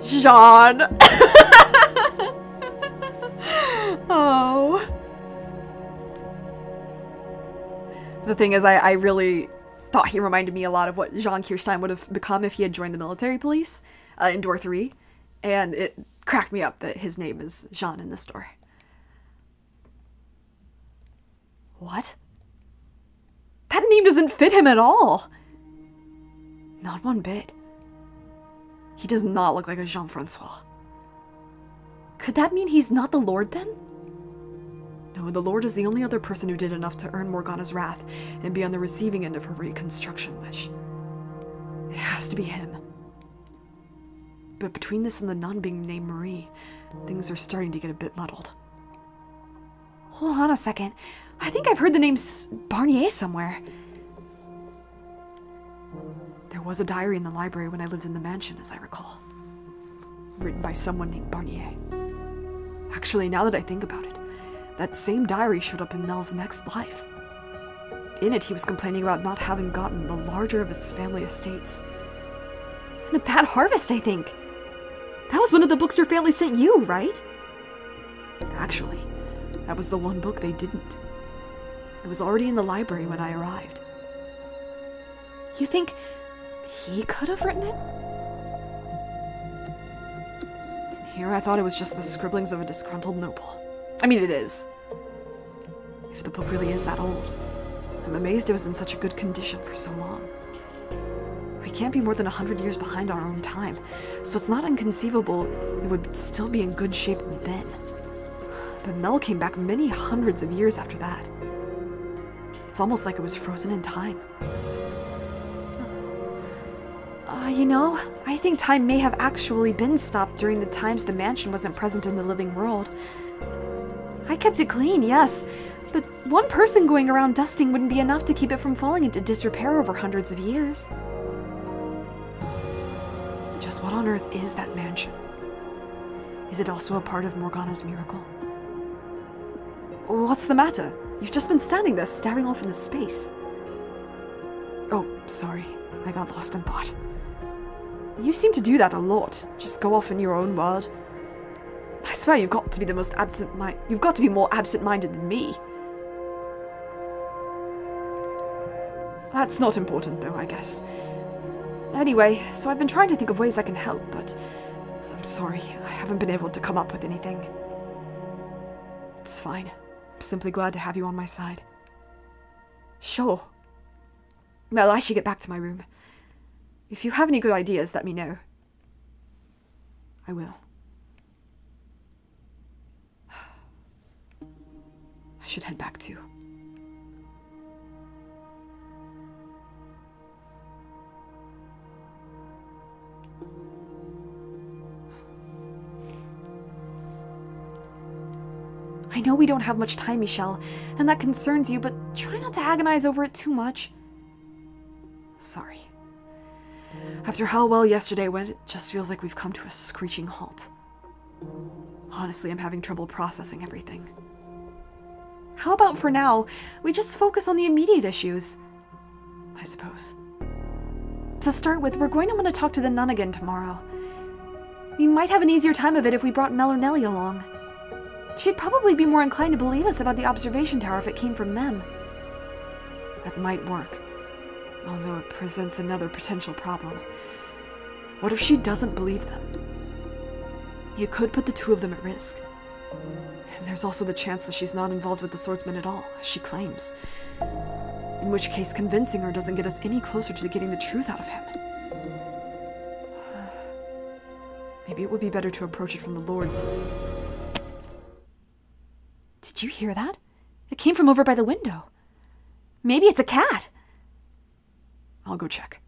Jean! Oh. The thing is, I really thought he reminded me a lot of what Jean Kirstein would have become if he had joined the military police in Door 3. And it cracked me up that his name is Jean in this story. What? That name doesn't fit him at all. Not one bit. He does not look like a Jean-Francois. Could that mean he's not the Lord then? No, the Lord is the only other person who did enough to earn Morgana's wrath and be on the receiving end of her reconstruction wish. It has to be him. But between this and the nun being named Marie, things are starting to get a bit muddled. Hold on a second. I think I've heard the name Barnier somewhere. There was a diary in the library when I lived in the mansion, as I recall. Written by someone named Barnier. Actually, now that I think about it, that same diary showed up in Mel's next life. In it, he was complaining about not having gotten the larger of his family estates. And a bad harvest, I think. That was one of the books your family sent you, right? Actually, that was the one book they didn't. It was already in the library when I arrived. You think he could have written it? And here I thought it was just the scribblings of a disgruntled noble. I mean, it is. If the book really is that old, I'm amazed it was in such a good condition for so long. We can't be more than 100 years behind our own time, so it's not inconceivable it would still be in good shape then. But Mel came back many hundreds of years after that. It's almost like it was frozen in time. You know, I think time may have actually been stopped during the times the mansion wasn't present in the living world. I kept it clean, yes, but one person going around dusting wouldn't be enough to keep it from falling into disrepair over hundreds of years. Just what on earth is that mansion? Is it also a part of Morgana's miracle? What's the matter? You've just been standing there staring off into space. Oh, sorry. I got lost in thought. You seem to do that a lot. Just go off in your own world. I swear you've got to be you've got to be more absent-minded than me. That's not important though, I guess. Anyway, so I've been trying to think of ways I can help, but I'm sorry, I haven't been able to come up with anything. It's fine. I'm simply glad to have you on my side. Sure. Well, I should get back to my room. If you have any good ideas, let me know. I will. I should head back too. I know we don't have much time, Michelle, and that concerns you, but try not to agonize over it too much. Sorry. After how well yesterday went, it just feels like we've come to a screeching halt. Honestly, I'm having trouble processing everything. How about for now, we just focus on the immediate issues? I suppose. To start with, we're going to want to talk to the nun again tomorrow. We might have an easier time of it if we brought Mel or Nellie along. She'd probably be more inclined to believe us about the observation tower if it came from them. That might work, although it presents another potential problem. What if she doesn't believe them? You could put the two of them at risk. And there's also the chance that she's not involved with the swordsman at all, as she claims. In which case, convincing her doesn't get us any closer to getting the truth out of him. Maybe it would be better to approach it from the Lord's. Did you hear that? It came from over by the window. Maybe it's a cat. I'll go check.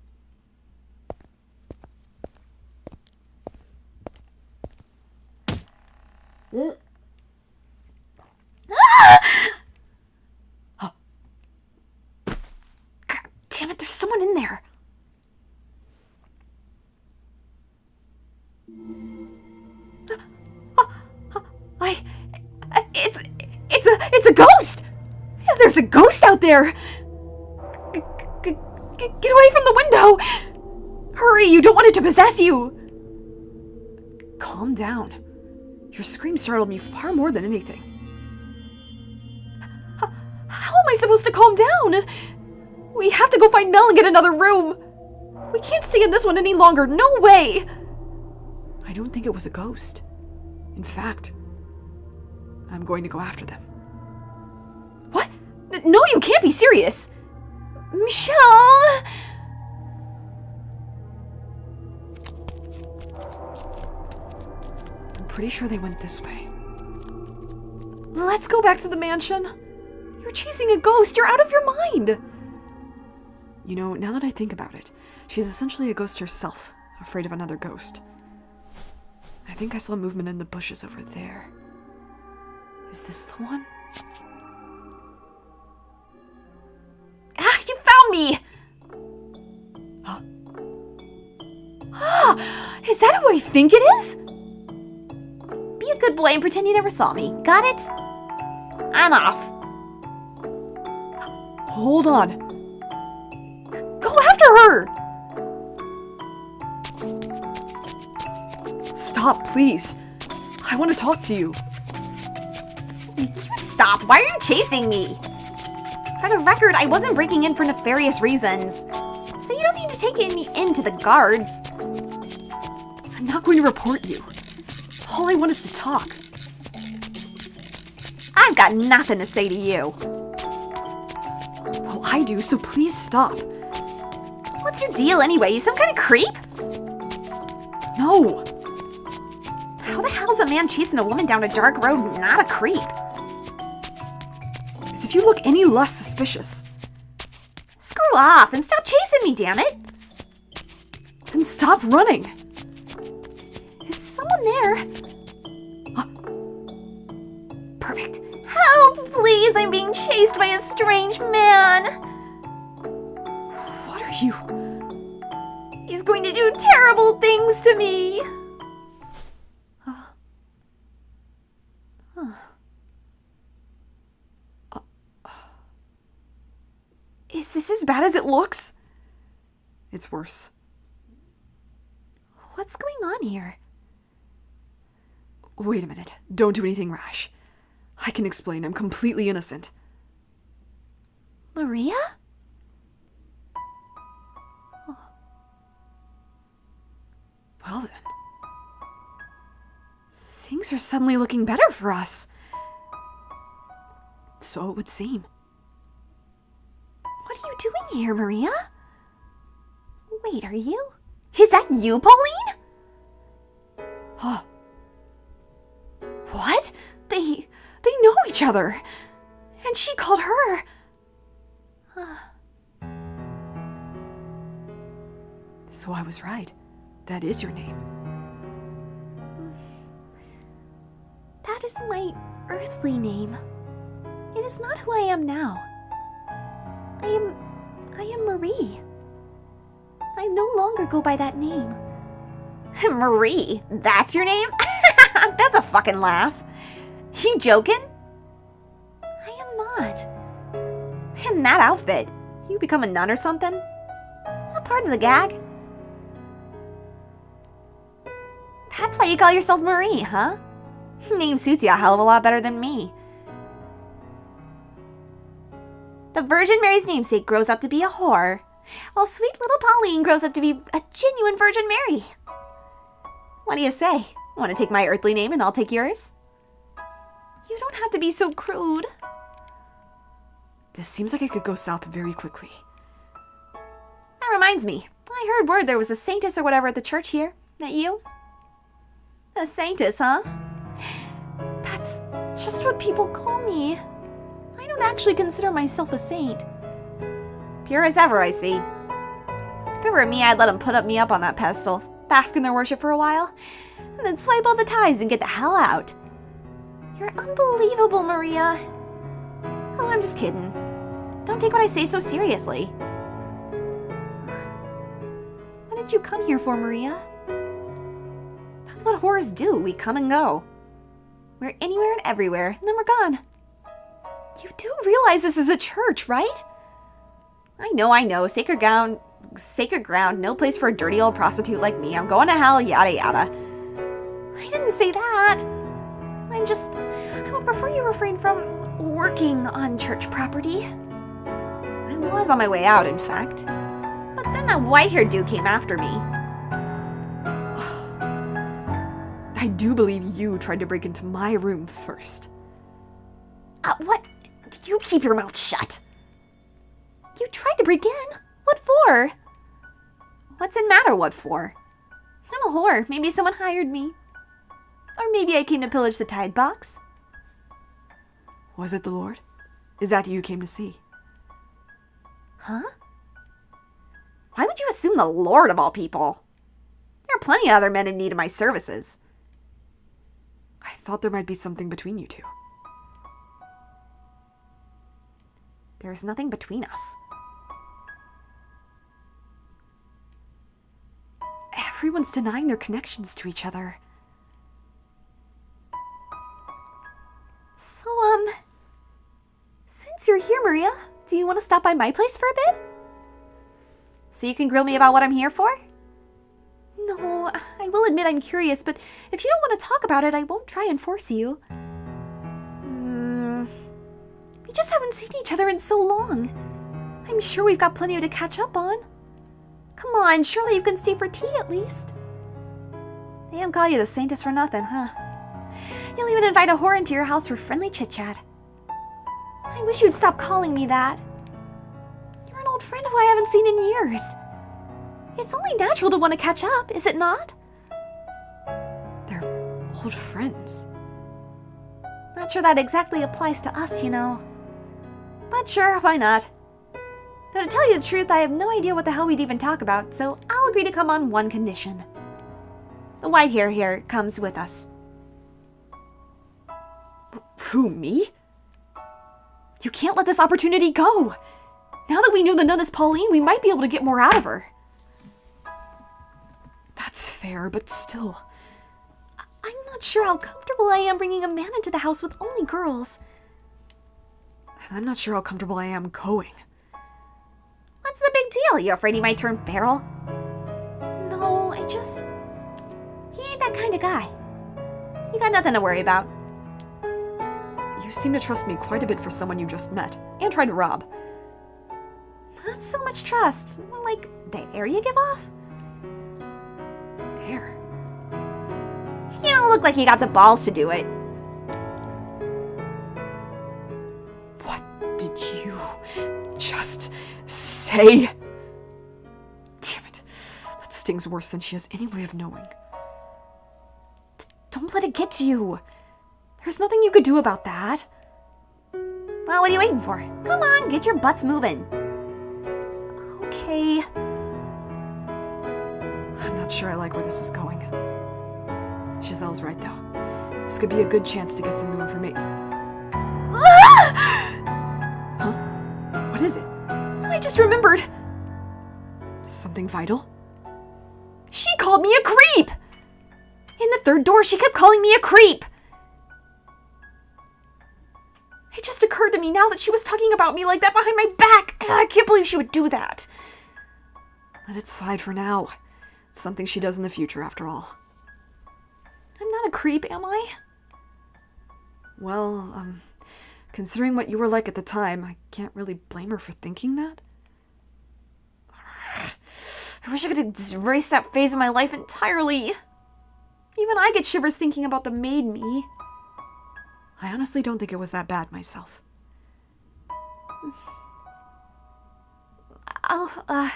Ah! Oh. God damn it, there's someone in there. It's a ghost! There's a ghost out there! Get away from the window! Hurry, you don't want it to possess you! Calm down. Your scream startled me far more than anything. How am I supposed to calm down? We have to go find Mel and get another room. We can't stay in this one any longer, no way! I don't think it was a ghost. In fact, I'm going to go after them. What? No, you can't be serious! Michelle! I'm pretty sure they went this way. Let's go back to the mansion. You're chasing a ghost. You're out of your mind. You know, now that I think about it, she's essentially a ghost herself, afraid of another ghost. I think I saw movement in the bushes over there. Is this the one? Ah, you found me! Is that who I think it is? Be a good boy and pretend you never saw me. Got it? I'm off. Hold on. Go after her! Stop, please. I want to talk to you. You stop. Why are you chasing me? For the record, I wasn't breaking in for nefarious reasons. So you don't need to take me into the guards. I'm not going to report you. All I want is to talk. I've got nothing to say to you. Well, I do, so please stop. What's your deal anyway? You some kind of creep? No. How the hell is a man chasing a woman down a dark road not a creep? As if you look any less suspicious. Screw off and stop chasing me, damn it! Then stop running. Is someone there? Perfect. Help, please! I'm being chased by a strange man. What are you? He's going to do terrible things to me. Is this as bad as it looks? It's worse. What's going on here? Wait a minute. Don't do anything rash. I can explain. I'm completely innocent. Maria? Oh. Well then. Things are suddenly looking better for us. So it would seem. What are you doing here, Maria? Wait, are you? Is that you, Pauline? Huh. What? They know each other. And she called her. So I was right. That is your name. That is my earthly name. It is not who I am now. I am Marie. I no longer go by that name. Marie? That's your name? That's a fucking laugh. You joking? I am not. In that outfit, you become a nun or something? Not part of the gag. That's why you call yourself Marie, huh? Name suits you a hell of a lot better than me. The Virgin Mary's namesake grows up to be a whore, while sweet little Pauline grows up to be a genuine Virgin Mary. What do you say? Want to take my earthly name and I'll take yours? You don't have to be so crude. This seems like it could go south very quickly. That reminds me. I heard word there was a saintess or whatever at the church here. That you? A saintess, huh? That's just what people call me. I don't actually consider myself a saint. Pure as ever, I see. If it were me, I'd let them put me up on that pedestal, bask in their worship for a while, and then swipe all the ties and get the hell out. You're unbelievable, Maria. Oh, I'm just kidding. Don't take what I say so seriously. What did you come here for, Maria? That's what whores do. We come and go. We're anywhere and everywhere, and then we're gone. You do realize this is a church, right? I know. Sacred ground, no place for a dirty old prostitute like me. I'm going to hell, yada yada. I didn't say that. I would prefer you refrain from working on church property. I was on my way out, in fact. But then that white-haired dude came after me. I do believe you tried to break into my room first. What? You keep your mouth shut. You tried to break in? What for? What's it matter what for? I'm a whore. Maybe someone hired me. Or maybe I came to pillage the tide box. Was it the Lord? Is that who you came to see? Huh? Why would you assume the Lord of all people? There are plenty of other men in need of my services. I thought there might be something between you two. There is nothing between us. Everyone's denying their connections to each other. So, since you're here, Maria, do you want to stop by my place for a bit? So you can grill me about what I'm here for? No, I will admit I'm curious, but if you don't want to talk about it, I won't try and force you. We just haven't seen each other in so long. I'm sure we've got plenty to catch up on. Come on, surely you can stay for tea at least. They don't call you the saintess for nothing, huh? You'll even invite a whore into your house for friendly chit-chat. I wish you'd stop calling me that. You're an old friend who I haven't seen in years. It's only natural to want to catch up, is it not? They're old friends. Not sure that exactly applies to us, you know. But sure, why not? Though to tell you the truth, I have no idea what the hell we'd even talk about, so I'll agree to come on one condition. The white hair here comes with us. Who, me? You can't let this opportunity go. Now that we know the nun is Pauline, we might be able to get more out of her. That's fair, but still. I'm not sure how comfortable I am bringing a man into the house with only girls. And I'm not sure how comfortable I am going. What's the big deal? You afraid he might turn feral? No, he ain't that kind of guy. You got nothing to worry about. You seem to trust me quite a bit for someone you just met, and tried to rob. Not so much trust. More like the air you give off. There. You don't look like you got the balls to do it. What did you just say? Damn it. stings worse than she has any way of knowing. Don't let it get to you. There's nothing you could do about that. Well, what are you waiting for? Come on, get your butts moving. Okay. I'm not sure I like where this is going. Giselle's right, though. This could be a good chance to get some new information. Huh? What is it? I just remembered. Something vital? She called me a creep! In the third door, she kept calling me a creep! It just occurred to me now that she was talking about me like that behind my back. I can't believe she would do that. Let it slide for now. It's something she does in the future, after all. I'm not a creep, am I? Well, considering what you were like at the time, I can't really blame her for thinking that. I wish I could erase that phase of my life entirely. Even I get shivers thinking about the maid me. I honestly don't think it was that bad myself. I'll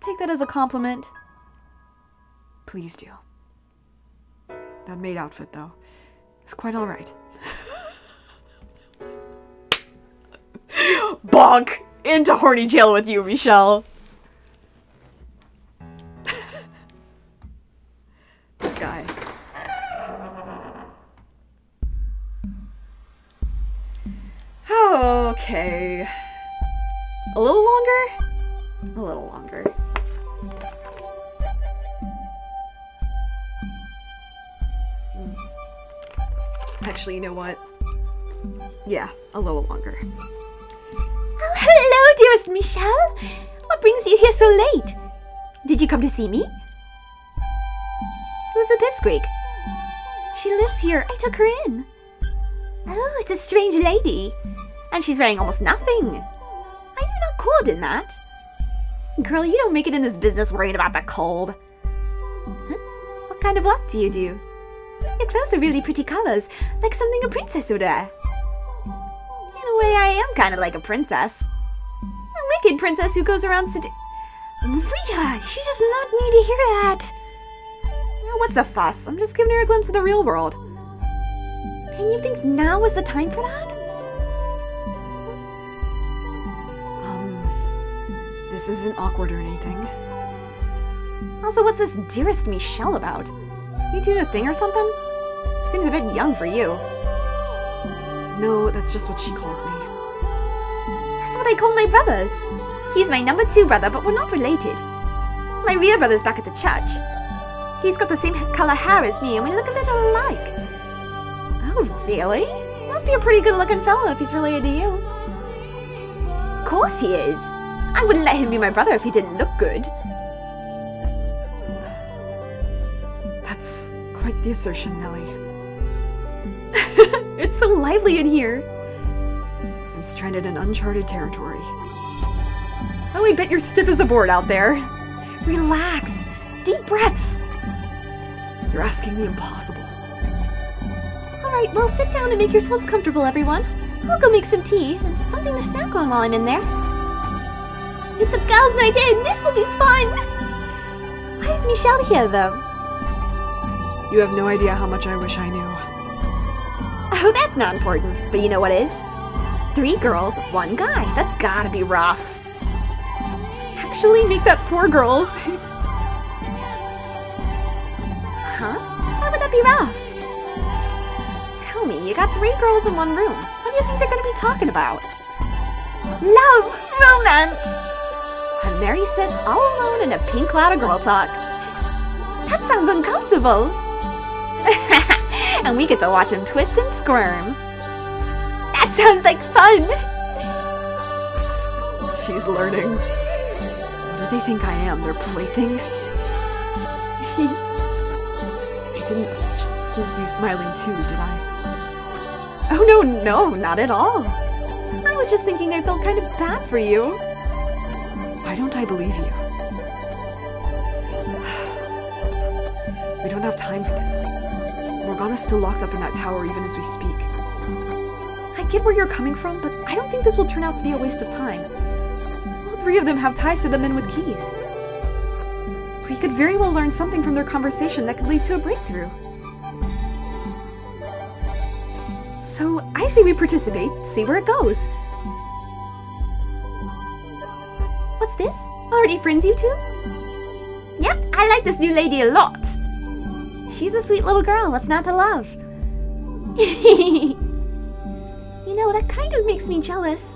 take that as a compliment. Please do. That maid outfit, though, is quite alright. Bonk! Into horny jail with you, Michelle! This guy. Okay. A little longer? A little longer. Actually, you know what? Yeah, a little longer. Oh, hello, dearest Michelle. What brings you here so late? Did you come to see me? Who's the pipsqueak? She lives here. I took her in. Oh, it's a strange lady. And she's wearing almost nothing. Are you not cold in that? Girl, you don't make it in this business worrying about the cold. Huh? What kind of work do you do? Your clothes are really pretty colors, like something a princess would wear. In a way, I am kind of like a princess. A wicked princess who goes around Rhea, she does not need to hear that. What's the fuss? I'm just giving her a glimpse of the real world. And you think now is the time for that? This isn't awkward or anything. Also, what's this dearest Michelle about? You doing a thing or something? Seems a bit young for you. No, that's just what she calls me. That's what I call my brothers. He's my number 2 brother, but we're not related. My real brother's back at the church. He's got the same color hair as me, and we look a little alike. Oh, really? Must be a pretty good-looking fella if he's related to you. Of course he is. I wouldn't let him be my brother if he didn't look good. That's quite the assertion, Nellie. It's so lively in here. I'm stranded in uncharted territory. Oh, I bet you're stiff as a board out there. Relax. Deep breaths. You're asking the impossible. Alright, well, sit down and make yourselves comfortable, everyone. I'll go make some tea and something to snack on while I'm in there. It's a girls' night in! This will be fun! Why is Michelle here, though? You have no idea how much I wish I knew. Oh, that's not important. But you know what is? 3 girls, 1 guy. That's gotta be rough. Actually, make that 4 girls. Huh? Why would that be rough? Tell me, you got 3 girls in 1 room. What do you think they're gonna be talking about? Love! Romance! And there he sits all alone in a pink cloud of girl talk. That sounds uncomfortable. And we get to watch him twist and squirm. That sounds like fun! She's learning. What do they think I am, their plaything? I didn't just sense you smiling too, did I? Oh no, not at all. I was just thinking I felt kind of bad for you. Why don't I believe you? We don't have time for this. Morgana's still locked up in that tower even as we speak. I get where you're coming from, but I don't think this will turn out to be a waste of time. All 3 of them have ties to the men with keys. We could very well learn something from their conversation that could lead to a breakthrough. So, I say we participate, see where it goes. What's this? Already friends, you two? Yep, I like this new lady a lot. She's a sweet little girl, what's not to love? You know, that kind of makes me jealous.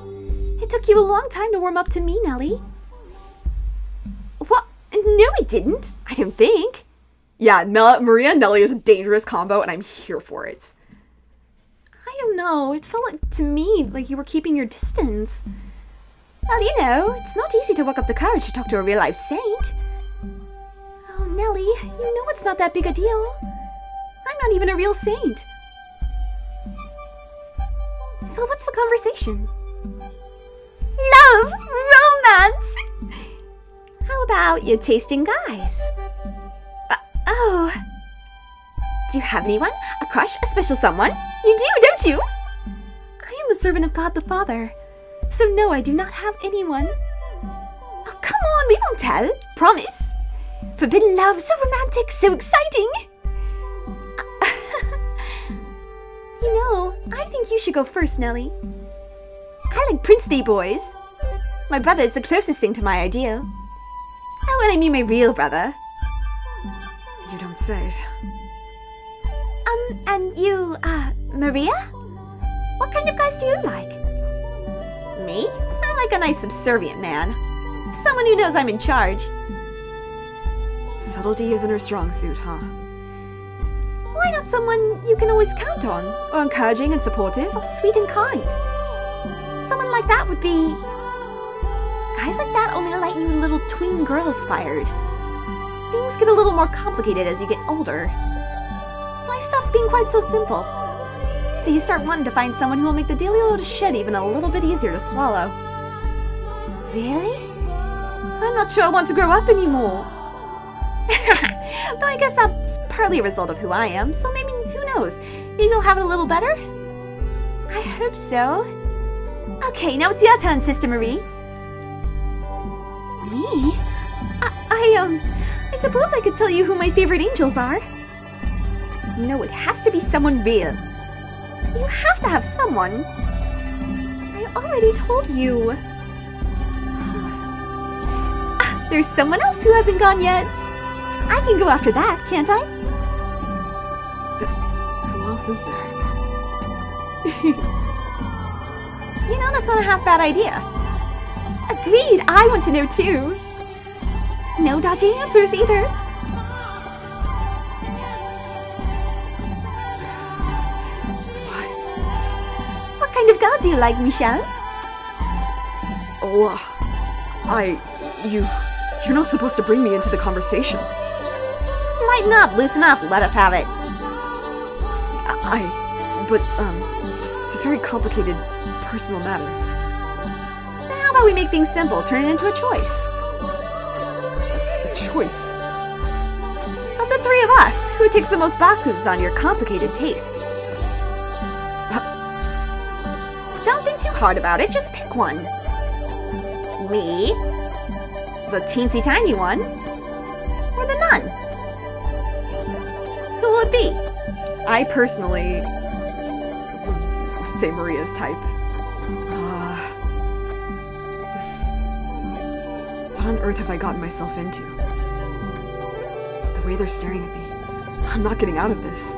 It took you a long time to warm up to me, Nellie. What? No, it didn't. I don't think. Yeah, Maria and Nellie is a dangerous combo, and I'm here for it. I don't know. It felt like, to me, like you were keeping your distance. Well, you know, it's not easy to work up the courage to talk to a real-life saint. Oh, Nellie, you know it's not that big a deal. I'm not even a real saint. So what's the conversation? Love! Romance! How about you tasting guys? Oh. Do you have anyone? A crush? A special someone? You do, don't you? I am the servant of God the Father. So no, I do not have anyone. Oh, come on, we won't tell. Promise. Forbidden love, so romantic, so exciting. You know, I think you should go first, Nellie. I like princely boys. My brother is the closest thing to my ideal. Oh, and I mean my real brother. You don't say. And you, Maria? What kind of guys do you like? Me? I like a nice subservient man. Someone who knows I'm in charge. Subtlety isn't her strong suit, huh? Why not someone you can always count on? Or encouraging and supportive? Or sweet and kind? Someone like that would be... Guys like that only light you little tween girls' fires. Things get a little more complicated as you get older. Life stops being quite so simple. So you start wanting to find someone who will make the daily load of shit even a little bit easier to swallow. Really? I'm not sure I want to grow up anymore. Though I guess that's partly a result of who I am, so maybe, who knows? Maybe you'll have it a little better? I hope so. Okay, now it's your turn, Sister Marie. Me? I suppose I could tell you who my favorite angels are. No, it has to be someone real. You have to have someone. I already told you. There's someone else who hasn't gone yet. I can go after that, can't I? Who else is there? You know, that's not a half bad idea. Agreed, I want to know too. No dodgy answers either. What kind of girl do you like, Michelle? Oh, you're not supposed to bring me into the conversation. Lighten up, loosen up, let us have it. It's a very complicated personal matter. Then how about we make things simple, turn it into a choice? A choice? Of the three of us, who ticks the most boxes on your complicated tastes? Don't think too hard about it, just pick one. Me? The teensy tiny one? Or the nun? Who will it be? I personally would say Maria's type. What on earth have I gotten myself into? The way they're staring at me. I'm not getting out of this.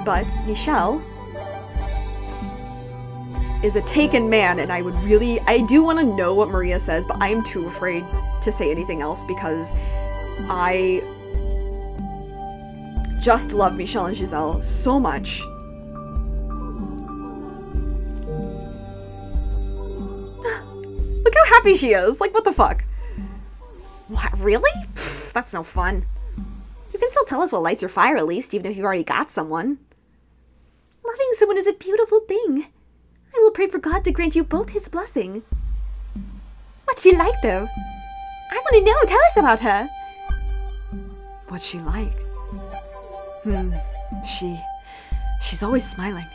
But Michelle is a taken man, and I do want to know what Maria says, but I am too afraid to say anything else because I just love Michelle and Giselle so much. Look how happy she is. Like, what the fuck? What, really? Pfft, that's no fun. You can still tell us what lights your fire at least, even if you've already got someone. Loving someone is a beautiful thing. I will pray for God to grant you both his blessing. What's she like, though? I want to know. Tell us about her. What's she like? She's always smiling.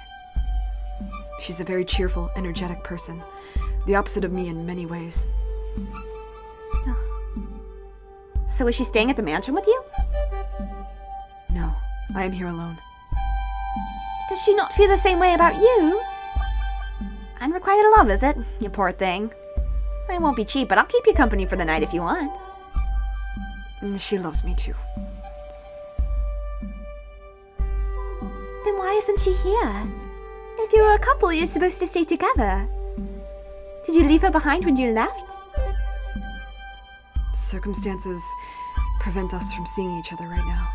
She's a very cheerful, energetic person. The opposite of me in many ways. So is she staying at the mansion with you? No, I am here alone. Does she not feel the same way about you? Unrequited love, is it? You poor thing. I won't be cheap, but I'll keep you company for the night if you want. She loves me too. Then why isn't she here? If you were a couple, you're supposed to stay together. Did you leave her behind when you left? Circumstances prevent us from seeing each other right now.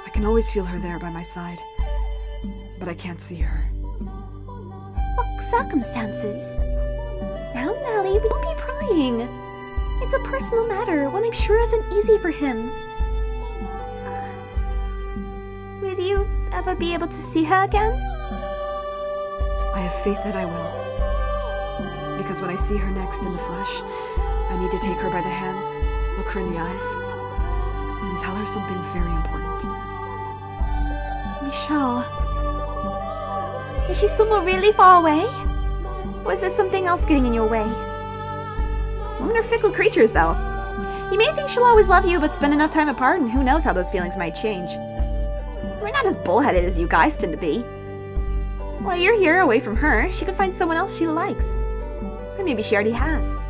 I can always feel her there by my side, but I can't see her. What circumstances? Now, Nellie, we won't be prying. It's a personal matter, one I'm sure isn't easy for him. Will you ever be able to see her again? I have faith that I will. Because when I see her next in the flesh, I need to take her by the hands, look her in the eyes, and tell her something very important. Michelle. Is she somewhere really far away? Or is there something else getting in your way? Women are fickle creatures, though. You may think she'll always love you, but spend enough time apart, and who knows how those feelings might change. We're not as bullheaded as you guys tend to be. While you're here away from her, she could find someone else she likes. Or maybe she already has.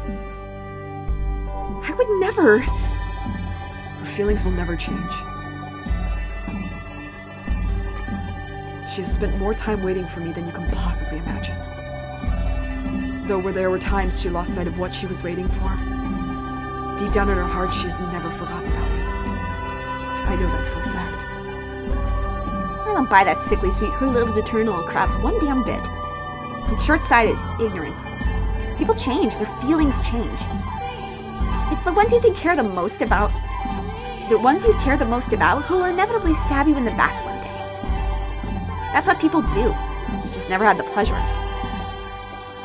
I would never. Her feelings will never change. She has spent more time waiting for me than you can possibly imagine. Though there were times she lost sight of what she was waiting for, deep down in her heart she has never forgotten about me. I know that for a fact. I don't buy that sickly sweet who lives eternal crap one damn bit. It's short-sighted, ignorant. People change, their feelings change. It's the ones you think care the most about, who will inevitably stab you in the back one day. That's what people do. You just never had the pleasure.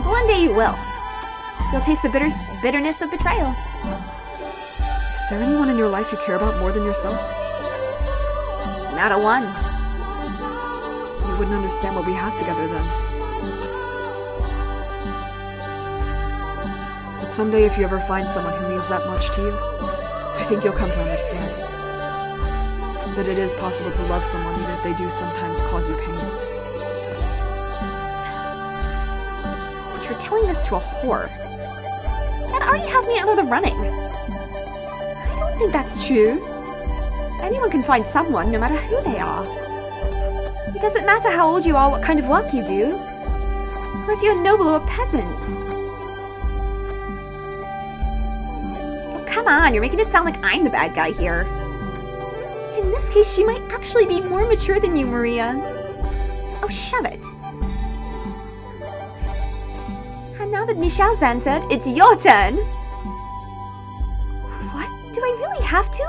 One day you will. You'll taste the bitterness of betrayal. Is there anyone in your life you care about more than yourself? Not a one. You wouldn't understand what we have together then. But someday if you ever find someone who means that much to you, I think you'll come to understand that it is possible to love someone even if they do sometimes cause you pain. You're telling this to a whore. That already has me out of the running. I don't think that's true. Anyone can find someone, no matter who they are. It doesn't matter how old you are, what kind of work you do, or if you're a noble or a peasant. Oh, come on, you're making it sound like I'm the bad guy here. In this case, she might actually be more mature than you, Maria. Oh, shove it. And now that Michelle's answered, it's your turn. What? Do I really have to?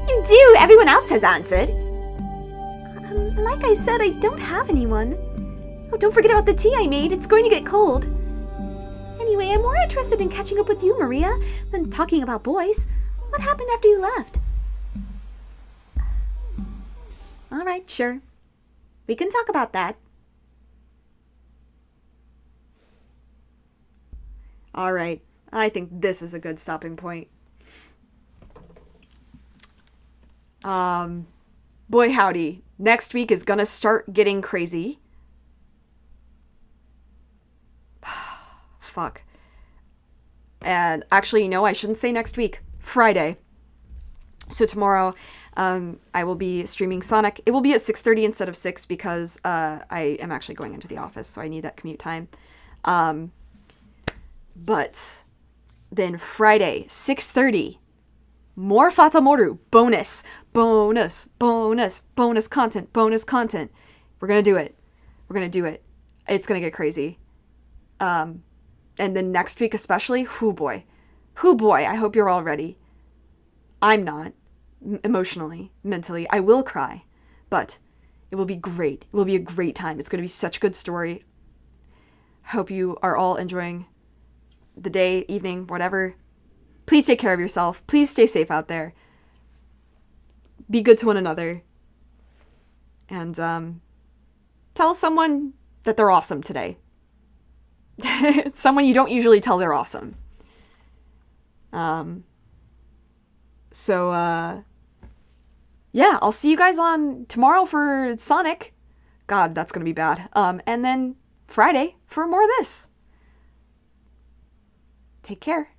You do! Everyone else has answered. Like I said, I don't have anyone. Oh, don't forget about the tea I made. It's going to get cold. Anyway, I'm more interested in catching up with you, Maria, than talking about boys. What happened after you left? All right, sure. We can talk about that. All right, I think this is a good stopping point. Boy howdy, next week is gonna start getting crazy. Fuck. And actually, no, I shouldn't say next week. Friday. So tomorrow, I will be streaming Sonic. It will be at 6:30 instead of 6 because I am actually going into the office, so I need that commute time. But then Friday, 6:30, more Fata Morgana, bonus content. We're gonna do it. It's gonna get crazy. And then next week especially, hoo boy, I hope you're all ready. I'm not, emotionally, mentally. I will cry, but it will be great. It will be a great time. It's gonna be such a good story. Hope you are all enjoying the day, evening, whatever. Please take care of yourself. Please stay safe out there. Be good to one another. And tell someone that they're awesome today. Someone you don't usually tell they're awesome. So, yeah, I'll see you guys on tomorrow for Sonic. God, that's gonna be bad. And then Friday for more of this. Take care.